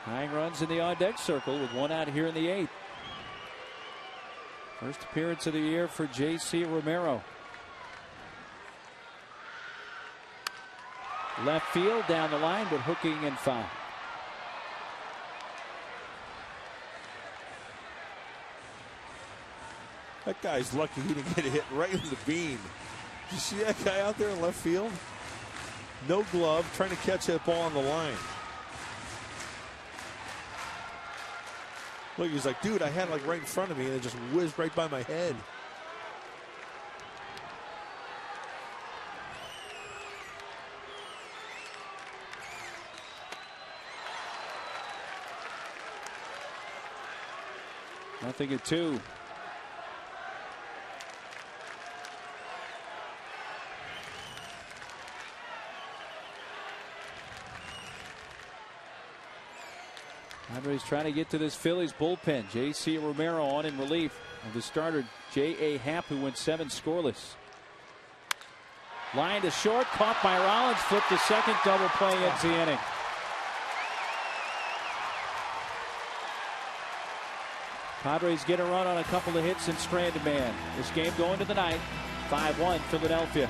Tying runs in the on-deck circle with 1 out here in the 8th. First appearance of the year for J.C. Romero. Left field, down the line, but hooking and foul. That guy's lucky he didn't get hit right in the bean. Did you see that guy out there in left field? No glove, trying to catch that ball on the line. Look, he's like, dude, I had it like right in front of me, and it just whizzed right by my head. Nothing at 2. Padres trying to get to this Phillies bullpen. J.C. Romero on in relief of the starter J.A. Happ, who went 7 scoreless. Line to short, caught by Rollins, flipped to second, double play ends the inning. Padres get a run on a couple of hits and stranded man. This game going to the 9th, 5-1 Philadelphia.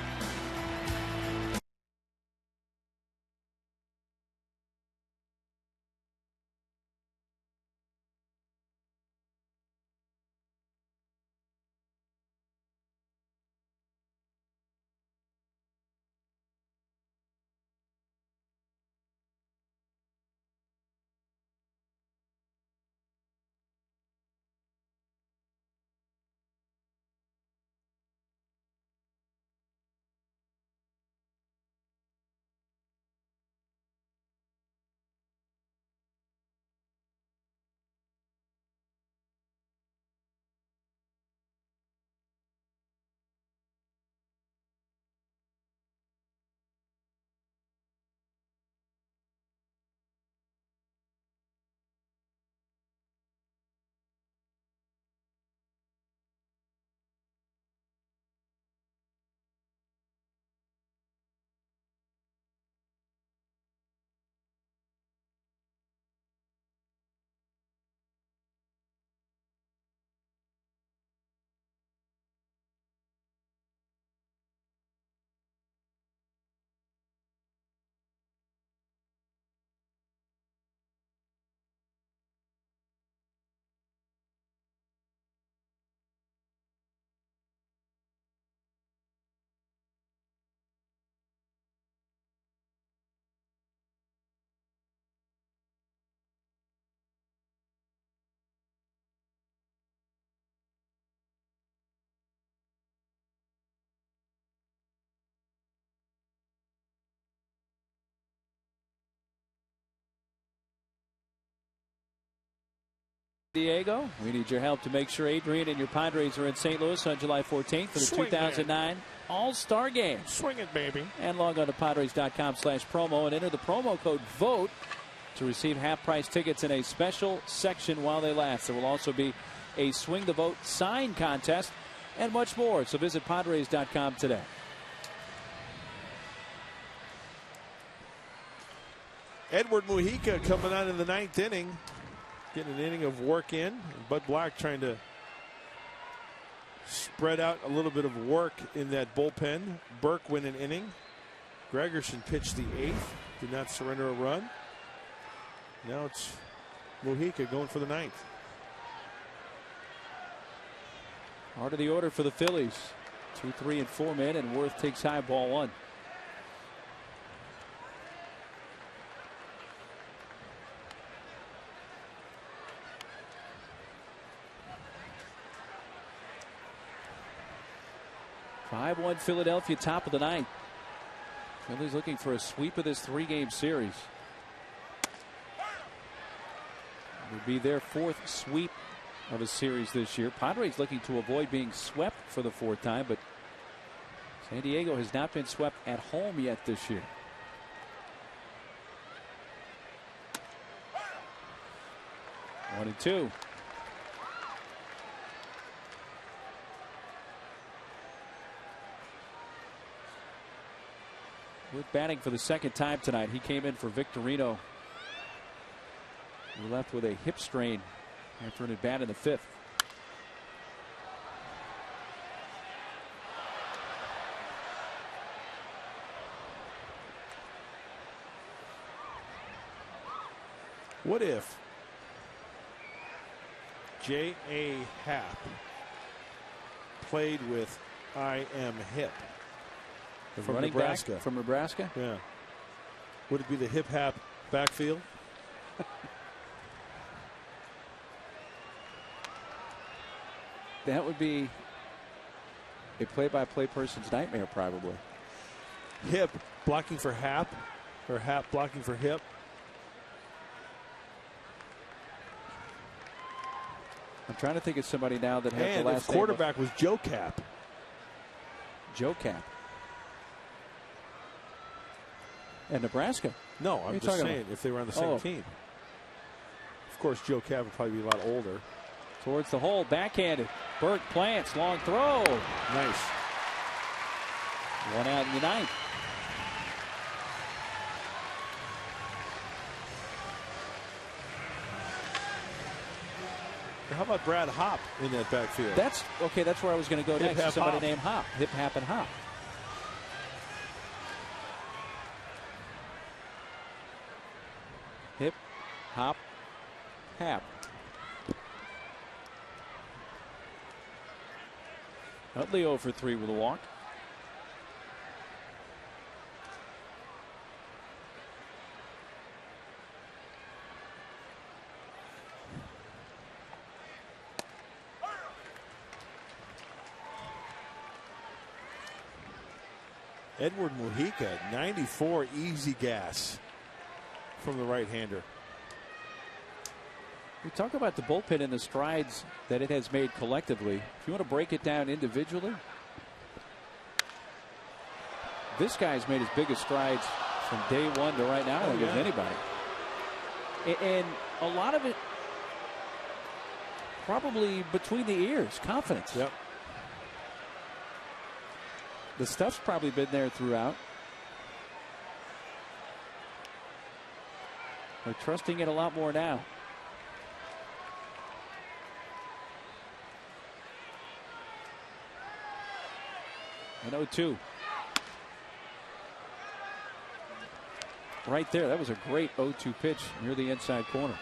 Diego, we need your help to make sure Adrian and your Padres are in St. Louis on July 14th for the Swing 2009 All-Star Game. Swing it, baby. And log on to Padres.com/promo and enter the promo code VOTE to receive half-price tickets in a special section while they last. There will also be a Swing the Vote sign contest and much more. So visit Padres.com today. Edward Mujica coming on in the 9th inning. Getting an inning of work in. And Bud Black trying to spread out a little bit of work in that bullpen. Burke win an inning. Gregerson pitched the 8th. Did not surrender a run. Now it's Mujica going for the 9th. Part of the order for the Phillies. 2, 3, and 4 men, and Worth takes high, ball 1. (5-1) Philadelphia, top of the 9th. Phillies looking for a sweep of this 3-game series. It would be their 4th sweep of a series this year. Padres looking to avoid being swept for the 4th time, but San Diego has not been swept at home yet this year. One and two. With batting for the second time tonight. He came in for Victorino. He left with a hip strain after an at bat in the fifth. What if J.A. Happ played with I am hip from running Nebraska? Back from Nebraska? Yeah. Would it be the hip hop backfield? That would be a play-by-play person's nightmare, probably. Hip blocking for Hap, or Hap blocking for hip. I'm trying to think of somebody now that had And the last his quarterback was Joe Cap. Joe Cap. And Nebraska. No, I'm just saying about? if they were on the same team. Of course, Joe Cap would probably be a lot older. Towards the hole, backhanded. Burke plants, long throw. Nice. One out in the ninth. How about Brad Hop in that backfield? That's okay. That's where I was going to go Hip, next. hap, Somebody hop. named Hop. Hip, hap, and hop. Hip, hop, hap. Utley 0 for 3 with a walk. Edward Mujica, 94 easy gas from the right-hander. We talk about the bullpen and the strides that it has made collectively. If you want to break it down individually, this guy's made his biggest strides from day one to right now than anybody. And a lot of it probably between the ears, confidence. Yep. The stuff's probably been there throughout. They're trusting it a lot more now. And 0-2. Right there. That was a great 0-2 pitch near the inside corner.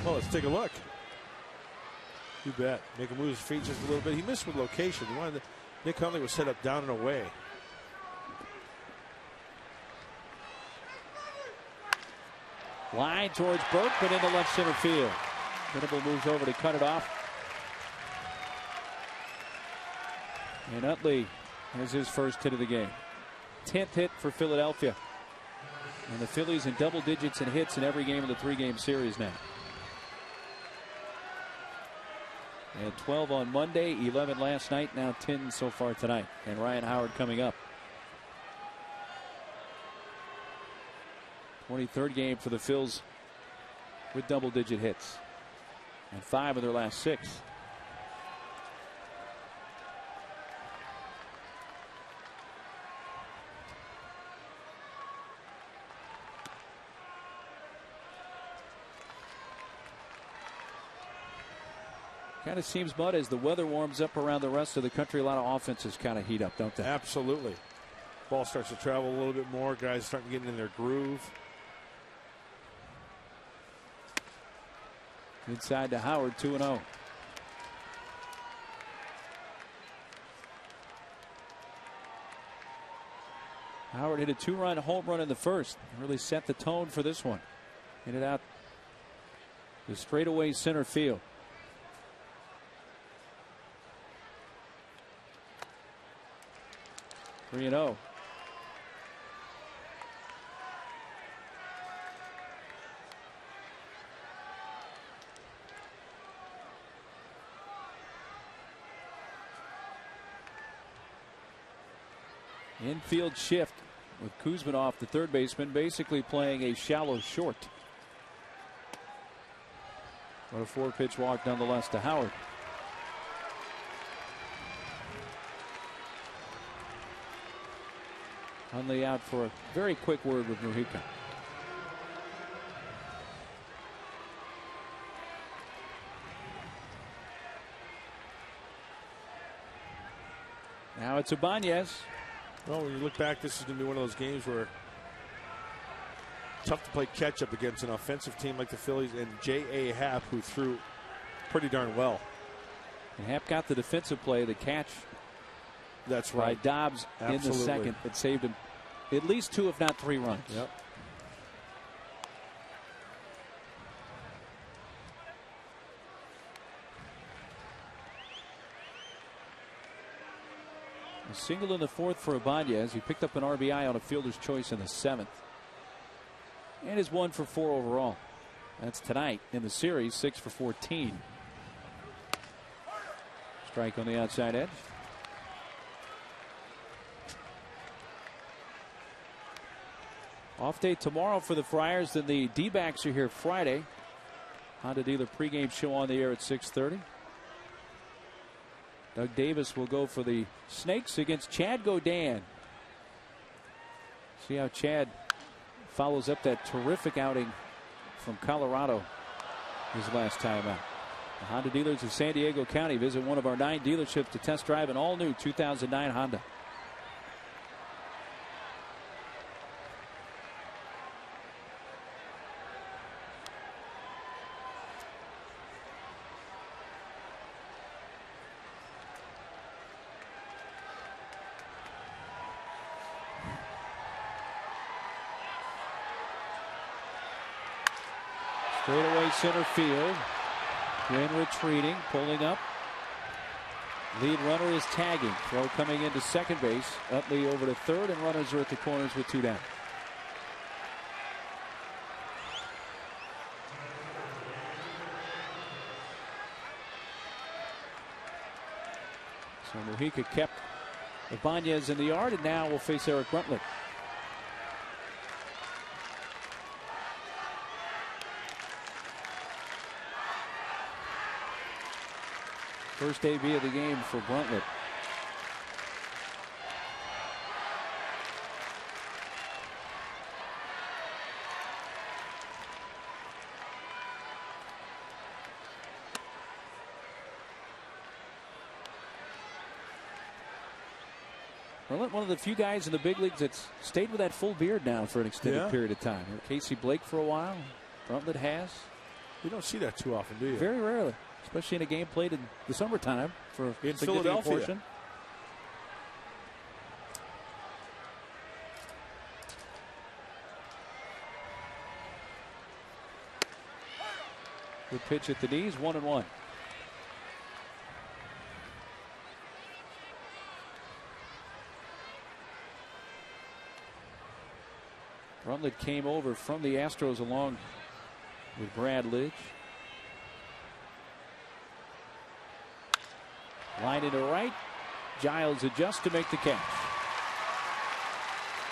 Well, let's take a look. You bet. Make him lose his feet just a little bit. He missed with location. He wanted Nick Hundley was set up down and away. Line towards Burke, but into left center field. Venable moves over to cut it off. And Utley has his first hit of the game. 10th hit for Philadelphia. And the Phillies in double digits in hits in every game of the 3-game series now. And 12 on Monday, 11 last night, now 10 so far tonight. And Ryan Howard coming up. 23rd game for the Phils with double-digit hits. And 5 of their last 6. Kind of seems, Bud, as the weather warms up around the rest of the country, a lot of offenses kind of heat up, don't they? Absolutely. Ball starts to travel a little bit more. Guys starting to get in their groove. Inside to Howard, 2-0. Howard hit a 2-run home run in the first. Really set the tone for this one. Hit it out to straightaway center field. 3-0. Infield shift with Kuzminov, the third baseman, basically playing a shallow short. But a 4-pitch walk nonetheless to Howard. Hundley out for a very quick word with Mujica. Now it's Ibanez. Well, when you look back, this is going to be one of those games where tough to play catch up against an offensive team like the Phillies and J.A. Happ, who threw pretty darn well. And Happ got the defensive play, the catch. That's by right. Dobbs in the second. It saved him at least 2, if not 3 runs. Yep. A single in the 4th for Ibanez. He picked up an RBI on a fielder's choice in the 7th. And is 1 for 4 overall. That's tonight in the series, 6 for 14. Strike on the outside edge. Off day tomorrow for the Friars. Then the D-backs are here Friday. Honda Dealer pregame show on the air at 6:30. Doug Davis will go for the Snakes against Chad Godin. See how Chad follows up that terrific outing from Colorado his last time out. The Honda dealers of San Diego County visit one of our 9 dealerships to test drive an all-new 2009 Honda. Straightaway center field. Quinn retreating, pulling up. Lead runner is tagging. Throw coming into second base. Utley over to third, and runners are at the corners with 2 down. So Mujica kept Ibanez in the yard, and now will face Eric Bruntlett. First AB of the game for Bruntlett. Bruntlett, one of the few guys in the big leagues that's stayed with that full beard now for an extended period of time. Casey Blake for a while. Bruntlett has. You don't see that too often, do you? Very rarely. Especially in a game played in the summertime for a significant portion. Good pitch at the knees, 1-1. Bruntlett came over from the Astros along with Brad Lidge. Line into right. Giles adjusts to make the catch.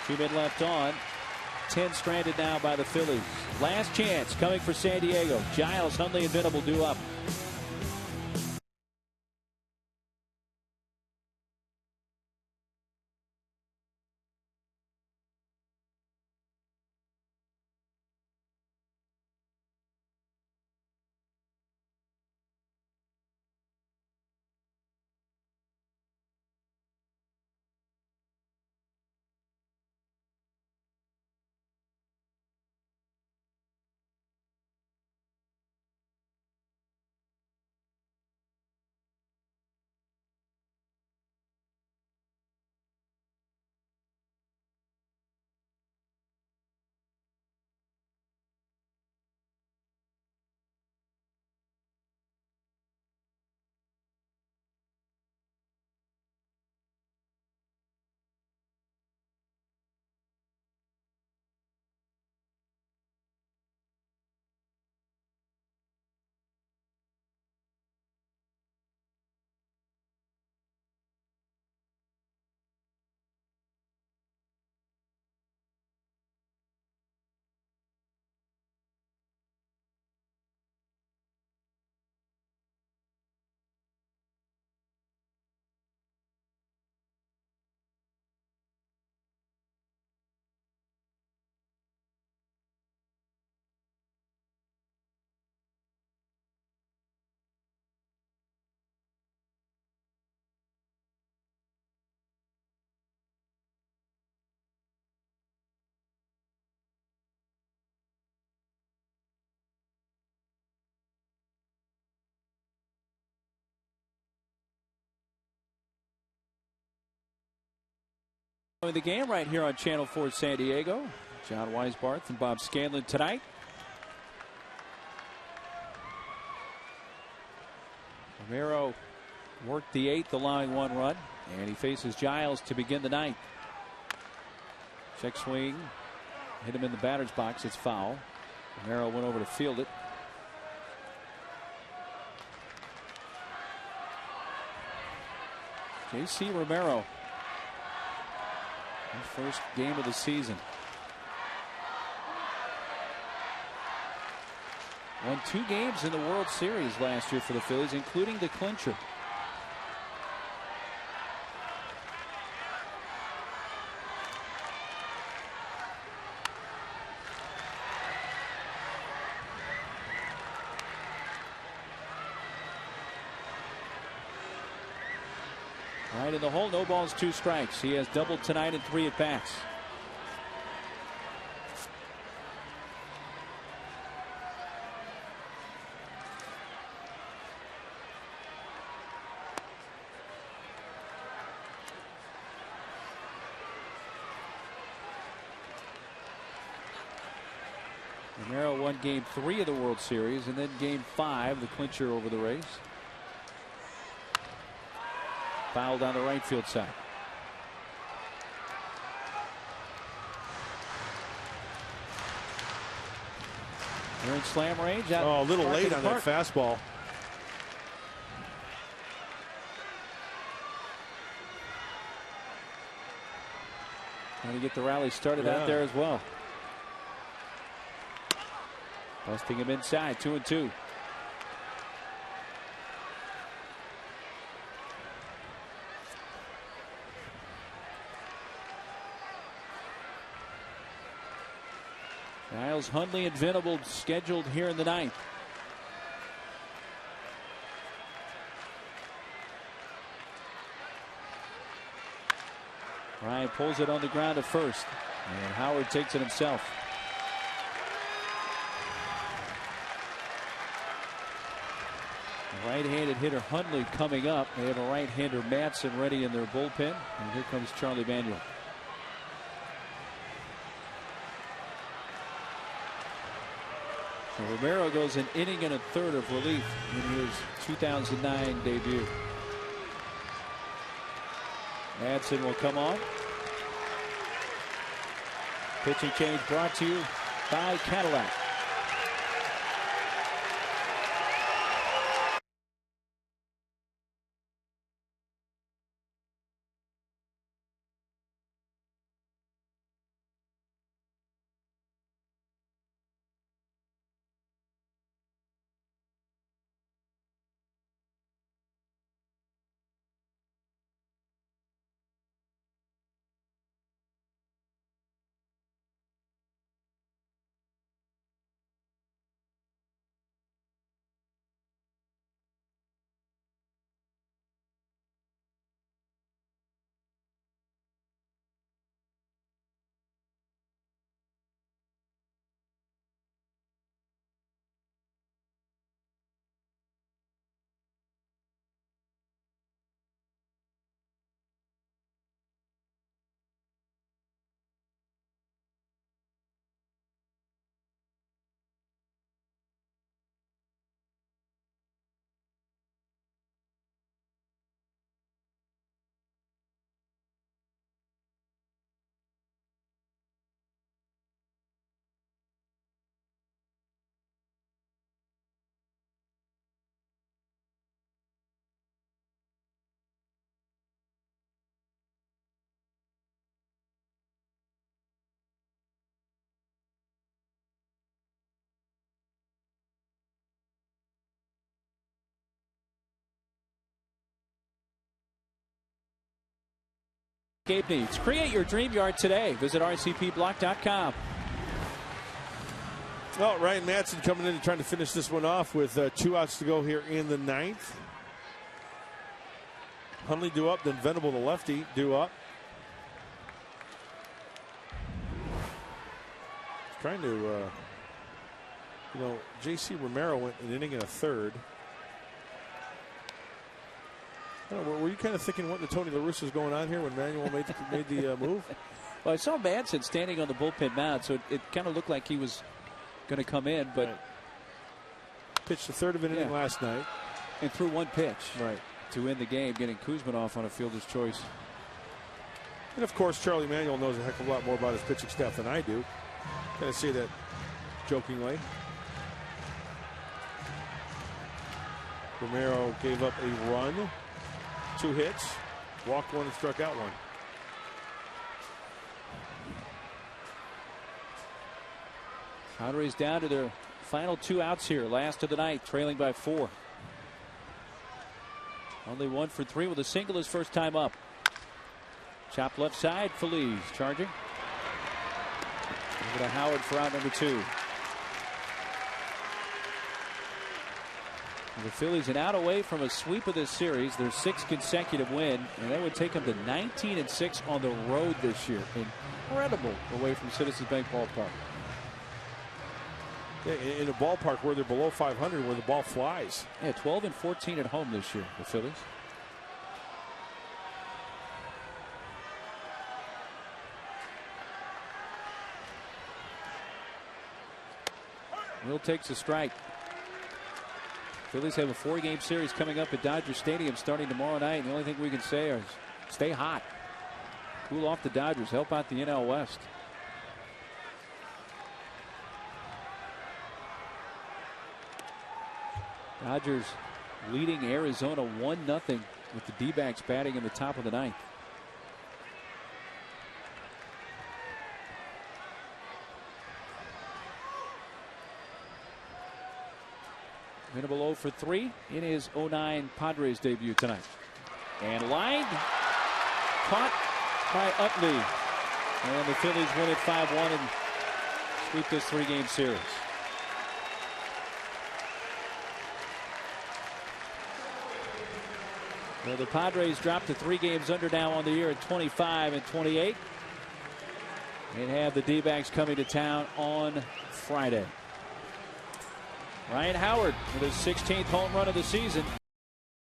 2 men left on. 10 stranded now by the Phillies. Last chance coming for San Diego. Giles, Hundley, and Venable due up. The game right here on Channel 4 San Diego. John Weisbarth and Bob Scanlon tonight. Romero worked the 8th, allowing 1 run, and he faces Giles to begin the 9th. Check swing, hit him in the batter's box. It's foul. Romero went over to field it. J.C. Romero. His first game of the season. Won 2 games in the World Series last year for the Phillies, including the clincher. Right in the hole, no balls, 2 strikes. He has doubled tonight in 3 at-bats. Romero won Game 3 of the World Series, and then Game 5, the clincher over the Rays. Foul down the right field side. They're in slam range. Oh, a little late on that fastball. Trying to get the rally started out there as well. Busting him inside, 2-2. Giles, Hundley, and Venable scheduled here in the 9th. Ryan pulls it on the ground to first, and Howard takes it himself. Right-handed hitter Hundley coming up. They have a right-hander Madsen ready in their bullpen, and here comes Charlie Manuel. So Romero goes an inning and a third of relief in his 2009 debut. Madsen will come on. Pitching change brought to you by Cadillac. Escape needs. Create your dream yard today. Visit rcpblock.com. Well, Ryan Madsen coming in and trying to finish this one off with 2 outs to go here in the 9th. Hundley due up, then Venable, the lefty, due up. Trying to, J.C. Romero went an inning and a third. Were you kind of thinking what the Tony La Russa's going on here when Manuel made the move? Well, I saw Manson standing on the bullpen mound, so it kind of looked like he was going to come in, but right. Pitched the third of an inning last night and threw one pitch right to end the game, getting Kuzman off on a fielder's choice. And of course, Charlie Manuel knows a heck of a lot more about his pitching staff than I do. Kind of say that jokingly. Romero gave up a run, 2 hits, walked one and struck out one. Padres down to their final 2 outs here, last of the night, trailing by 4. Only 1 for 3 with a single his first time up. Chop left side, Feliz charging. Over to Howard for out number 2. The Phillies an out away from a sweep of this series, their 6th consecutive win, and that would take them to 19-6 on the road this year. Incredible away from Citizens Bank Ballpark. Yeah, in a ballpark where they're below 500, where the ball flies. Yeah, 12-14 at home this year, the Phillies. Will takes a strike. Phillies have a 4-game series coming up at Dodger Stadium starting tomorrow night. The only thing we can say is stay hot. Cool off the Dodgers. Help out the NL West. Dodgers leading Arizona 1-0 with the D-backs batting in the top of the 9th. Venable 0 for 3 in his 09 Padres debut tonight. And lined, caught by Utley. And the Phillies win it 5-1 and sweep this 3-game series. Well, the Padres dropped to 3 games under now on the year at 25-28. And have the D-backs coming to town on Friday. Ryan Howard with his 16th home run of the season.